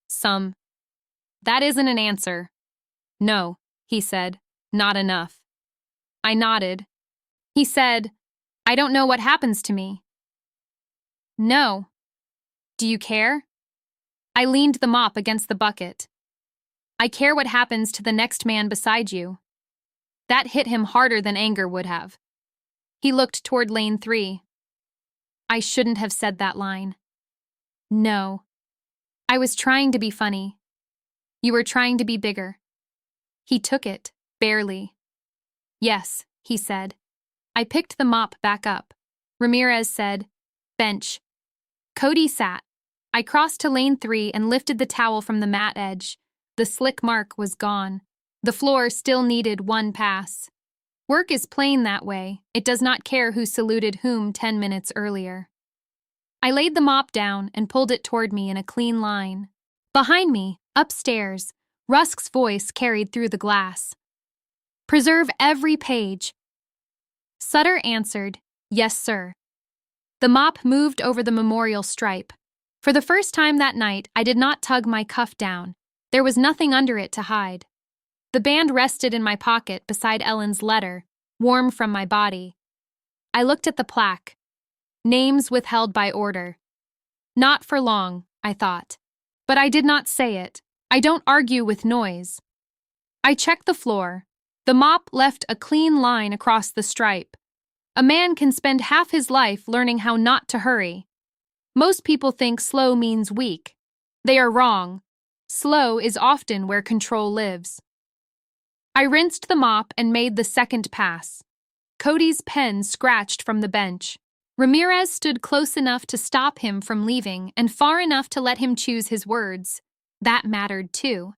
Speaker 1: Some. That isn't an answer. No, he said. Not enough. I nodded. He said, I don't know what happens to me. No. Do you care? I leaned the mop against the bucket. I care what happens to the next man beside you. That hit him harder than anger would have. He looked toward lane 3. I shouldn't have said that line. No. I was trying to be funny. You were trying to be bigger. He took it, barely. Yes, he said. I picked the mop back up. Ramirez said, bench. Cody sat. I crossed to lane 3 and lifted the towel from the mat edge. The slick mark was gone. The floor still needed one pass. Work is plain that way. It does not care who saluted whom 10 minutes earlier. I laid the mop down and pulled it toward me in a clean line. Behind me, upstairs, Rusk's voice carried through the glass. Preserve every page. Sutter answered, yes, sir. The mop moved over the memorial stripe. For the first time that night, I did not tug my cuff down. There was nothing under it to hide. The band rested in my pocket beside Ellen's letter, warm from my body. I looked at the plaque. Names withheld by order. Not for long, I thought. But I did not say it. I don't argue with noise. I checked the floor. The mop left a clean line across the stripe. A man can spend half his life learning how not to hurry. Most people think slow means weak. They are wrong. Slow is often where control lives. I rinsed the mop and made the second pass. Cody's pen scratched from the bench. Ramirez stood close enough to stop him from leaving and far enough to let him choose his words. That mattered too.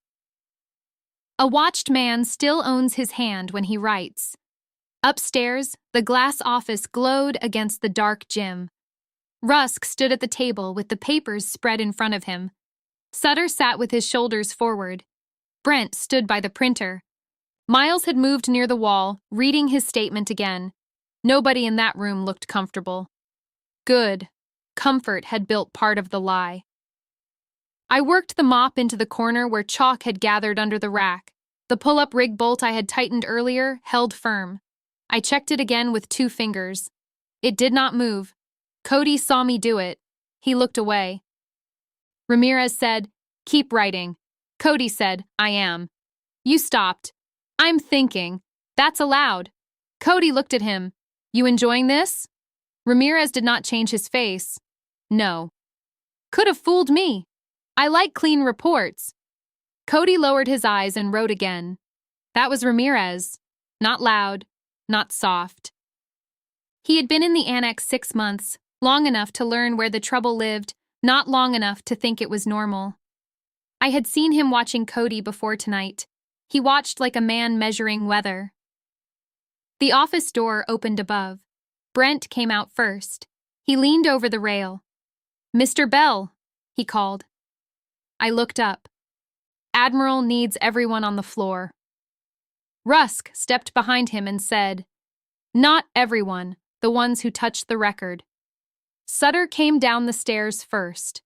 Speaker 1: A watched man still owns his hand when he writes. Upstairs, the glass office glowed against the dark gym. Rusk stood at the table with the papers spread in front of him. Sutter sat with his shoulders forward. Brent stood by the printer. Miles had moved near the wall, reading his statement again. Nobody in that room looked comfortable. Good. Comfort had built part of the lie. I worked the mop into the corner where chalk had gathered under the rack. The pull-up rig bolt I had tightened earlier held firm. I checked it again with 2 fingers. It did not move. Cody saw me do it. He looked away. Ramirez said, "Keep writing." Cody said, "I am." You stopped. "I'm thinking. That's allowed." Cody looked at him. "You enjoying this?" Ramirez did not change his face. "No." "Could have fooled me. I like clean reports." Cody lowered his eyes and wrote again. That was Ramirez. Not loud, not soft. He had been in the annex 6 months, long enough to learn where the trouble lived, not long enough to think it was normal. I had seen him watching Cody before tonight. He watched like a man measuring weather. The office door opened above. Brent came out first. He leaned over the rail. "Mr. Bell," he called. I looked up. "Admiral needs everyone on the floor." Rusk stepped behind him and said, "Not everyone, the ones who touched the record." Sutter came down the stairs first.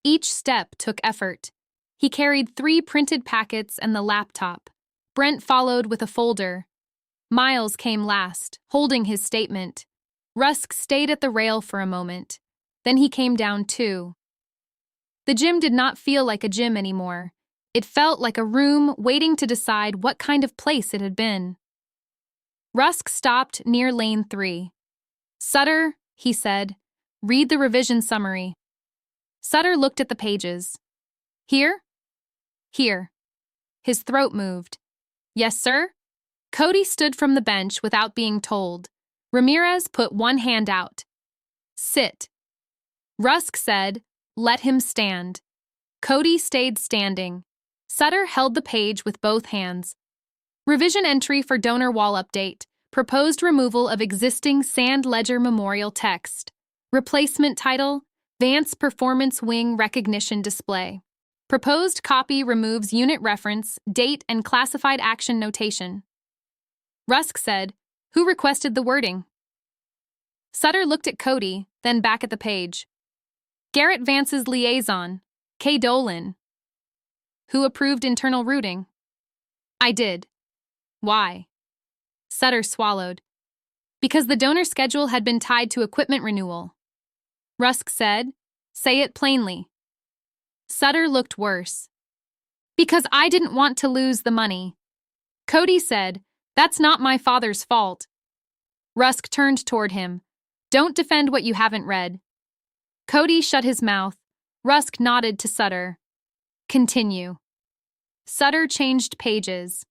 Speaker 1: Each step took effort. He carried 3 printed packets and the laptop. Brent followed with a folder. Miles came last, holding his statement. Rusk stayed at the rail for a moment. Then he came down too. The gym did not feel like a gym anymore. It felt like a room waiting to decide what kind of place it had been. Rusk stopped near lane 3. "Sutter," he said, "read the revision summary." Sutter looked at the pages. "Here?" "Here." His throat moved. "Yes, sir?" Cody stood from the bench without being told. Ramirez put one hand out. "Sit." Rusk said, "Let him stand." Cody stayed standing. Sutter held the page with both hands. Revision entry for donor wall update. Proposed removal of existing Sand Ledger memorial text. Replacement title, Vance Performance Wing Recognition Display. Proposed copy removes unit reference, date, and classified action notation. Rusk said, "Who requested the wording?" Sutter looked at Cody, then back at the page. "Garrett Vance's liaison, K. Dolan." "Who approved internal routing?" "I did." "Why?" Sutter swallowed. "Because the donor schedule had been tied to equipment renewal." Rusk said, "Say it plainly." Sutter looked worse. "Because I didn't want to lose the money." Cody said, "That's not my father's fault." Rusk turned toward him. "Don't defend what you haven't read." Cody shut his mouth. Rusk nodded to Sutter. "Continue." Sutter changed pages.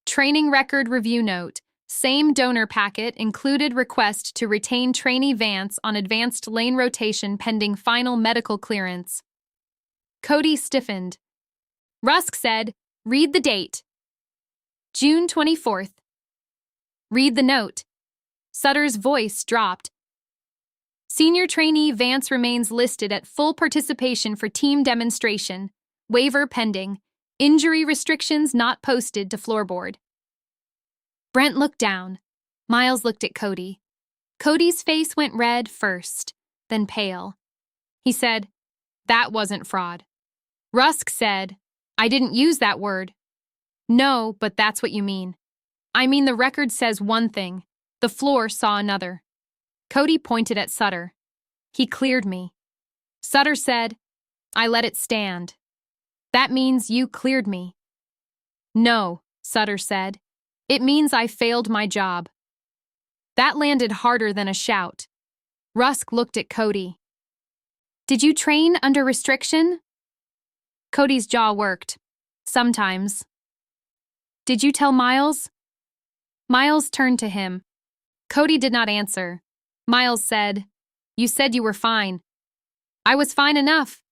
Speaker 1: Training record review note. Same donor packet included request to retain trainee Vance on advanced lane rotation pending final medical clearance. Cody stiffened. Rusk said, "Read the date." June 24th. "Read the note." Sutter's voice dropped. "Senior trainee Vance remains listed at full participation for team demonstration. Waiver pending. Injury restrictions not posted to floorboard." Brent looked down. Miles looked at Cody. Cody's face went red first, then pale. He said, "That wasn't fraud." Rusk said, "I didn't use that word." "No, but that's what you mean." "I mean the record says one thing. The floor saw another." Cody pointed at Sutter. "He cleared me." Sutter said, "I let it stand." "That means you cleared me." "No," Sutter said. "It means I failed my job." That landed harder than a shout. Rusk looked at Cody. "Did you train under restriction?" Cody's jaw worked. "Sometimes." "Did you tell Miles?" Miles turned to him. Cody did not answer. Miles said, "You said you were fine." "I was fine enough."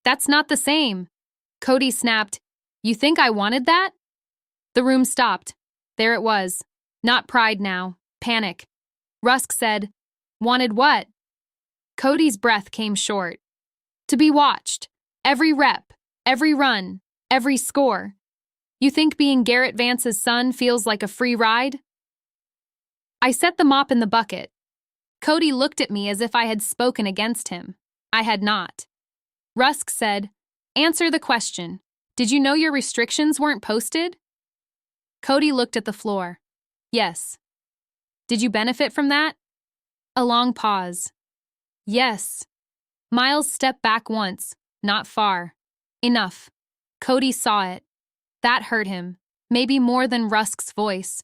Speaker 1: "That's not the same." Cody snapped, "You think I wanted that?" The room stopped. There it was. Not pride now. Panic. Rusk said, "Wanted what?" Cody's breath came short. "To be watched. Every rep, every run, every score. You think being Garrett Vance's son feels like a free ride?" I set the mop in the bucket. Cody looked at me as if I had spoken against him. I had not. Rusk said, "Answer the question. Did you know your restrictions weren't posted?" Cody looked at the floor. Yes. Did you benefit from that? A long pause. Yes. Miles stepped back once, not far. Enough. Cody saw it. That hurt him, maybe more than Rusk's voice.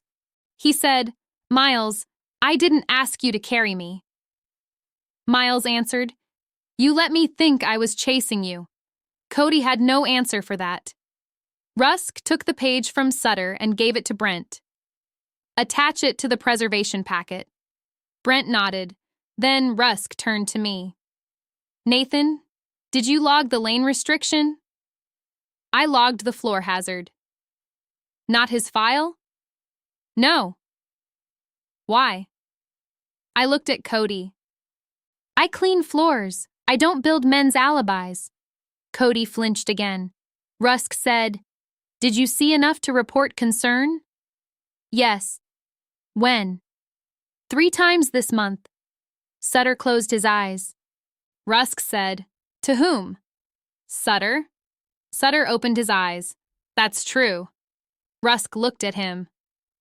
Speaker 1: He said, Miles, I didn't ask you to carry me. Miles answered, You let me think I was chasing you. Cody had no answer for that. Rusk took the page from Sutter and gave it to Brent. Attach it to the preservation packet. Brent nodded. Then Rusk turned to me. Nathan, did you log the lane restriction? I logged the floor hazard. Not his file? No. Why? I looked at Cody. I clean floors. I don't build men's alibis. Cody flinched again. Rusk said, Did you see enough to report concern? Yes. When? 3 times this month. Sutter closed his eyes. Rusk said, To whom? Sutter. Sutter opened his eyes. That's true. Rusk looked at him.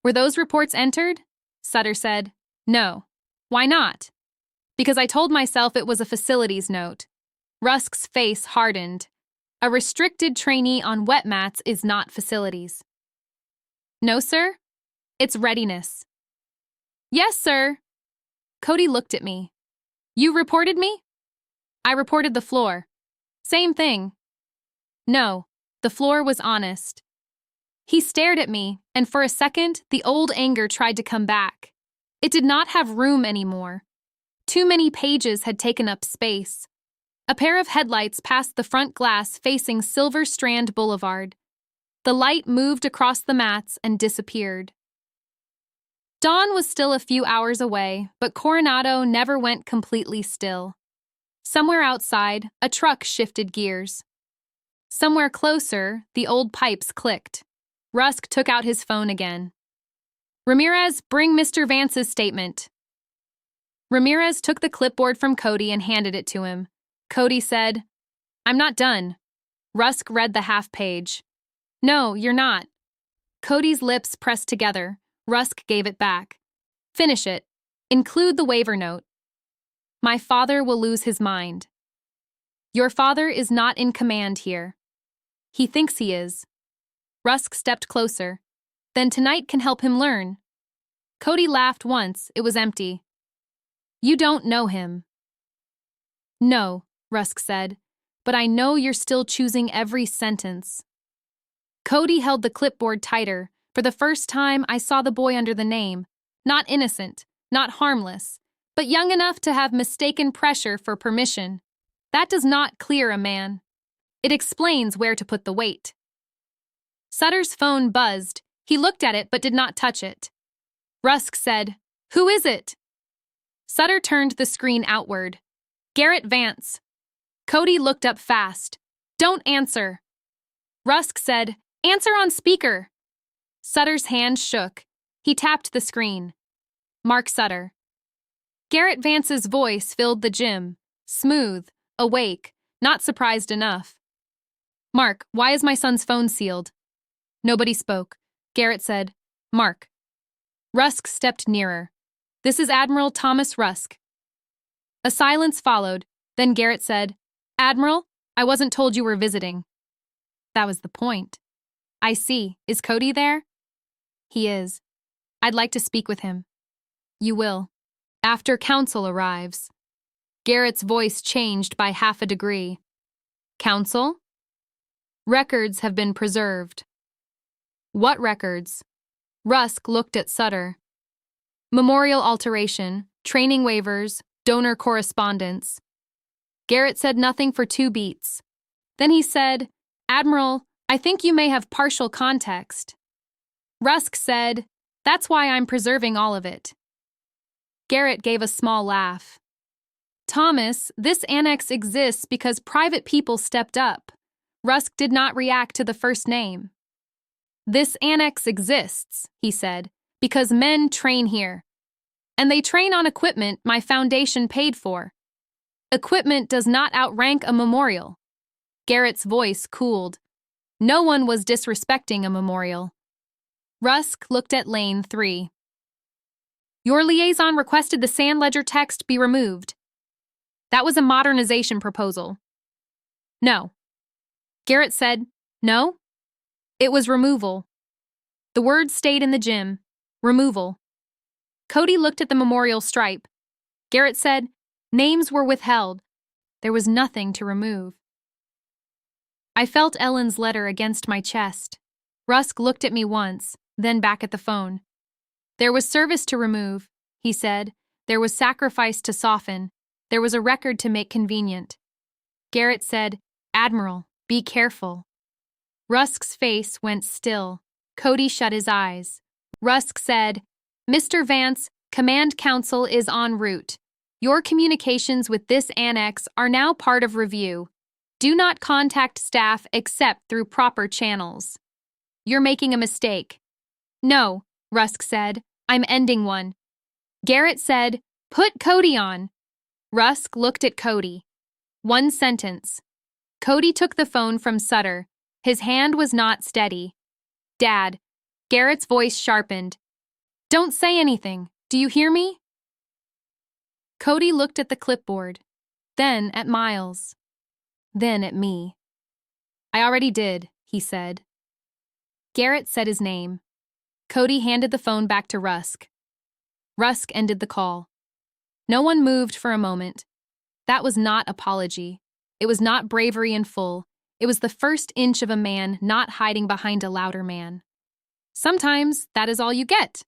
Speaker 1: Were those reports entered? Sutter said, No. Why not? Because I told myself it was a facilities note. Rusk's face hardened. A restricted trainee on wet mats is not facilities. No, sir? It's readiness. Yes, sir. Cody looked at me. You reported me? I reported the floor. Same thing. No, the floor was honest. He stared at me, and for a second, the old anger tried to come back. It did not have room anymore. Too many pages had taken up space. A pair of headlights passed the front glass facing Silver Strand Boulevard. The light moved across the mats and disappeared. Dawn was still a few hours away, but Coronado never went completely still. Somewhere outside, a truck shifted gears. Somewhere closer, the old pipes clicked. Rusk took out his phone again. Ramirez, bring Mr. Vance's statement. Ramirez took the clipboard from Cody and handed it to him. Cody said, I'm not done. Rusk read the half page. No, you're not. Cody's lips pressed together. Rusk gave it back. Finish it. Include the waiver note. My father will lose his mind. Your father is not in command here. He thinks he is. Rusk stepped closer. Then tonight can help him learn. Cody laughed once. It was empty. You don't know him. No, Rusk said, but I know you're still choosing every sentence. Cody held the clipboard tighter. For the first time, I saw the boy under the name. Not innocent, not harmless, but young enough to have mistaken pressure for permission. That does not clear a man. It explains where to put the weight. Sutter's phone buzzed. He looked at it but did not touch it. Rusk said, Who is it? Sutter turned the screen outward. Garrett Vance. Cody looked up fast. Don't answer. Rusk said, Answer on speaker. Sutter's hand shook. He tapped the screen. Mark Sutter. Garrett Vance's voice filled the gym. Smooth, awake, not surprised enough. Mark, why is my son's phone sealed? Nobody spoke. Garrett said, Mark. Rusk stepped nearer. This is Admiral Thomas Rusk. A silence followed. Then Garrett said, Admiral, I wasn't told you were visiting. That was the point. I see. Is Cody there? He is. I'd like to speak with him. You will. After counsel arrives. Garrett's voice changed by half a degree. Counsel? Records have been preserved. What records? Rusk looked at Sutter. Memorial alteration, training waivers, donor correspondence. Garrett said nothing for 2 beats. Then he said, Admiral, I think you may have partial context. Rusk said, That's why I'm preserving all of it. Garrett gave a small laugh. Thomas, this annex exists because private people stepped up. Rusk did not react to the first name. This annex exists, he said, because men train here. And they train on equipment my foundation paid for. Equipment does not outrank a memorial. Garrett's voice cooled. No one was disrespecting a memorial. Rusk looked at lane 3. Your liaison requested the sand ledger text be removed. That was a modernization proposal. No. Garrett said, no? It was removal. The words stayed in the gym. Removal. Cody looked at the memorial stripe. Garrett said, names were withheld. There was nothing to remove. I felt Ellen's letter against my chest. Rusk looked at me once, then back at the phone. There was service to remove, he said. There was sacrifice to soften. There was a record to make convenient. Garrett said, Admiral, be careful. Rusk's face went still. Cody shut his eyes. Rusk said, Mr. Vance, Command Council is en route. Your communications with this annex are now part of review. Do not contact staff except through proper channels. You're making a mistake. No, Rusk said. I'm ending one. Garrett said, put Cody on. Rusk looked at Cody. One sentence. Cody took the phone from Sutter. His hand was not steady. Dad. Garrett's voice sharpened. Don't say anything. Do you hear me? Cody looked at the clipboard, then at Miles, then at me. I already did, he said. Garrett said his name. Cody handed the phone back to Rusk. Rusk ended the call. No one moved for a moment. That was not apology. It was not bravery in full. It was the first inch of a man not hiding behind a louder man. Sometimes that is all you get.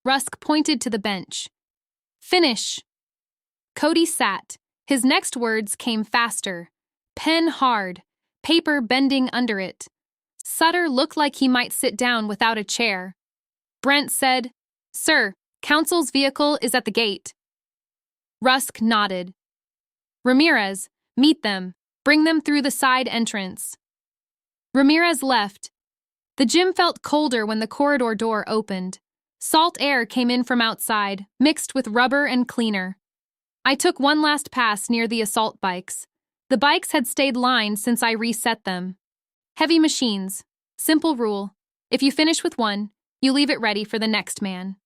Speaker 1: Rusk pointed to the bench. Finish. Cody sat. His next words came faster. Pen hard, paper bending under it. Sutter looked like he might sit down without a chair. Brent said, Sir, Council's vehicle is at the gate. Rusk nodded. Ramirez, meet them. Bring them through the side entrance. Ramirez left. The gym felt colder when the corridor door opened. Salt air came in from outside, mixed with rubber and cleaner. I took one last pass near the assault bikes. The bikes had stayed lined since I reset them. Heavy machines. Simple rule. If you finish with one, you leave it ready for the next man.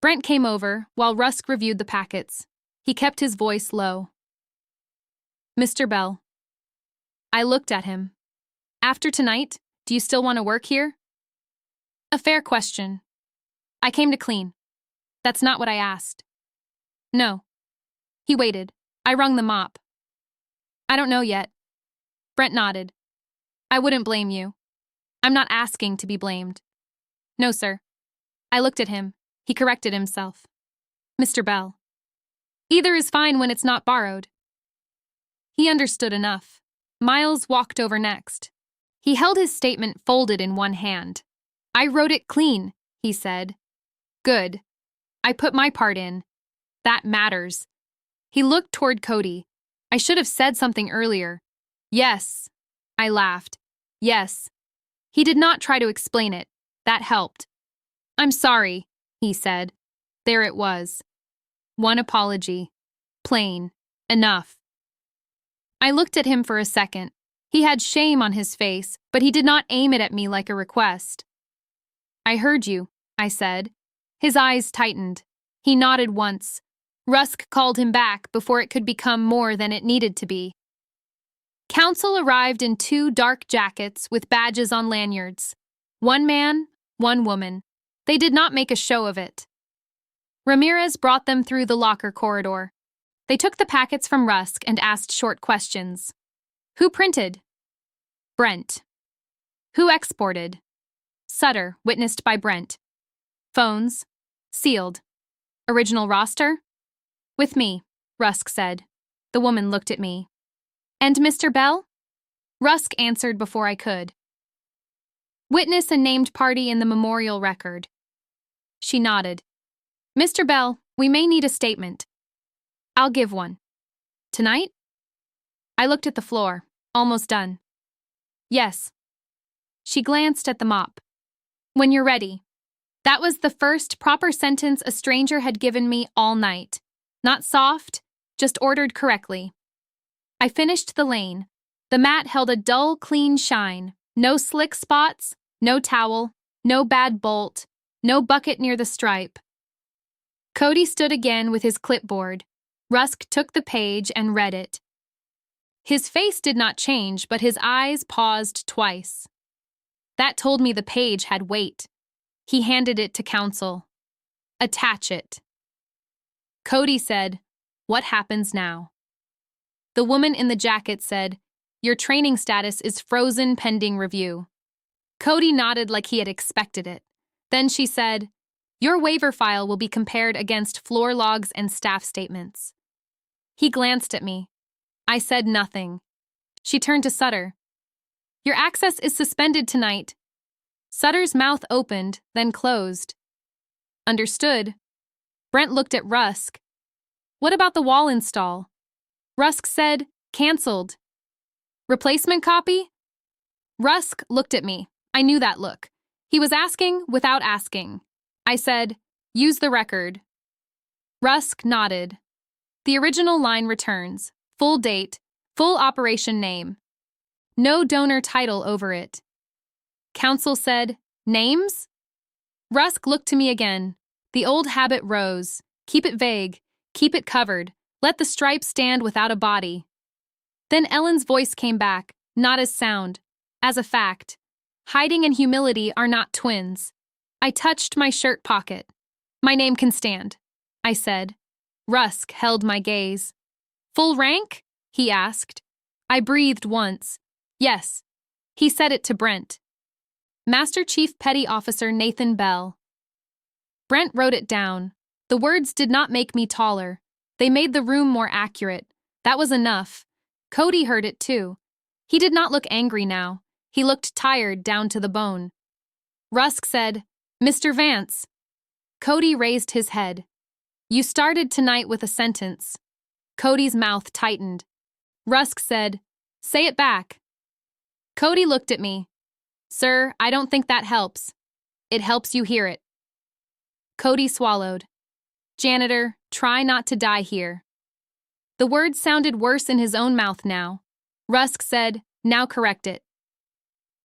Speaker 1: Brent came over while Rusk reviewed the packets. He kept his voice low. Mr. Bell. I looked at him. After tonight, do you still want to work here? A fair question. I came to clean. That's not what I asked. No. He waited. I wrung the mop. I don't know yet. Brent nodded. I wouldn't blame you. I'm not asking to be blamed. No, sir. I looked at him. He corrected himself. Mr. Bell. Either is fine when it's not borrowed. He understood enough. Miles walked over next. He held his statement folded in one hand. I wrote it clean, he said. Good. I put my part in. That matters. He looked toward Cody. I should have said something earlier. Yes. I laughed. Yes. He did not try to explain it. That helped. I'm sorry, he said. There it was. One apology. Plain. Enough. I looked at him for a second. He had shame on his face, but he did not aim it at me like a request. I heard you, I said. His eyes tightened. He nodded once. Rusk called him back before it could become more than it needed to be. Council arrived in 2 dark jackets with badges on lanyards. 1 man, 1 woman. They did not make a show of it. Ramirez brought them through the locker corridor. They took the packets from Rusk and asked short questions. Who printed? Brent. Who exported? Sutter, witnessed by Brent. Phones. Sealed. Original roster? With me, Rusk said. The woman looked at me. And Mr. Bell? Rusk answered before I could. Witness a named party in the memorial record. She nodded. Mr. Bell, we may need a statement. I'll give one. Tonight? I looked at the floor, almost done. Yes. She glanced at the mop. When you're ready. That was the first proper sentence a stranger had given me all night. Not soft, just ordered correctly. I finished the lane. The mat held a dull, clean shine. No slick spots, no towel, No bad bolt, no bucket near the stripe. Cody stood again with his clipboard. Rusk took the page and read it. His face did not change, but his eyes paused twice. That told me the page had weight. He handed it to counsel. Attach it. Cody said, "What happens now?" The woman in the jacket said, "Your training status is frozen pending review." Cody nodded like he had expected it. Then she said, "Your waiver file will be compared against floor logs and staff statements." He glanced at me. I said nothing. She turned to Sutter. "Your access is suspended tonight." Sutter's mouth opened, then closed. Understood. Brent looked at Rusk. "What about the wall install?" Rusk said, "Cancelled." "Replacement copy?" Rusk looked at me. I knew that look. He was asking without asking. I said, "Use the record." Rusk nodded. The original line returns. Full date, full operation name. No donor title over it. Counsel said, "Names?" Rusk looked to me again. The old habit rose. Keep it vague. Keep it covered. Let the stripe stand without a body. Then Ellen's voice came back, not as sound, as a fact. Hiding and humility are not twins. I touched my shirt pocket. "My name can stand," I said. Rusk held my gaze. "Full rank?" he asked. I breathed once. "Yes." He said it to Brent. "Master Chief Petty Officer Nathan Bell." Brent wrote it down. The words did not make me taller. They made the room more accurate. That was enough. Cody heard it too. He did not look angry now. He looked tired down to the bone. Rusk said, "Mr. Vance." Cody raised his head. "You started tonight with a sentence." Cody's mouth tightened. Rusk said, "Say it back." Cody looked at me. "Sir, I don't think that helps. It helps you hear it." Cody swallowed. "Janitor, try not to die here." The words sounded worse in his own mouth now. Rusk said, "Now correct it."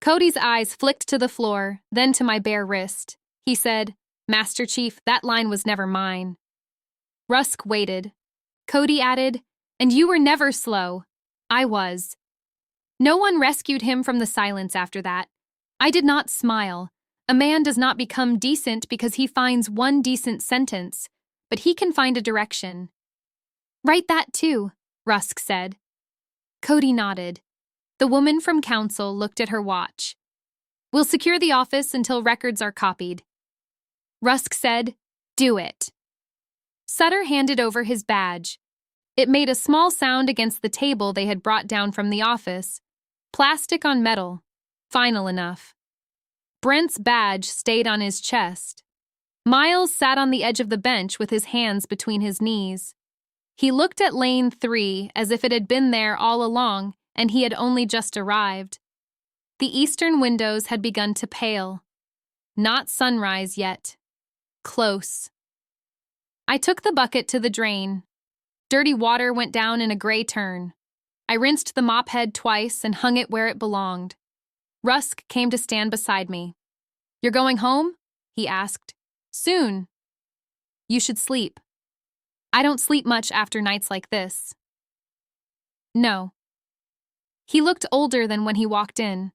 Speaker 1: Cody's eyes flicked to the floor, then to my bare wrist. He said, "Master Chief, that line was never mine." Rusk waited. Cody added, "And you were never slow." I was. No one rescued him from the silence after that. I did not smile. A man does not become decent because he finds one decent sentence, but he can find a direction. "Write that too," Rusk said. Cody nodded. The woman from council looked at her watch. "We'll secure the office until records are copied." Rusk said, "Do it." Sutter handed over his badge. It made a small sound against the table they had brought down from the office. Plastic on metal. Final enough. Brent's badge stayed on his chest. Miles sat on the edge of the bench with his hands between his knees. He looked at Lane 3 as if it had been there all along and he had only just arrived. The eastern windows had begun to pale. Not sunrise yet. Close. I took the bucket to the drain. Dirty water went down in a gray turn. I rinsed the mop head twice and hung it where it belonged. Rusk came to stand beside me. "You're going home?" he asked. "Soon." "You should sleep." "I don't sleep much after nights like this." "No." He looked older than when he walked in.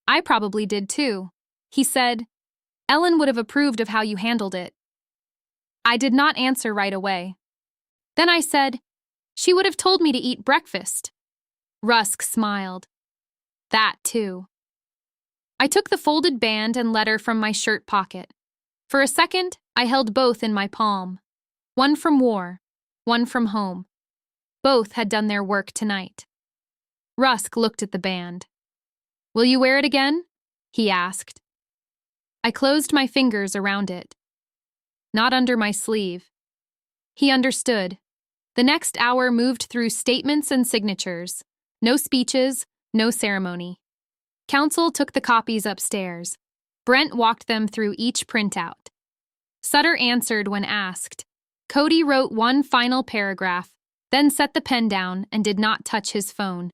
Speaker 1: I probably did too. He said, "Ellen would have approved of how you handled it." I did not answer right away. Then I said, "She would have told me to eat breakfast." Rusk smiled. "That too." I took the folded band and letter from my shirt pocket. For a second, I held both in my palm. One from war, one from home. Both had done their work tonight. Rusk looked at the band. "Will you wear it again?" he asked. I closed my fingers around it. Not under my sleeve. He understood. The next hour moved through statements and signatures. No speeches, no ceremony. Counsel took the copies upstairs. Brent walked them through each printout. Sutter answered when asked. Cody wrote one final paragraph, then set the pen down and did not touch his phone.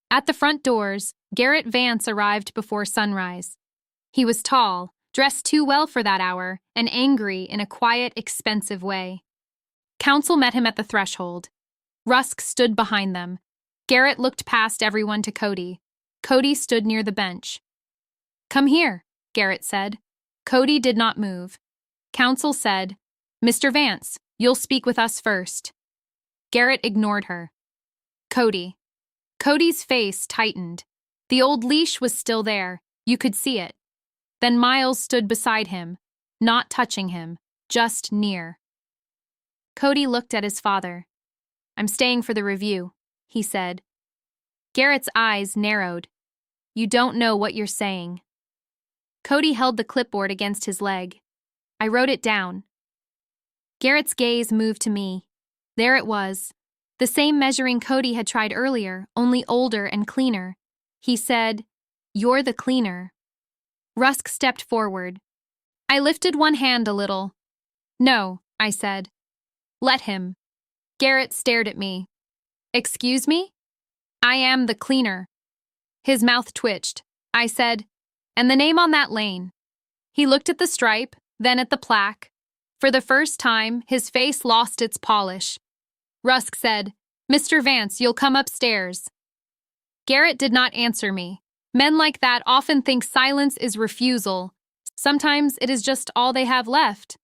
Speaker 1: At the front doors, Garrett Vance arrived before sunrise. He was tall, dressed too well for that hour, and angry in a quiet, expensive way. Counsel met him at the threshold. Rusk stood behind them. Garrett looked past everyone to Cody. Cody stood near the bench. "Come here," Garrett said. Cody did not move. Counsel said, "Mr. Vance, you'll speak with us first." Garrett ignored her. "Cody." Cody's face tightened. The old leash was still there. You could see it. Then Miles stood beside him, not touching him, just near. Cody looked at his father. "I'm staying for the review," he said. Garrett's eyes narrowed. "You don't know what you're saying." Cody held the clipboard against his leg. "I wrote it down." Garrett's gaze moved to me. There it was. The same measuring Cody had tried earlier, only older and cleaner. He said, "You're the cleaner." Rusk stepped forward. I lifted one hand a little. "No," I said. "Let him." Garrett stared at me. "Excuse me?" "I am the cleaner." His mouth twitched. I said, "And the name on that lane." He looked at the stripe, then at the plaque. For the first time, his face lost its polish. Rusk said, "Mr. Vance, you'll come upstairs." Garrett did not answer me. Men like that often think silence is refusal. Sometimes it is just all they have left.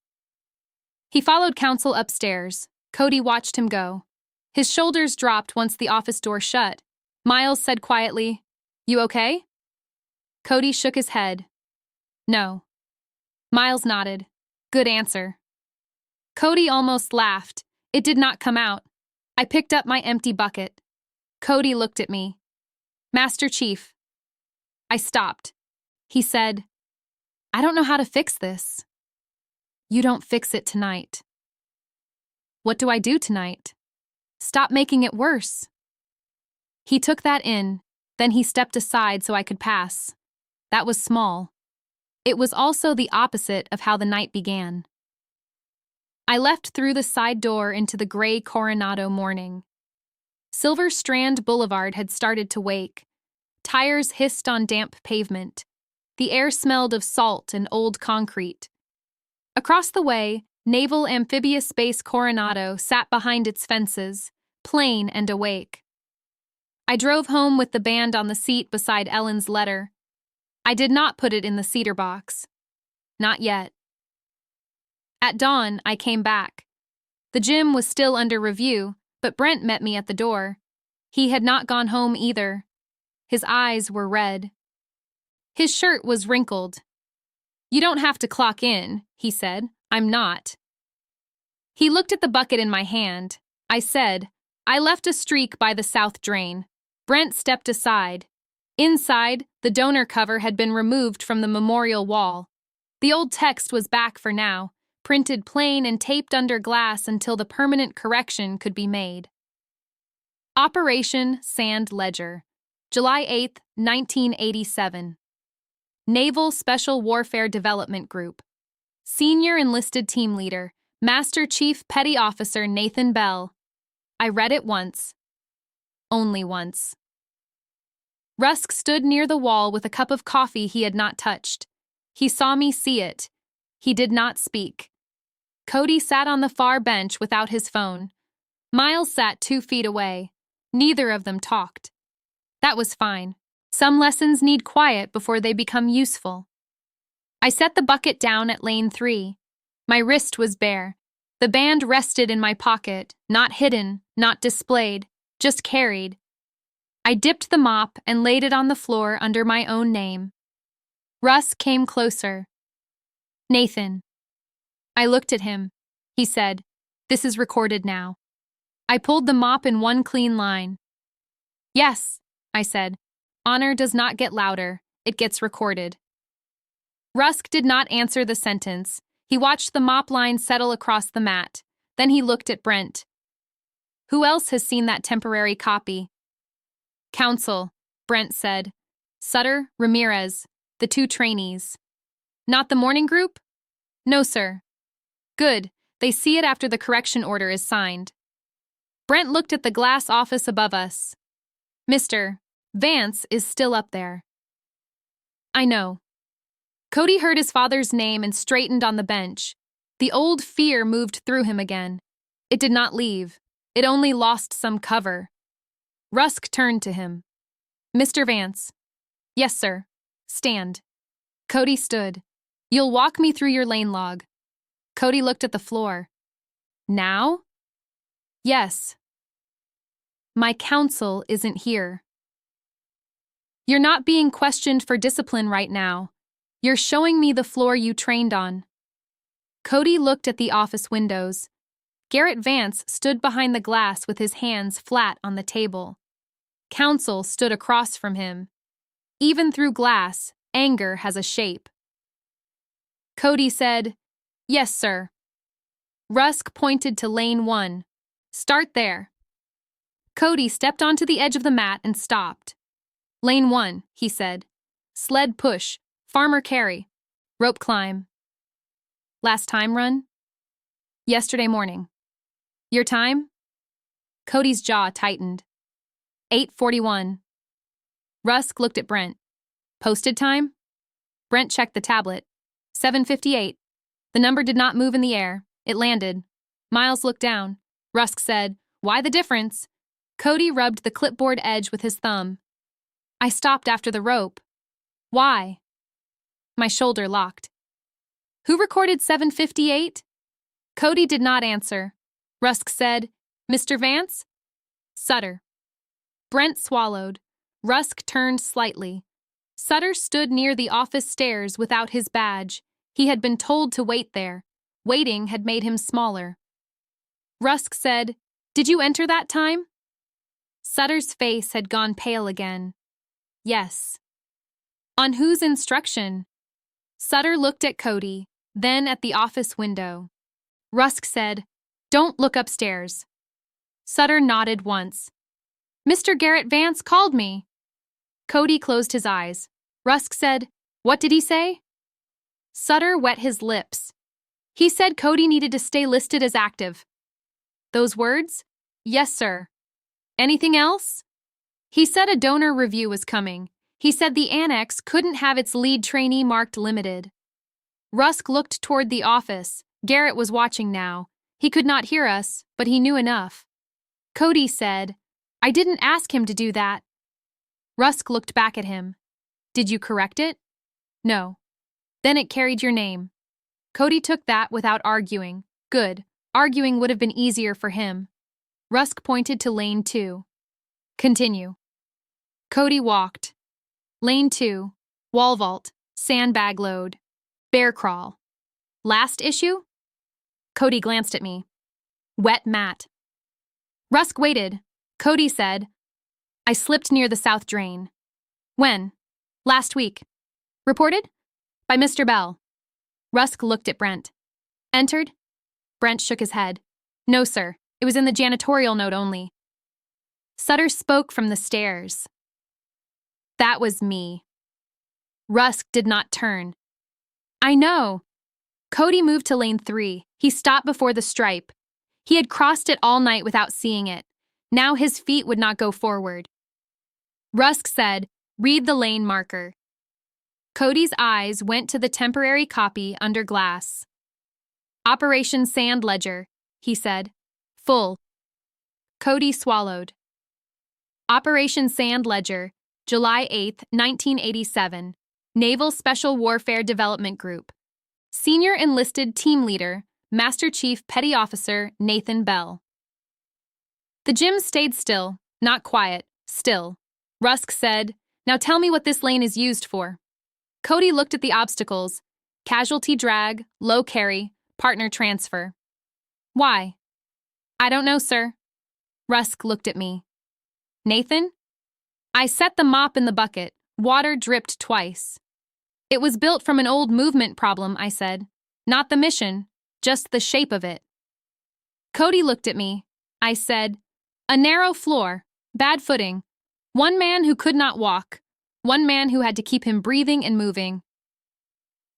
Speaker 1: He followed Counsel upstairs. Cody watched him go. His shoulders dropped once the office door shut. Miles said quietly, "You okay?" Cody shook his head. "No." Miles nodded. "Good answer." Cody almost laughed. It did not come out. I picked up my empty bucket. Cody looked at me. "Master Chief." I stopped. He said, "I don't know how to fix this." "You don't fix it tonight." "What do I do tonight?" "Stop making it worse." He took that in, then he stepped aside so I could pass. That was small. It was also the opposite of how the night began. I left through the side door into the gray Coronado morning. Silver Strand Boulevard had started to wake. Tires hissed on damp pavement. The air smelled of salt and old concrete. Across the way, Naval Amphibious Base Coronado sat behind its fences, plain and awake. I drove home with the band on the seat beside Ellen's letter. I did not put it in the cedar box. Not yet. At dawn, I came back. The gym was still under review, but Brent met me at the door. He had not gone home either. His eyes were red. His shirt was wrinkled. "You don't have to clock in," he said. "I'm not." He looked at the bucket in my hand. I said, "I left a streak by the south drain." Brent stepped aside. Inside, the donor cover had been removed from the memorial wall. The old text was back for now, printed plain and taped under glass until the permanent correction could be made. Operation Sand Ledger, July 8, 1987. Naval Special Warfare Development Group. Senior Enlisted Team Leader, Master Chief Petty Officer Nathan Bell. I read it once. Only once. Rusk stood near the wall with a cup of coffee he had not touched. He saw me see it. He did not speak. Cody sat on the far bench without his phone. Miles sat 2 feet away. Neither of them talked. That was fine. Some lessons need quiet before they become useful. I set the bucket down at lane 3. My wrist was bare. The band rested in my pocket, not hidden, not displayed, just carried. I dipped the mop and laid it on the floor under my own name. Russ came closer. "Nathan." I looked at him. He said, "This is recorded now." I pulled the mop in one clean line. "Yes," I said. "Honor does not get louder. It gets recorded." Rusk did not answer the sentence. He watched the mop line settle across the mat. Then he looked at Brent. "Who else has seen that temporary copy?" "Counsel," Brent said. "Sutter, Ramirez, the 2 trainees." "Not the morning group?" "No, sir." "Good. They see it after the correction order is signed." Brent looked at the glass office above us. "Mr. Vance is still up there." "I know." Cody heard his father's name and straightened on the bench. The old fear moved through him again. It did not leave. It only lost some cover. Rusk turned to him. Mr. Vance. Yes, sir. Stand. Cody stood. You'll walk me through your lane log. Cody looked at the floor. Now? Yes. My counsel isn't here. You're not being questioned for discipline right now. You're showing me the floor you trained on. Cody looked at the office windows. Garrett Vance stood behind the glass with his hands flat on the table. Counsel stood across from him. Even through glass, anger has a shape. Cody said, Yes, sir. Rusk pointed to lane 1. Start there. Cody stepped onto the edge of the mat and stopped. Lane 1, he said. Sled push, farmer carry, rope climb. Last time run? Yesterday morning. Your time? Cody's jaw tightened. 8:41. Rusk looked at Brent. Posted time? Brent checked the tablet. 7:58. The number did not move in the air. It landed. Miles looked down. Rusk said, Why the difference? Cody rubbed the clipboard edge with his thumb. I stopped after the rope. Why? My shoulder locked. Who recorded 7:58? Cody did not answer. Rusk said, Mr. Vance? Sutter. Brent swallowed. Rusk turned slightly. Sutter stood near the office stairs without his badge. He had been told to wait there. Waiting had made him smaller. Rusk said, Did you enter that time? Sutter's face had gone pale again. Yes. On whose instruction? Sutter looked at Cody, then at the office window. Rusk said, Don't look upstairs. Sutter nodded once. Mr. Garrett Vance called me. Cody closed his eyes. Rusk said, What did he say? Sutter wet his lips. He said Cody needed to stay listed as active. Those words? Yes, sir. Anything else? He said a donor review was coming. He said the annex couldn't have its lead trainee marked limited. Rusk looked toward the office. Garrett was watching now. He could not hear us, but he knew enough. Cody said, I didn't ask him to do that. Rusk looked back at him. Did you correct it? No. Then it carried your name. Cody took that without arguing. Good. Arguing would have been easier for him. Rusk pointed to lane 2. Continue. Cody walked. Lane 2. Wall vault. Sandbag load. Bear crawl. Last issue? Cody glanced at me. Wet mat. Rusk waited. Cody said, I slipped near the south drain. When? Last week. Reported? By Mr. Bell. Rusk looked at Brent. Entered? Brent shook his head. No, sir. It was in the janitorial note only. Sutter spoke from the stairs. That was me. Rusk did not turn. I know. Cody moved to lane 3. He stopped before the stripe. He had crossed it all night without seeing it. Now his feet would not go forward. Rusk said, Read the lane marker. Cody's eyes went to the temporary copy under glass. Operation Sand Ledger, he said. Full. Cody swallowed. Operation Sand Ledger, July 8, 1987. Naval Special Warfare Development Group. Senior Enlisted Team Leader, Master Chief Petty Officer Nathan Bell. The gym stayed still, not quiet, still. Rusk said, Now tell me what this lane is used for. Cody looked at the obstacles. Casualty drag, low carry, partner transfer. Why? I don't know, sir. Rusk looked at me. Nathan? I set the mop in the bucket. Water dripped twice. It was built from an old movement problem, I said. Not the mission, just the shape of it. Cody looked at me. I said, A narrow floor, bad footing. One man who could not walk. One man who had to keep him breathing and moving.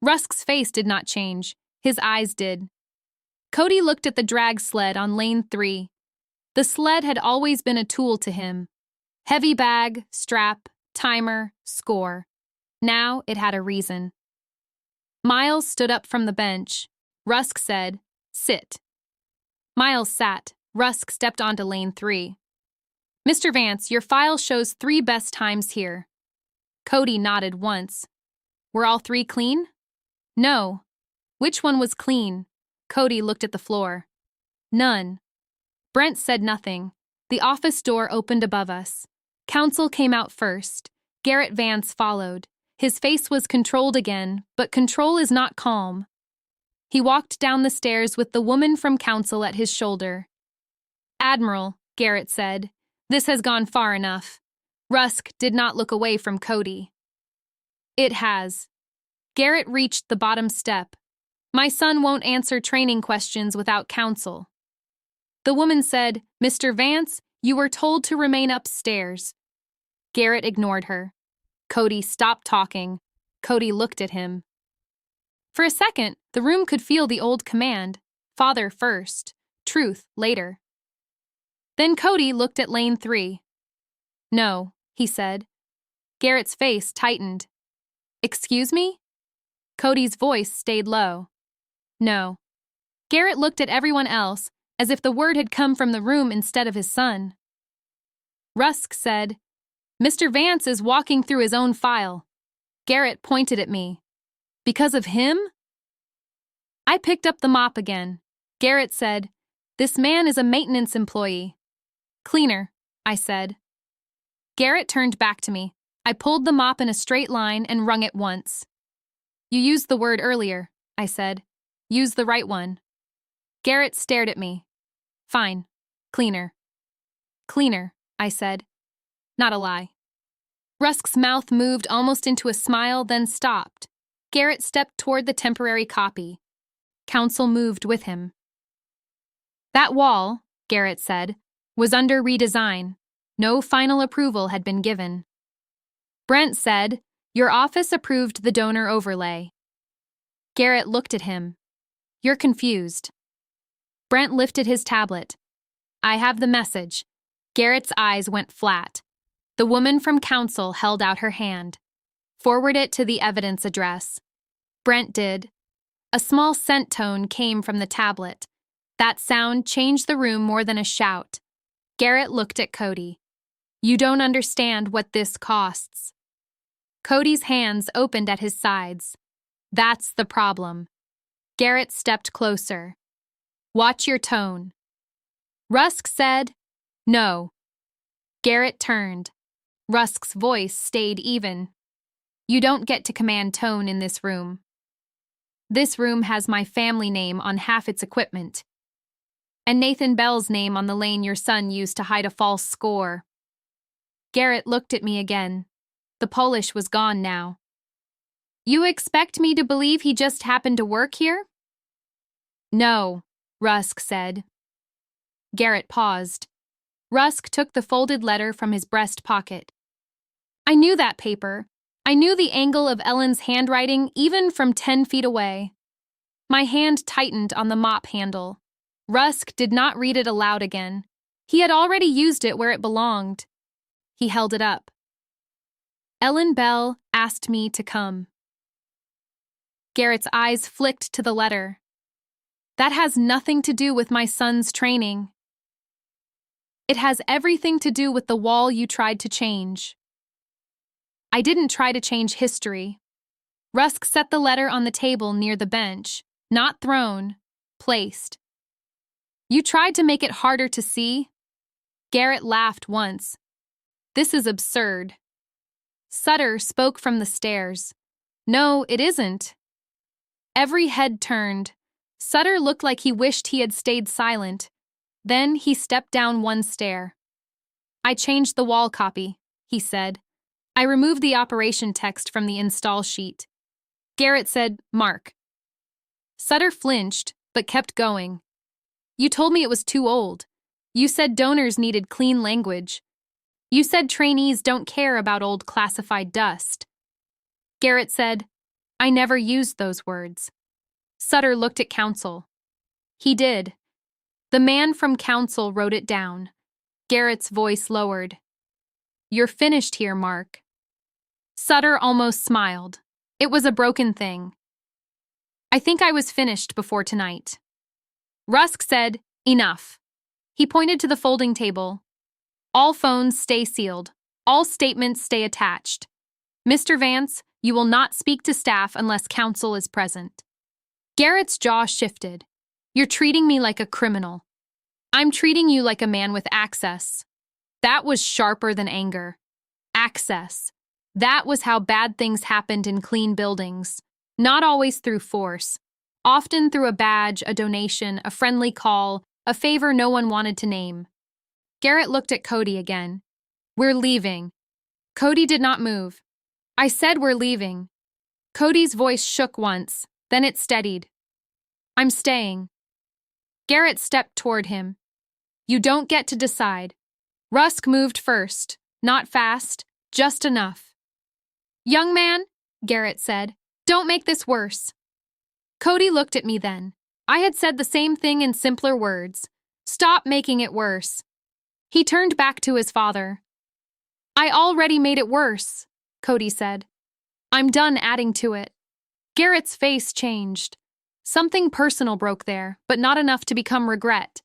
Speaker 1: Rusk's face did not change. His eyes did. Cody looked at the drag sled on lane 3. The sled had always been a tool to him. Heavy bag, strap, timer, score. Now it had a reason. Miles stood up from the bench. Rusk said, "Sit." Miles sat. Rusk stepped onto lane 3. "Mr. Vance, your file shows 3 best times here." Cody nodded once. "Were all 3 clean?" "No." "Which one was clean?" Cody looked at the floor. "None." Brent said nothing. The office door opened above us. Counsel came out first. Garrett Vance followed. His face was controlled again, but control is not calm. He walked down the stairs with the woman from council at his shoulder. "Admiral," Garrett said, "this has gone far enough." Rusk did not look away from Cody. "It has." Garrett reached the bottom step. "My son won't answer training questions without counsel." The woman said, "Mr. Vance, you were told to remain upstairs." Garrett ignored her. Cody stopped talking. Cody looked at him. For a second, the room could feel the old command: father first, truth later. Then Cody looked at lane 3. "No," he said. Garrett's face tightened. "Excuse me?" Cody's voice stayed low. "No." Garrett looked at everyone else, as if the word had come from the room instead of his son. Rusk said, "Mr. Vance is walking through his own file." Garrett pointed at me. "Because of him?" I picked up the mop again. Garrett said, "This man is a maintenance employee." "Cleaner," I said. Garrett turned back to me. I pulled the mop in a straight line and wrung it once. "You used the word earlier," I said. "Use the right one." Garrett stared at me. "Fine. Cleaner." "Cleaner," I said. Not a lie. Rusk's mouth moved almost into a smile, then stopped. Garrett stepped toward the temporary copy. Counsel moved with him. "That wall," Garrett said, "was under redesign. No final approval had been given." Brent said, "Your office approved the donor overlay." Garrett looked at him. "You're confused." Brent lifted his tablet. "I have the message." Garrett's eyes went flat. The woman from council held out her hand. "Forward it to the evidence address." Brent did. A small scent tone came from the tablet. That sound changed the room more than a shout. Garrett looked at Cody. "You don't understand what this costs." Cody's hands opened at his sides. "That's the problem." Garrett stepped closer. "Watch your tone." Rusk said, "No." Garrett turned. Rusk's voice stayed even. "You don't get to command tone in this room. This room has my family name on half its equipment. And Nathan Bell's name on the lane your son used to hide a false score." Garrett looked at me again. The Polish was gone now. "You expect me to believe he just happened to work here?" "No," Rusk said. Garrett paused. Rusk took the folded letter from his breast pocket. "I knew that paper. I knew the angle of Ellen's handwriting even from 10 feet away." My hand tightened on the mop handle. Rusk did not read it aloud again. He had already used it where it belonged. He held it up. "Ellen Bell asked me to come." Garrett's eyes flicked to the letter. "That has nothing to do with my son's training." "It has everything to do with the wall you tried to change." "I didn't try to change history." Rusk set the letter on the table near the bench, not thrown, placed. "You tried to make it harder to see?" Garrett laughed once. "This is absurd." Sutter spoke from the stairs. "No, it isn't." Every head turned. Sutter looked like he wished he had stayed silent. Then he stepped down one stair. "I changed the wall copy," he said. "I removed the operation text from the install sheet." Garrett said, "Mark." Sutter flinched, but kept going. "You told me it was too old. You said donors needed clean language. You said trainees don't care about old classified dust." Garrett said, "I never used those words." Sutter looked at counsel. "He did." The man from council wrote it down. Garrett's voice lowered. "You're finished here, Mark." Sutter almost smiled. It was a broken thing. I think I was finished before tonight. Rusk said, enough. He pointed to the folding table. All phones stay sealed. All statements stay attached. Mr. Vance, you will not speak to staff unless counsel is present. Garrett's jaw shifted. You're treating me like a criminal. I'm treating you like a man with access. That was sharper than anger. Access. That was how bad things happened in clean buildings. Not always through force. Often through a badge, a donation, a friendly call, a favor no one wanted to name. Garrett looked at Cody again. We're leaving. Cody did not move. I said we're leaving. Cody's voice shook once, then it steadied. I'm staying. Garrett stepped toward him. You don't get to decide. Rusk moved first, not fast, just enough. Young man, Garrett said, don't make this worse. Cody looked at me then. I had said the same thing in simpler words. Stop making it worse. He turned back to his father. I already made it worse, Cody said. I'm done adding to it. Garrett's face changed. Something personal broke there, but not enough to become regret.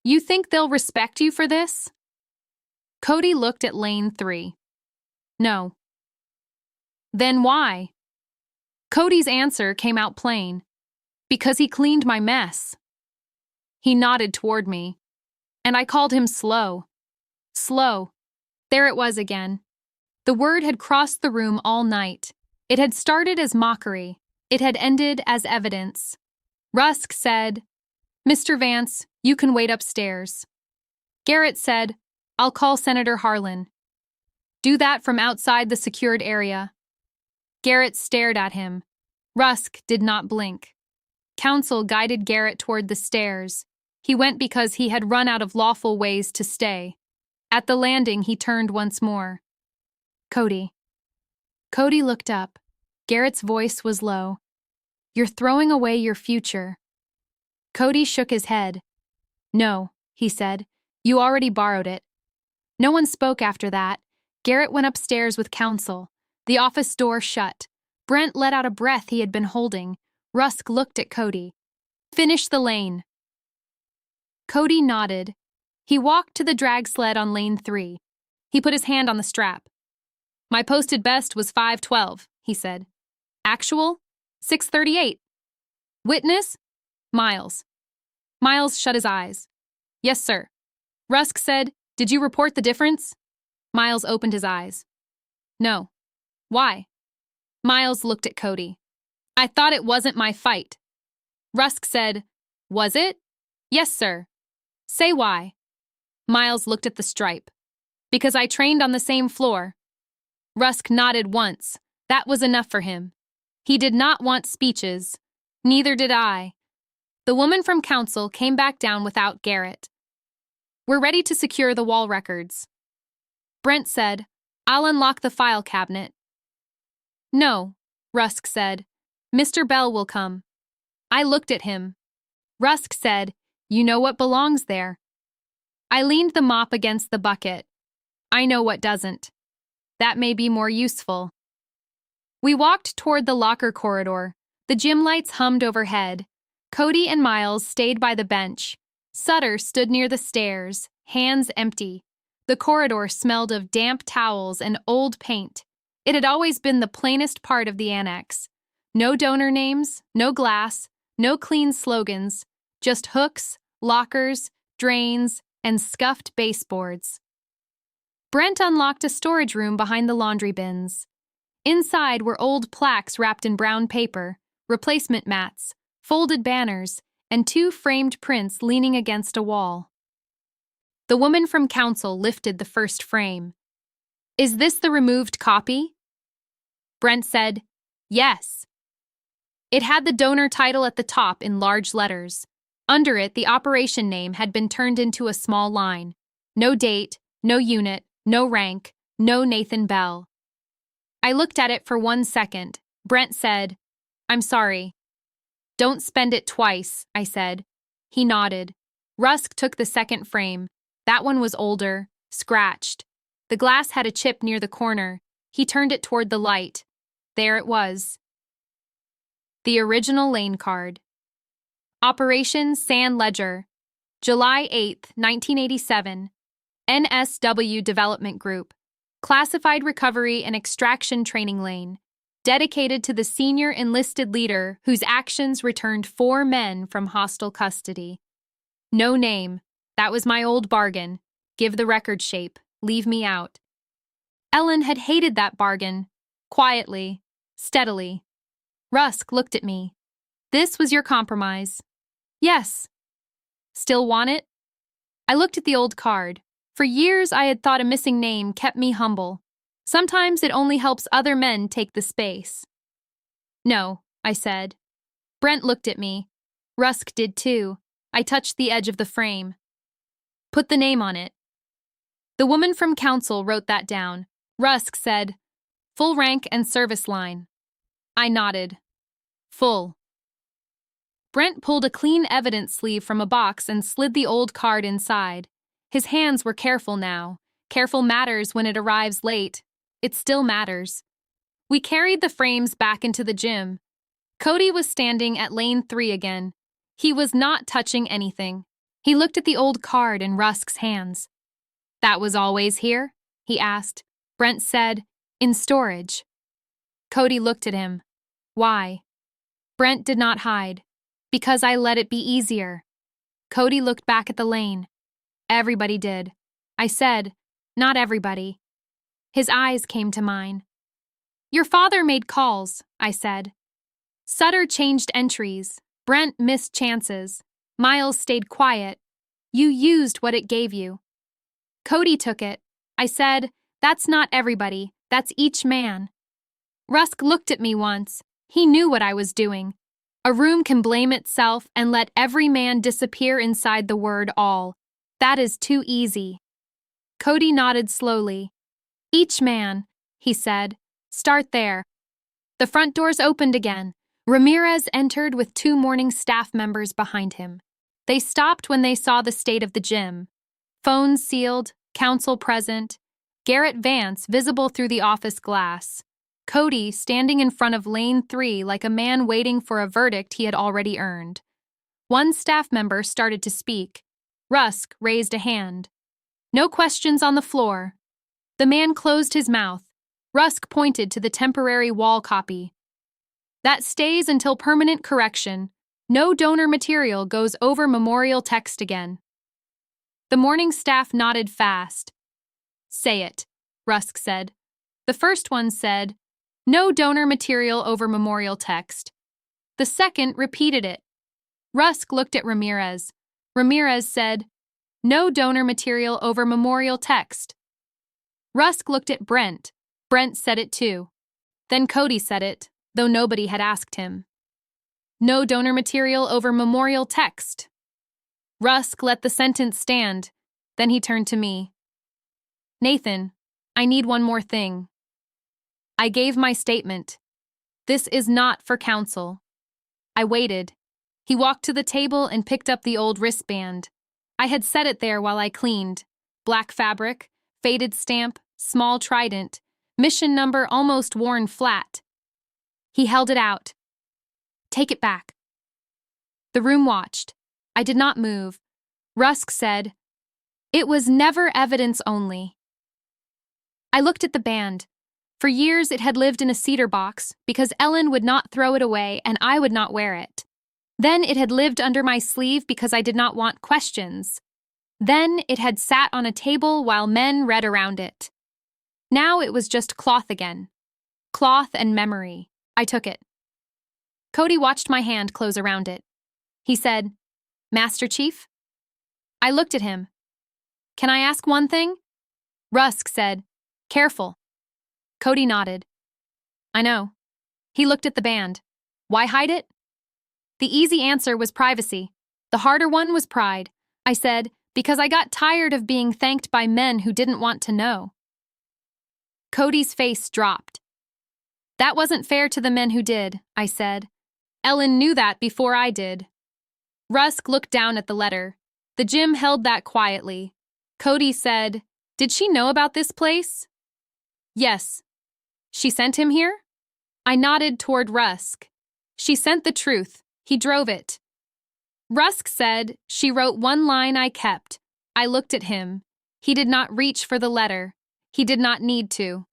Speaker 1: You think they'll respect you for this? Cody looked at Lane 3. No. Then why? Cody's answer came out plain. Because he cleaned my mess. He nodded toward me, and I called him slow. Slow. There it was again. The word had crossed the room all night. It had started as mockery. It had ended as evidence. Rusk said, Mr. Vance, you can wait upstairs. Garrett said, I'll call Senator Harlan. Do that from outside the secured area. Garrett stared at him. Rusk did not blink. Counsel guided Garrett toward the stairs. He went because he had run out of lawful ways to stay. At the landing, he turned once more. Cody. Cody looked up. Garrett's voice was low. You're throwing away your future. Cody shook his head. No, he said. You already borrowed it. No one spoke after that. Garrett went upstairs with counsel. The office door shut. Brent let out a breath he had been holding. Rusk looked at Cody. Finish the lane. Cody nodded. He walked to the drag sled on lane 3. He put his hand on the strap. My posted best was 5:12, he said. Actual? 6:38. Witness? Miles. Miles shut his eyes. Yes, sir. Rusk said, Did you report the difference? Miles opened his eyes. No. Why? Miles looked at Cody. I thought it wasn't my fight. Rusk said, Was it? Yes, sir. Say why. Miles looked at the stripe. Because I trained on the same floor. Rusk nodded once. That was enough for him. He did not want speeches. Neither did I. The woman from counsel came back down without Garrett. We're ready to secure the wall records. Brent said, I'll unlock the file cabinet. No, Rusk said. Mr. Bell will come. I looked at him. Rusk said, You know what belongs there. I leaned the mop against the bucket. I know what doesn't. That may be more useful. We walked toward the locker corridor. The gym lights hummed overhead. Cody and Miles stayed by the bench. Sutter stood near the stairs, hands empty. The corridor smelled of damp towels and old paint. It had always been the plainest part of the annex. No donor names, no glass, no clean slogans, just hooks, lockers, drains, and scuffed baseboards. Brent unlocked a storage room behind the laundry bins. Inside were old plaques wrapped in brown paper, replacement mats, folded banners, and 2 framed prints leaning against a wall. The woman from counsel lifted the first frame. Is this the removed copy? Brent said, Yes. It had the donor title at the top in large letters. Under it, the operation name had been turned into a small line. No date, no unit, no rank, no Nathan Bell. I looked at it for 1 second. Brent said, I'm sorry. Don't spend it twice, I said. He nodded. Rusk took the second frame. That one was older, scratched. The glass had a chip near the corner. He turned it toward the light. There it was. The original lane card. Operation Sand Ledger, July 8, 1987. NSW Development Group. Classified Recovery and Extraction Training Lane. Dedicated to the senior enlisted leader whose actions returned 4 men from hostile custody. No name. That was my old bargain. Give the record shape. Leave me out. Ellen had hated that bargain. Quietly. Steadily. Rusk looked at me. This was your compromise. Yes. Still want it? I looked at the old card. For years I had thought a missing name kept me humble. Sometimes it only helps other men take the space. No, I said. Brent looked at me. Rusk did too. I touched the edge of the frame. Put the name on it. The woman from council wrote that down. Rusk said, full rank and service line. I nodded. Full. Brent pulled a clean evidence sleeve from a box and slid the old card inside. His hands were careful now. Careful matters when it arrives late. It still matters. We carried the frames back into the gym. Cody was standing at lane 3 again. He was not touching anything. He looked at the old card in Rusk's hands. That was always here? He asked. Brent said, in storage. Cody looked at him. Why? Brent did not hide. Because I let it be easier. Cody looked back at the lane. Everybody did. I said, not everybody. His eyes came to mine. Your father made calls, I said. Sutter changed entries. Brent missed chances. Miles stayed quiet. You used what it gave you. Cody took it. I said, that's not everybody. That's each man. Rusk looked at me once. He knew what I was doing. A room can blame itself and let every man disappear inside the word all. That is too easy. Cody nodded slowly. Each man, he said. Start there. The front doors opened again. Ramirez entered with 2 morning staff members behind him. They stopped when they saw the state of the gym. Phones sealed, counsel present, Garrett Vance visible through the office glass. Cody standing in front of lane 3 like a man waiting for a verdict he had already earned. One staff member started to speak. Rusk raised a hand. No questions on the floor. The man closed his mouth. Rusk pointed to the temporary wall copy. That stays until permanent correction. No donor material goes over memorial text again. The morning staff nodded fast. Say it, Rusk said. The first one said, no donor material over memorial text. The second repeated it. Rusk looked at Ramirez. Ramirez said, no donor material over memorial text. Rusk looked at Brent. Brent said it too. Then Cody said it, though nobody had asked him. No donor material over memorial text. Rusk let the sentence stand. Then he turned to me. Nathan, I need one more thing. I gave my statement. This is not for counsel. I waited. He walked to the table and picked up the old wristband. I had set it there while I cleaned. Black fabric, faded stamp, small Trident, mission number almost worn flat. He held it out. Take it back. The room watched. I did not move. Rusk said, it was never evidence only. I looked at the band. For years it had lived in a cedar box because Ellen would not throw it away and I would not wear it. Then it had lived under my sleeve because I did not want questions. Then it had sat on a table while men read around it. Now it was just cloth again. Cloth and memory. I took it. Cody watched my hand close around it. He said, Master Chief? I looked at him. Can I ask one thing? Rusk said, careful. Cody nodded. I know. He looked at the band. Why hide it? The easy answer was privacy. The harder one was pride. I said, because I got tired of being thanked by men who didn't want to know. Cody's face dropped. That wasn't fair to the men who did, I said. Ellen knew that before I did. Rusk looked down at the letter. The gym held that quietly. Cody said, did she know about this place? Yes. She sent him here? I nodded toward Rusk. She sent the truth. He drove it. Rusk said, she wrote one line I kept. I looked at him. He did not reach for the letter. He did not need to.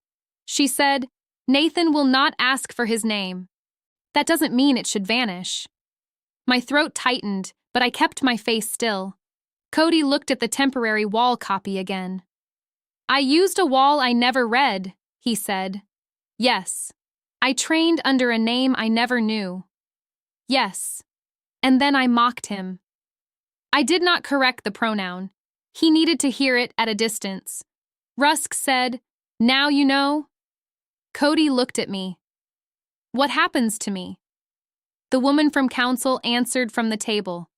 Speaker 1: She said, Nathan will not ask for his name. That doesn't mean it should vanish. My throat tightened, but I kept my face still. Cody looked at the temporary wall copy again. I used a wall I never read, he said. Yes. I trained under a name I never knew. Yes. And then I mocked him. I did not correct the pronoun. He needed to hear it at a distance. Rusk said, Now you know? Cody looked at me. What happens to me? The woman from council answered from the table.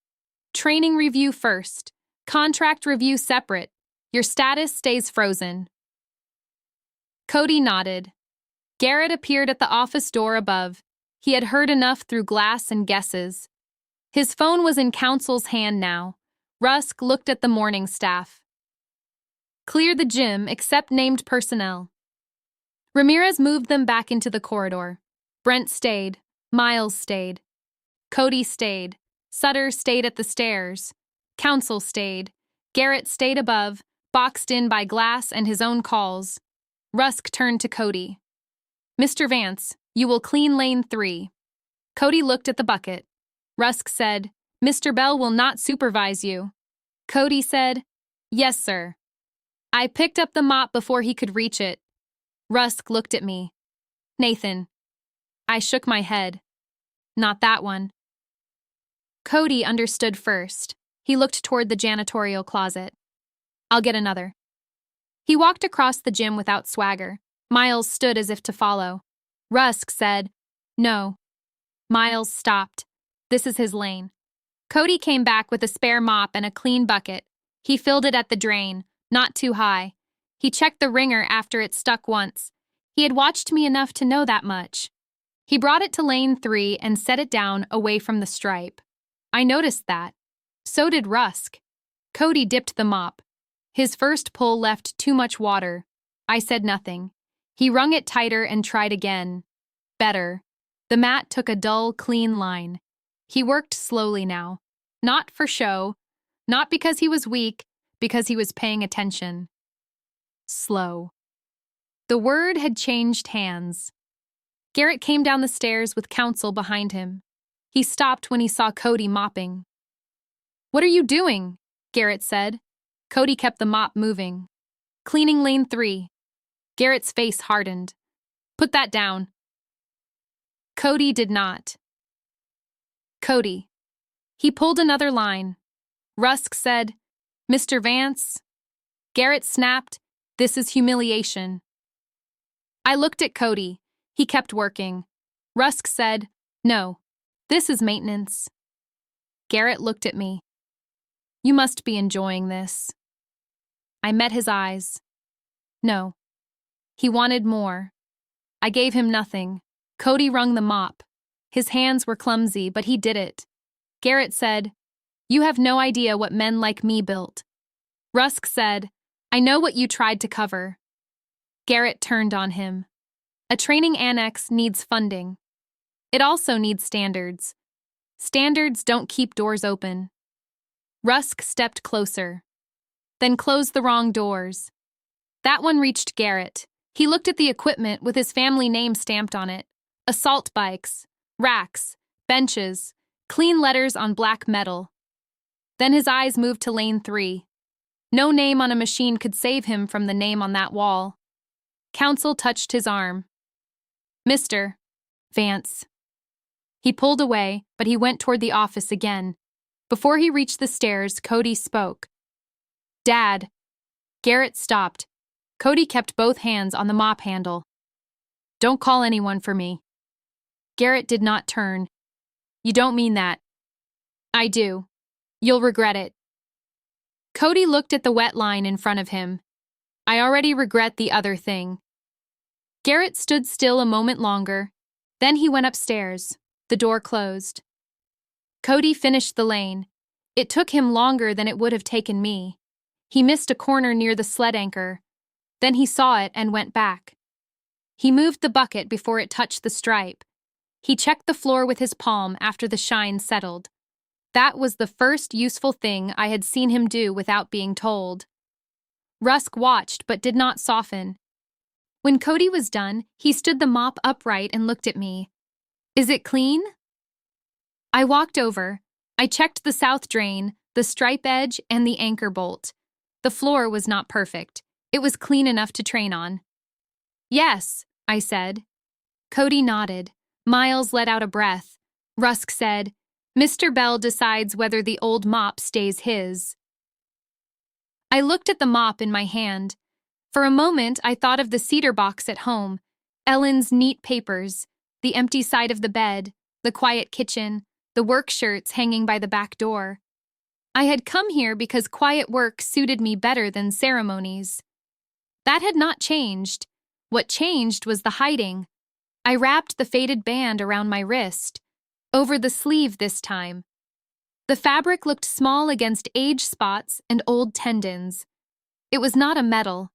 Speaker 1: Training review first. Contract review separate. Your status stays frozen. Cody nodded. Garrett appeared at the office door above. He had heard enough through glass and guesses. His phone was in council's hand now. Rusk looked at the morning staff. Clear the gym except named personnel. Ramirez moved them back into the corridor. Brent stayed. Miles stayed. Cody stayed. Sutter stayed at the stairs. Council stayed. Garrett stayed above, boxed in by glass and his own calls. Rusk turned to Cody. Mr. Vance, you will clean lane 3. Cody looked at the bucket. Rusk said, Mr. Bell will not supervise you. Cody said, Yes, sir. I picked up the mop before he could reach it. Rusk looked at me. Nathan. I shook my head. Not that one. Cody understood first. He looked toward the janitorial closet. I'll get another. He walked across the gym without swagger. Miles stood as if to follow. Rusk said, No. Miles stopped. This is his lane. Cody came back with a spare mop and a clean bucket. He filled it at the drain, not too high. He checked the wringer after it stuck once. He had watched me enough to know that much. He brought it to lane 3 and set it down away from the stripe. I noticed that. So did Rusk. Cody dipped the mop. His first pull left too much water. I said nothing. He wrung it tighter and tried again. Better. The mat took a dull, clean line. He worked slowly now. Not for show. Not because he was weak, because he was paying attention. Slow. The word had changed hands. Garrett came down the stairs with counsel behind him. He stopped when he saw Cody mopping. What are you doing? Garrett said. Cody kept the mop moving. Cleaning lane 3. Garrett's face hardened. Put that down. Cody did not. Cody. He pulled another line. Rusk said, Mr. Vance. Garrett snapped, This is humiliation. I looked at Cody. He kept working. Rusk said, No, this is maintenance. Garrett looked at me. You must be enjoying this. I met his eyes. No. He wanted more. I gave him nothing. Cody wrung the mop. His hands were clumsy, but he did it. Garrett said, You have no idea what men like me built. Rusk said, I know what you tried to cover. Garrett turned on him. A training annex needs funding. It also needs standards. Standards don't keep doors open. Rusk stepped closer. Then closed the wrong doors. That one reached Garrett. He looked at the equipment with his family name stamped on it. Assault bikes, racks, benches, clean letters on black metal. Then his eyes moved to lane 3. No name on a machine could save him from the name on that wall. Counsel touched his arm. Mr. Vance. He pulled away, but he went toward the office again. Before he reached the stairs, Cody spoke. Dad. Garrett stopped. Cody kept both hands on the mop handle. Don't call anyone for me. Garrett did not turn. You don't mean that. I do. You'll regret it. Cody looked at the wet line in front of him. I already regret the other thing. Garrett stood still a moment longer. Then he went upstairs. The door closed. Cody finished the lane. It took him longer than it would have taken me. He missed a corner near the sled anchor. Then he saw it and went back. He moved the bucket before it touched the stripe. He checked the floor with his palm after the shine settled. That was the first useful thing I had seen him do without being told. Rusk watched but did not soften. When Cody was done, he stood the mop upright and looked at me. "Is it clean?" I walked over. I checked the south drain, the stripe edge, and the anchor bolt. The floor was not perfect. It was clean enough to train on. "Yes," I said. Cody nodded. Miles let out a breath. Rusk said, "Mr. Bell decides whether the old mop stays his." I looked at the mop in my hand. For a moment, I thought of the cedar box at home, Ellen's neat papers, the empty side of the bed, the quiet kitchen, the work shirts hanging by the back door. I had come here because quiet work suited me better than ceremonies. That had not changed. What changed was the hiding. I wrapped the faded band around my wrist, over the sleeve this time. The fabric looked small against age spots and old tendons. It was not a medal.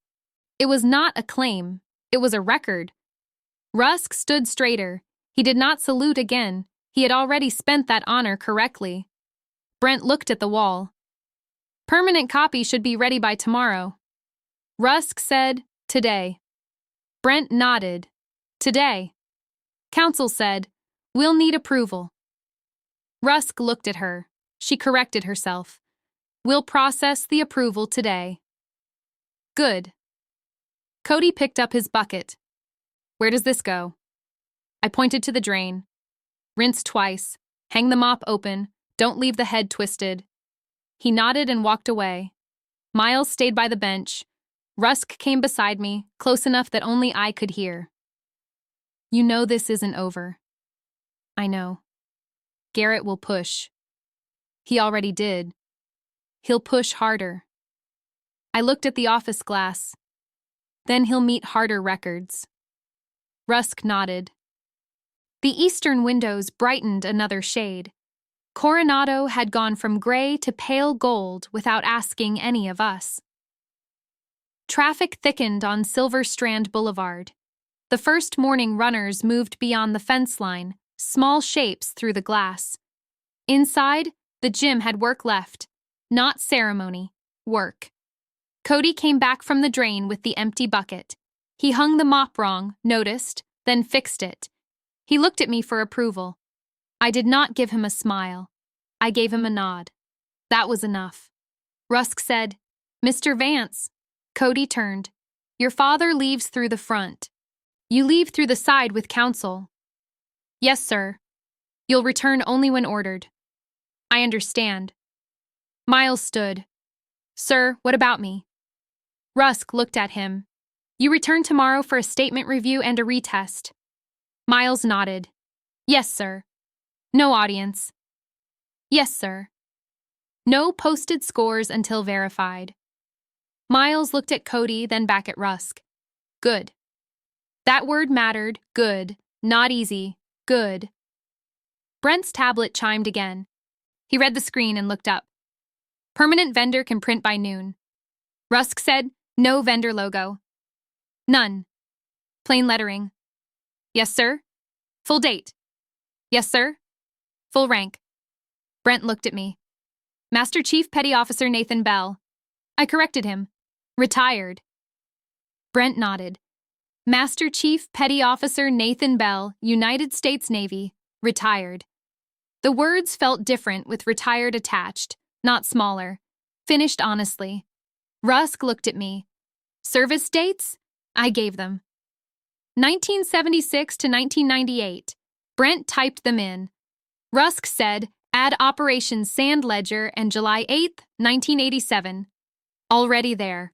Speaker 1: It was not a claim. It was a record. Rusk stood straighter. He did not salute again. He had already spent that honor correctly. Brent looked at the wall. "Permanent copy should be ready by tomorrow." Rusk said, "Today." Brent nodded. "Today." Counsel said, "We'll need approval." Rusk looked at her. She corrected herself. "We'll process the approval today." "Good." Cody picked up his bucket. "Where does this go?" I pointed to the drain. "Rinse twice. Hang the mop open. Don't leave the head twisted." He nodded and walked away. Miles stayed by the bench. Rusk came beside me, close enough that only I could hear. "You know this isn't over." "I know. Garrett will push." "He already did. He'll push harder." I looked at the office glass. "Then he'll meet harder records." Rusk nodded. The eastern windows brightened another shade. Coronado had gone from gray to pale gold without asking any of us. Traffic thickened on Silver Strand Boulevard. The first morning runners moved beyond the fence line, small shapes through the glass. Inside, the gym had work left. Not ceremony, work. Cody came back from the drain with the empty bucket. He hung the mop wrong, noticed, then fixed it. He looked at me for approval. I did not give him a smile. I gave him a nod. That was enough. Rusk said, "Mr. Vance." Cody turned. "Your father leaves through the front. You leave through the side with counsel." "Yes, sir. You'll return only when ordered." "I understand." Miles stood. "Sir, what about me?" Rusk looked at him. "You return tomorrow for a statement review and a retest." Miles nodded. "Yes, sir." "No audience." "Yes, sir." "No posted scores until verified." Miles looked at Cody, then back at Rusk. "Good." That word mattered. Good. Not easy. Good. Brent's tablet chimed again. He read the screen and looked up. "Permanent vendor can print by noon." Rusk said, "No vendor logo." "None." "Plain lettering." "Yes, sir." "Full date." "Yes, sir." "Full rank." Brent looked at me. "Master Chief Petty Officer Nathan Bell." I corrected him. "Retired." Brent nodded. "Master Chief Petty Officer Nathan Bell, United States Navy, retired." The words felt different with retired attached, not smaller. Finished honestly. Rusk looked at me. "Service dates?" I gave them. 1976 to 1998. Brent typed them in. Rusk said, "Add Operation Sand Ledger and July 8, 1987. Already there.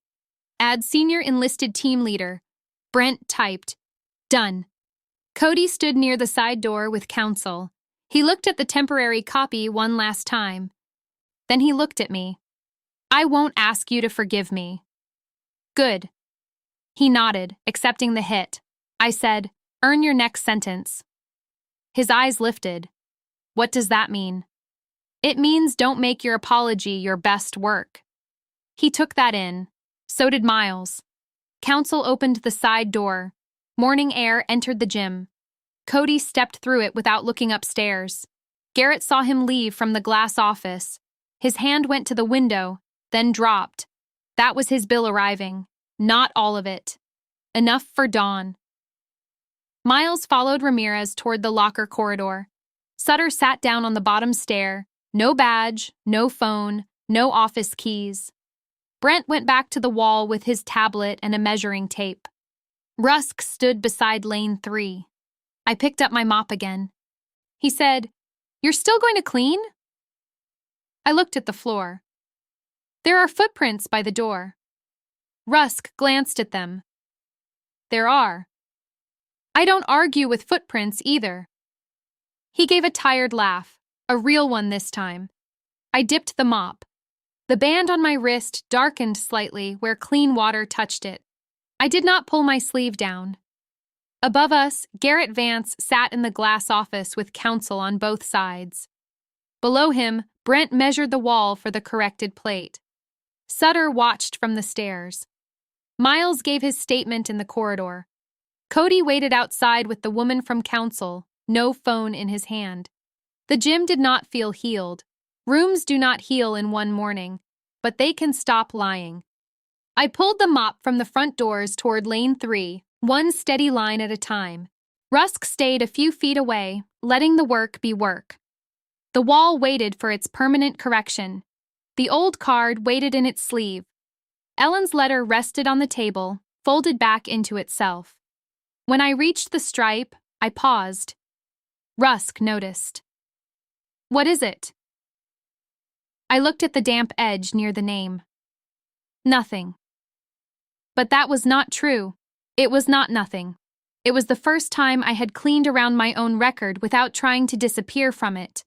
Speaker 1: Add Senior Enlisted Team Leader." Brent typed. Done. Cody stood near the side door with counsel. He looked at the temporary copy one last time. Then he looked at me. "I won't ask you to forgive me." "Good." He nodded, accepting the hit. I said, "Earn your next sentence." His eyes lifted. "What does that mean?" "It means don't make your apology your best work." He took that in. So did Miles. Counsel opened the side door. Morning air entered the gym. Cody stepped through it without looking upstairs. Garrett saw him leave from the glass office. His hand went to the window, then dropped. That was his bill arriving. Not all of it. Enough for Dawn. Miles followed Ramirez toward the locker corridor. Sutter sat down on the bottom stair. No badge, no phone, no office keys. Brent went back to the wall with his tablet and a measuring tape. Rusk stood beside lane 3. I picked up my mop again. He said, "You're still going to clean?" I looked at the floor. There are footprints by the door. Rusk glanced at them. There are. I don't argue with footprints either. He gave a tired laugh, a real one this time. I dipped the mop. The band on my wrist darkened slightly where clean water touched it. I did not pull my sleeve down. Above us, Garrett Vance sat in the glass office with counsel on both sides. Below him, Brent measured the wall for the corrected plate. Sutter watched from the stairs. Miles gave his statement in the corridor. Cody waited outside with the woman from counsel, no phone in his hand. The gym did not feel healed. Rooms do not heal in one morning, but they can stop lying. I pulled the mop from the front doors toward lane 3, one steady line at a time. Rusk stayed a few feet away, letting the work be work. The wall waited for its permanent correction. The old card waited in its sleeve. Ellen's letter rested on the table, folded back into itself. When I reached the stripe, I paused. Rusk noticed. "What is it?" I looked at the damp edge near the name. Nothing. But that was not true. It was not nothing. It was the first time I had cleaned around my own record without trying to disappear from it.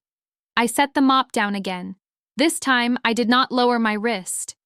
Speaker 1: I set the mop down again. This time, I did not lower my wrist.